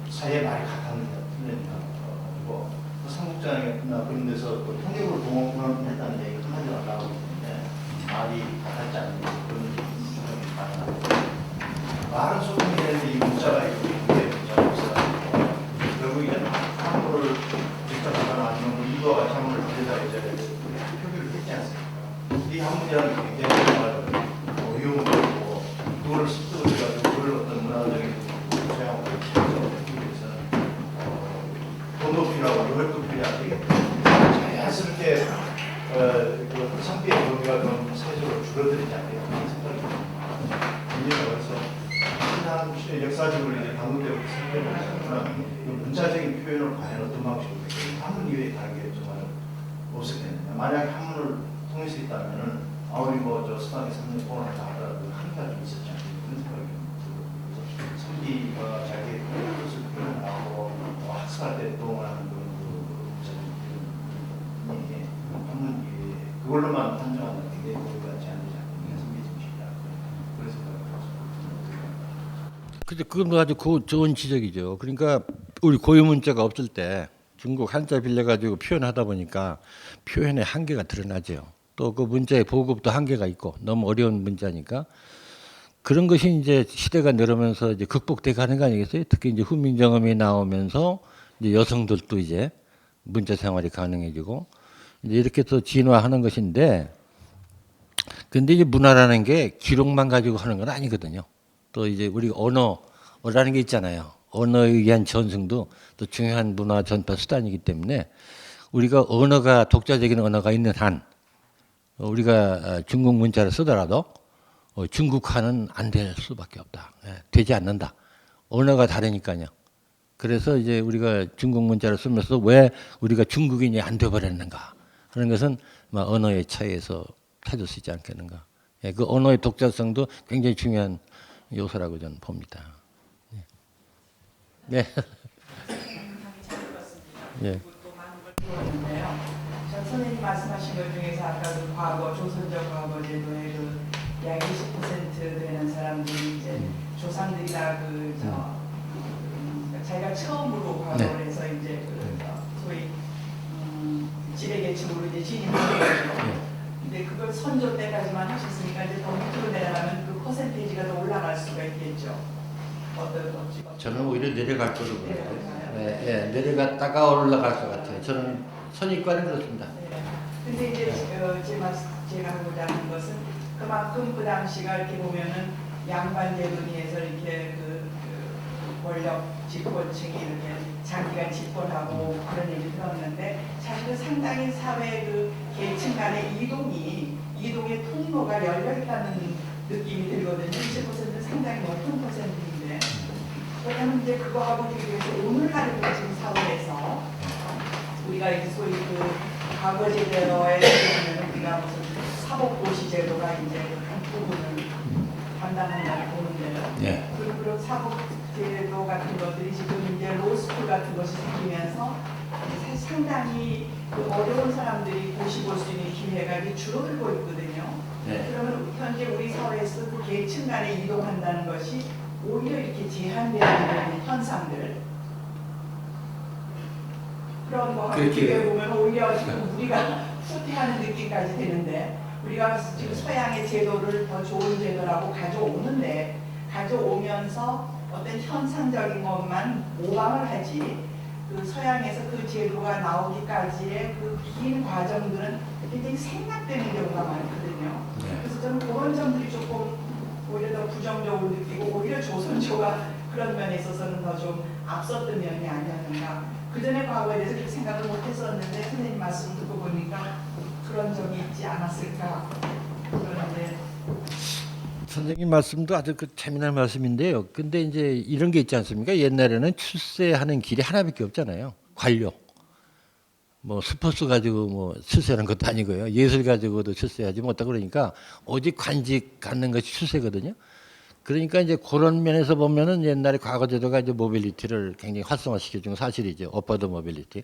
사이의 말이 같았느냐 틀렸느냐 가지고 삼국장이나 그런 데서 또 통역으로 동원을 했다는 얘기가 한마디로 나오기 때문에 말이 같았지 않는 그런 수정이 가능합니다. 말은 소통이 되는데 이 문자가 이렇게 문자가 없어가지고 결국 이제 한국어를 직접 하거나 아니면 이거와 같이 한국어를 들여다 이제 표기를 했지 않습니까? 이 한문이라는 게 굉장히 정말 어려운 거고 그거를 습득을 해가지고 그걸 어떤 문화적인 소양을 찾아내기 위해서는 돈 높이라고 이걸 또 필요하지 자연스럽게 그 상비의 범위가 좀 세적으로 줄어들지 않게요 그런 생각이 듭니다. 그래서 신앙 역사적으로 이제 방금 때부터 생각해보면 문자적인 표현을 과연 어떤 방식으로 한문 이외에 다른 게 정말 없었겠느냐. 만약에 한문을 통해서 있다면은 아무리 뭐저 수강에 3년 동안 한다 하더라도 한계가 좀 있었지 않겠냐 그런 생각이 들고 그래서 선비가 자기의 뜻을 표현하고 학습할 때 동원하는 그런 한문 그걸로만 판정하는 게 굉장히 제한되지 않는 선비 정신이다 그런 생각을 근데 그건 아주 좋은 지적이죠. 그러니까 우리 고유 문자가 없을 때 중국 한자 빌려가지고 표현하다 보니까 표현의 한계가 드러나죠. 또 그 문자의 보급도 한계가 있고 너무 어려운 문자니까 그런 것이 이제 시대가 늘어면서 이제 극복돼 가는 거 아니겠어요? 특히 이제 후민정음이 나오면서 이제 여성들도 이제 문자 생활이 가능해지고 이제 이렇게 또 진화하는 것인데 근데 이제 문화라는 게 기록만 가지고 하는 건 아니거든요. 또 이제 우리 언어라는 게 있잖아요. 언어에 의한 전승도 또 중요한 문화 전파 수단이기 때문에 우리가 언어가 독자적인 언어가 있는 한 우리가 중국 문자를 쓰더라도 중국화는 안 될 수밖에 없다. 되지 않는다. 언어가 다르니까요. 그래서 이제 우리가 중국 문자를 쓰면서 왜 우리가 중국인이 안 돼버렸는가 하는 것은 언어의 차이에서 찾을 수 있지 않겠는가. 그 언어의 독자성도 굉장히 중요한 요소라고 저는 봅니다. 네. 예. 선생님 말씀하신 것 중에서 아까 그 과거 조선적 과거 제도의 약 20% 되는 사람들이 이제 조상들이나 자기가 처음으로 과거를 해서 이제 소위 지배계층으로 이제 진입하는 거죠. 근데 그걸 선조 때까지만 하셨으니까 이제 더 밑으로 내려가면 그 퍼센테이지가 더 올라갈 수가 있겠죠. 저는 오히려 내려갈 거로 보여요. 네, 내려갔다가 올라갈 것 같아요. 저는 선입관은 그렇습니다. 근데 이제 제가 하고자 하는 것은 그만큼 그 당시가 이렇게 보면은 양반제도니에서 이렇게 그 권력 집권층이 이렇게 장기간 집권하고 그런 얘기 들었는데 사실은 상당히 사회 그 계층 간의 이동의 통로가 열려 있다는 느낌이 들거든요. 20%는 상당히 높은 퍼센트인데 왜냐하면 이제 그거하고 비교해서 오늘날의 지금 사회에서 우리가 이제 소위 그 과거 제도에 보면 우리가 무슨 사법고시 제도가 이제 한 부분을 담당한다고 보는데요. 네. 그리고 사법제도 같은 것들이 지금 이제 로스쿨 같은 것이 생기면서 상당히 그 어려운 사람들이 고시 볼 수 있는 기회가 이제 줄어들고 있거든요. 네. 그러면 현재 우리 사회에서 그 계층 간에 이동한다는 것이 오히려 이렇게 제한되는 현상들 그런 거 어떻게 보면 오히려 지금 우리가 후퇴하는 느낌까지 되는데 우리가 지금 서양의 제도를 더 좋은 제도라고 가져오면서 어떤 현상적인 것만 모방을 하지 그 서양에서 그 제도가 나오기까지의 그 긴 과정들은 굉장히 생략되는 경우가 많거든요. 그래서 저는 그런 점들이 조금 오히려 더 부정적으로 느끼고 오히려 조선조가 그런 면에 있어서는 더 좀 앞섰던 면이 아니었는가. 그 전에 과거에 대해서 그렇게 생각을 못했었는데 선생님 말씀 듣고 보니까 그런 적이 있지 않았을까. 그런데 선생님 말씀도 아주 그 재미난 말씀인데요. 근데 이제 이런 게 있지 않습니까? 옛날에는 출세하는 길이 하나밖에 없잖아요. 관료. 뭐 스포츠 가지고 뭐 출세하는 것도 아니고요. 예술 가지고도 출세하지 못하고 그러니까 오직 관직 갖는 것이 출세거든요. 그러니까 이제 그런 면에서 보면은 옛날에 과거 제도가 이제 모빌리티를 굉장히 활성화시켜준 건 사실이죠. 업버드 모빌리티.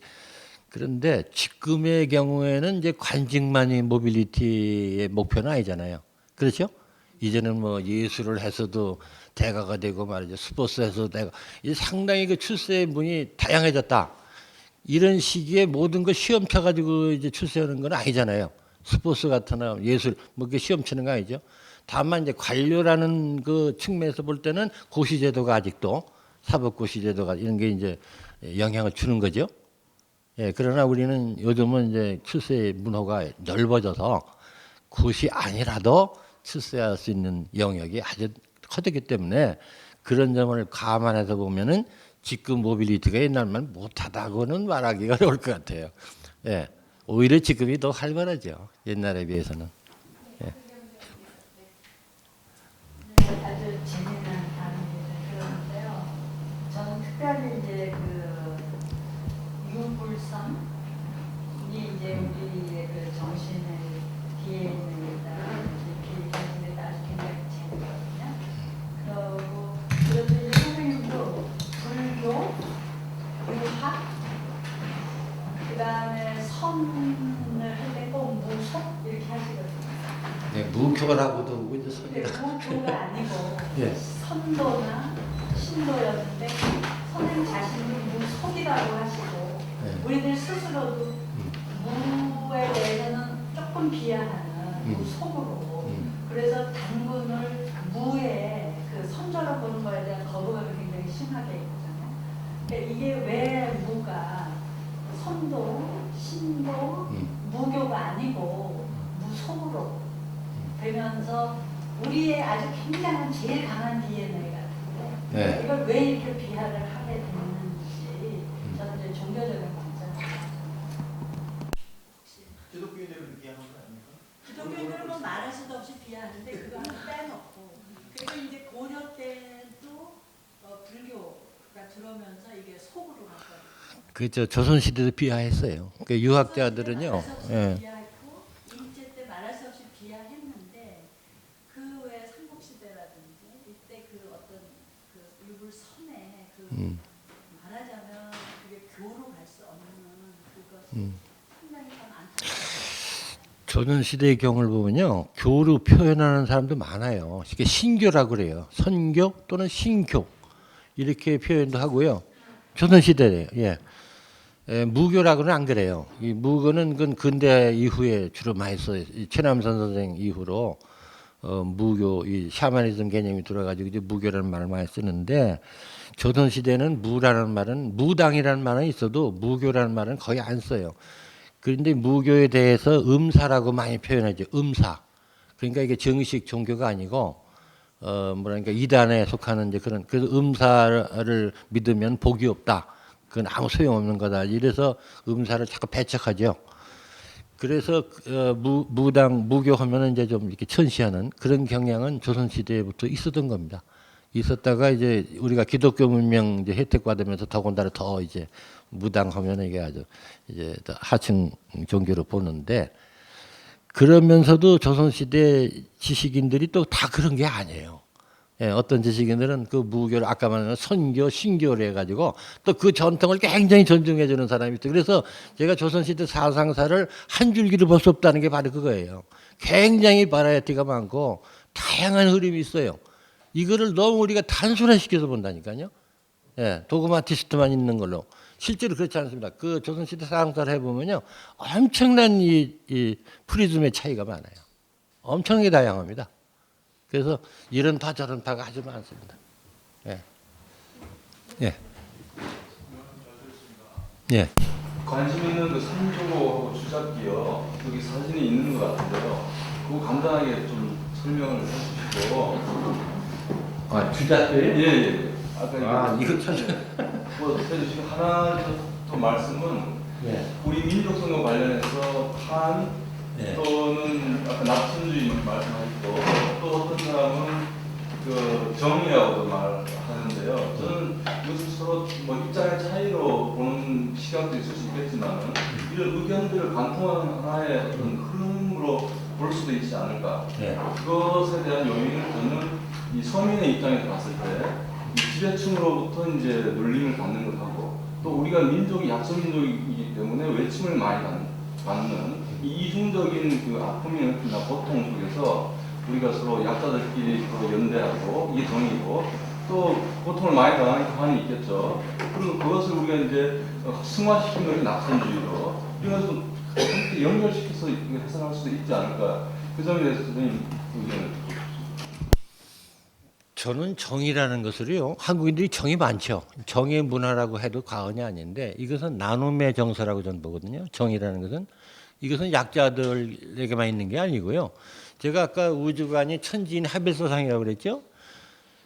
그런데 지금의 경우에는 이제 관직만이 모빌리티의 목표는 아니잖아요. 그렇죠? 이제는 뭐 예술을 해서도 대가가 되고 말이죠. 스포츠에서도 대가. 이제 상당히 그 출세의 문이 다양해졌다. 이런 시기에 모든 걸 시험 쳐가지고 이제 출세하는 건 아니잖아요. 스포츠 같으나 예술 뭐 그게 시험 치는 거 아니죠. 다만 이제 관료라는 그 측면에서 볼 때는 고시제도가 아직도 사법고시제도가 이런 게 이제 영향을 주는 거죠. 예, 그러나 우리는 요즘은 이제 출세 문호가 넓어져서 고시 아니라도 출세할 수 있는 영역이 아주 커졌기 때문에 그런 점을 감안해서 보면은 지금 모빌리티가 옛날만 못하다고는 말하기가 어려울 것 같아요. 예, 오히려 지금이 더 활발하죠. 옛날에 비해서는. 예. 아주 재미난 단어를 들었는데요. 저는 특별히 이제 그 유불선이 이제 우리의 그 정신의 뒤에 있는 일단 이렇게 얘기하는 게 아주 굉장히 재밌거든요. 그리고 그것도 이제 선생님도 불교, 유학, 그 다음에 선을 할 때 꼭 무속 이렇게 하시거든요. 네, 무교라고도 이제 소리가. 무교가 아니고 예. 선도나 신도였는데 선생님 자신도 무속이라고 하시고 네. 우리들 스스로도 무에 대해서는 조금 비하하는 무속으로 그래서 단군을 무의 그 선조로 보는 거에 대한 거부감이 굉장히 심하게 있거든요. 그러니까 이게 왜 무가 선도, 신도, 무교가 아니고 무속으로 되면서 우리의 아주 굉장한 제일 강한 DNA 같은데 네. 이걸 왜 이렇게 비하를 하게 됐는지 저는 이제 종교적인 관점. 기독교인들을 비하는 거 아닙니까? 기독교인들은 뭐 말할 수도 없이 비하하는데 그거 하나 빼놓고 그리고 이제 고려 때도 불교가 들어오면서 이게 속으로 갔거든요. 그저 조선 시대도 비하했어요. 그 유학자들은요. 예. 비하했고 일제 때 말할 수 없이 비하했는데 그 외 삼국시대라든지 이때 그 어떤 그 유불선의 그 말하자면 그게 교로 갈 수 없는 그것이 상당히 좀 안타까워요. 조선 시대의 경우를 보면요, 교로 표현하는 사람도 많아요. 이게 신교라고 그래요. 선교 또는 신교 이렇게 표현도 하고요. 조선 시대에 예. 무교라고는 안 그래요. 이 무교는 그 근대 이후에 주로 많이 써요. 최남선 선생 이후로 무교, 이 샤머니즘 개념이 들어가지고 이제 무교라는 말을 많이 쓰는데 조선 시대는 무라는 말은 무당이라는 말은 있어도 무교라는 말은 거의 안 써요. 그런데 무교에 대해서 음사라고 많이 표현하죠. 음사. 그러니까 이게 정식 종교가 아니고 뭐랄까 이단에 속하는 이제 그런 그래서 음사를 믿으면 복이 없다. 그건 아무 소용없는 거다. 이래서 음사를 자꾸 배척하죠. 그래서 무당 무교하면은 이제 좀 이렇게 천시하는 그런 경향은 조선 시대부터 있었던 겁니다. 있었다가 이제 우리가 기독교 문명 이제 혜택 받으면서 더군다나 더 이제 무당하면 이게 아주 이제 더 하층 종교로 보는데 그러면서도 조선 시대 지식인들이 또 다 그런 게 아니에요. 예, 어떤 지식인들은 그 무교를 아까 말한 선교, 신교를 해가지고 또 그 전통을 굉장히 존중해 주는 사람이 있어요. 그래서 제가 조선시대 사상사를 한 줄기를 볼 수 없다는 게 바로 그거예요. 굉장히 바라이어티가 많고 다양한 흐름이 있어요. 이거를 너무 우리가 단순화시켜서 본다니까요. 예, 도그마티스트만 있는 걸로. 실제로 그렇지 않습니다. 그 조선시대 사상사를 해보면요. 엄청난 이 프리즘의 차이가 많아요. 엄청나게 다양합니다. 그래서 이런 파 저런 파가 아주 많습니다. 예. 예. 예. 관심 있는 그 선조하고 주잡기요. 여기 사진이 있는 것 같은데요. 그거 간단하게 좀 설명을 해주시고. 아, 주작교예요? 예, 예. 아까 이거 참. 해주시고 하나 더 말씀은 네. 우리 민족 선거 관련해서 판 네. 또는 아까 낙천주의 말씀하셨고 또 어떤 사람은 그 정의라고도 말하는데요. 저는 이것을 서로 뭐 입장의 차이로 보는 시각도 있을 수 있겠지만 이런 의견들을 관통하는 하나의 어떤 흐름으로 볼 수도 있지 않을까. 네. 그것에 대한 요인은 저는 이 서민의 입장에서 봤을 때 이 지배층으로부터 이제 눌림을 받는 것하고 또 우리가 민족이 약소 민족이기 때문에 외침을 많이 받는 이 이중적인 그 아픔이나 고통 속에서 우리가 서로 약자들끼리 서로 연대하고 이게 정의고 또 고통을 많이 당하는 한이 있겠죠. 그리고 그것을 우리가 이제 승화시킨 것이 낙선주의로 이것을 함께 연결시켜서 해석할 수도 있지 않을까. 그 점에 대해서 선생님 의견을. 저는 정의라는 것을요, 한국인들이 정이 많죠. 정의 문화라고 해도 과언이 아닌데 이것은 나눔의 정서라고 저는 보거든요. 정의라는 것은 이것은 약자들에게만 있는 게 아니고요. 제가 아까 우주관이 천지인 하별소상이라고 그랬죠.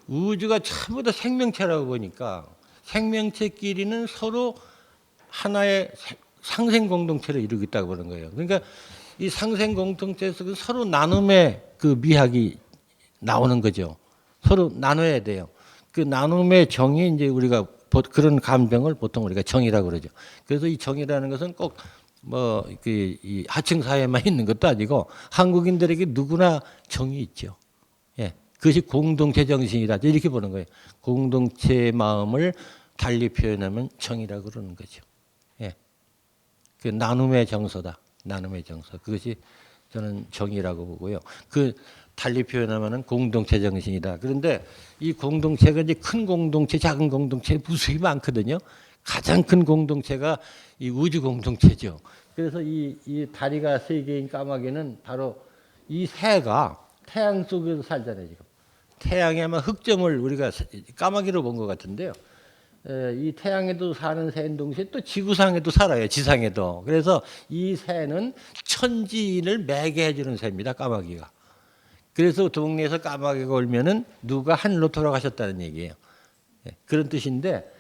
우주가 전부 다 생명체라고 보니까 생명체끼리는 서로 하나의 상생 공동체를 이루고 있다고 보는 거예요. 그러니까 이 상생 공동체에서 서로 나눔의 그 미학이 나오는 거죠. 서로 나눠야 돼요. 그 나눔의 정이 이제 우리가 그런 감정을 보통 우리가 정의라고 그러죠. 그래서 이 정의라는 것은 꼭 뭐 이 하층 사회만 있는 것도 아니고 한국인들에게 누구나 정이 있죠. 예, 그것이 공동체 정신이다 이렇게 보는 거예요. 공동체의 마음을 달리 표현하면 정의라고 그러는 거죠. 예, 그 나눔의 정서다. 나눔의 정서. 그것이 저는 정의라고 보고요. 그 달리 표현하면은 공동체 정신이다. 그런데 이 공동체가 이제 큰 공동체, 작은 공동체 무수히 많거든요. 가장 큰 공동체가 이 우주 공동체죠. 그래서 이 다리가 세 개인 까마귀는 바로 이 새가 태양 속에서 살잖아요, 지금. 태양에 아마 흑점을 우리가 까마귀로 본 것 같은데요. 이 태양에도 사는 새인 동시에 또 지구상에도 살아요, 지상에도. 그래서 이 새는 천지인을 매게 해주는 새입니다, 까마귀가. 그래서 동네에서 까마귀가 울면은 누가 하늘로 돌아가셨다는 얘기예요. 그런 뜻인데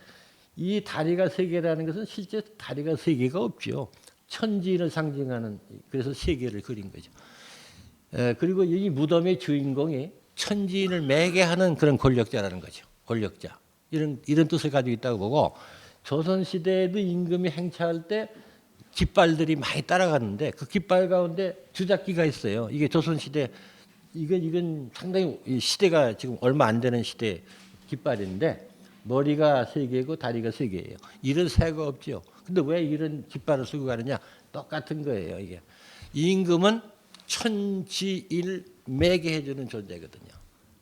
이 다리가 세 개라는 것은 실제 다리가 세 개가 없죠. 천지인을 상징하는 그래서 세 개를 그린 거죠. 그리고 이 무덤의 주인공이 천지인을 매게 하는 그런 권력자라는 거죠. 권력자. 이런 뜻을 가지고 있다고 보고 조선 시대에도 임금이 행차할 때 깃발들이 많이 따라가는데 그 깃발 가운데 주작기가 있어요. 이게 조선 시대 이건 상당히 시대가 지금 얼마 안 되는 시대 깃발인데 머리가 세 개고 다리가 세 개예요. 이런 새가 없죠. 근데 왜 이런 깃발을 쓰고 가느냐? 똑같은 거예요. 이게 임금은 천지인을 매게 해주는 존재거든요.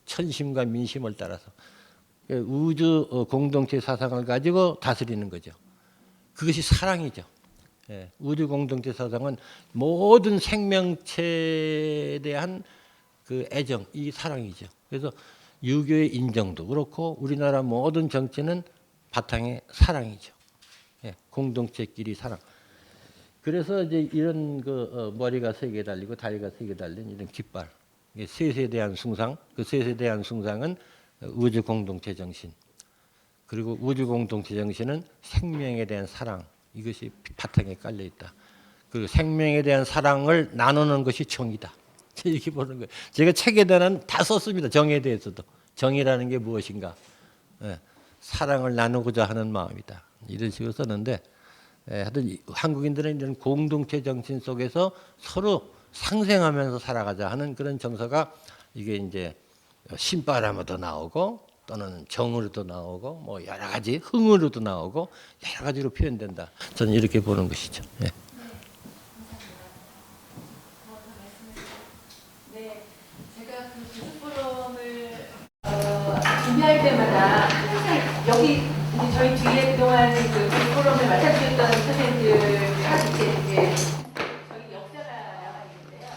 천심과 민심을 따라서 우주 공동체 사상을 가지고 다스리는 거죠. 그것이 사랑이죠. 우주 공동체 사상은 모든 생명체에 대한 그 애정, 이 사랑이죠. 그래서 유교의 인정도 그렇고 우리나라 모든 정치는 바탕에 사랑이죠. 공동체끼리 사랑. 그래서 이제 이런 그 머리가 세 개 달리고 다리가 세 개 달린 이런 깃발, 셋에 대한 숭상, 그 셋에 대한 숭상은 우주 공동체 정신. 그리고 우주 공동체 정신은 생명에 대한 사랑, 이것이 바탕에 깔려 있다. 그리고 생명에 대한 사랑을 나누는 것이 정이다. 이렇게 보는 거예요. 제가 책에다는 다 썼습니다. 정에 대해서도. 정이라는 게 무엇인가. 사랑을 나누고자 하는 마음이다. 이런 식으로 썼는데 하여튼 한국인들은 이런 공동체 정신 속에서 서로 상생하면서 살아가자 하는 그런 정서가 이게 이제 신바람으로도 나오고 또는 정으로도 나오고 뭐 여러 가지 흥으로도 나오고 여러 가지로 표현된다. 저는 이렇게 보는 것이죠. 예. 제가 그 교수포럼을 준비할 때마다 항상 여기 이제 저희 뒤에 그동안 그 교수포럼을 맡아주셨던 선생님들과 이제 저희 역사가 나와 있는데요.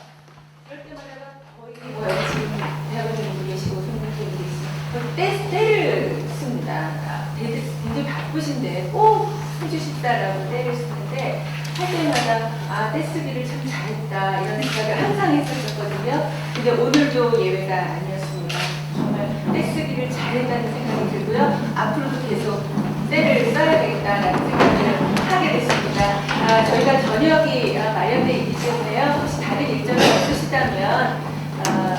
그럴 때마다 거의 뭐 여기 지금 대학원생도 계시고 선생님들도 계시고 때를 씁니다. 굉장히 바쁘신데 꼭 해주십사라고 때를 쓰는데 할 때마다 떼쓰기를 참 잘했다 이런 생각을 항상 했었거든요. 근데 오늘도 예외가 아니었습니다. 정말 떼쓰기를 잘했다는 생각이 들고요. 앞으로도 계속 떼를 써야겠다라는 생각을 하게 됐습니다. 저희가 저녁이 마련되어 있기 때문에요. 혹시 다른 일정이 없으시다면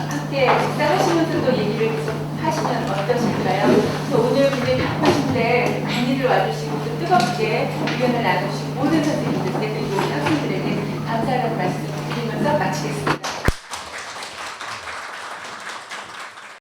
함께 식사하시면서도 얘기를 계속 하시면 어떠실까요? 그래서 오늘 굉장히 바쁘신데 많이들 와주시고 또 뜨겁게 의견을 나누시고 모든 선생님들께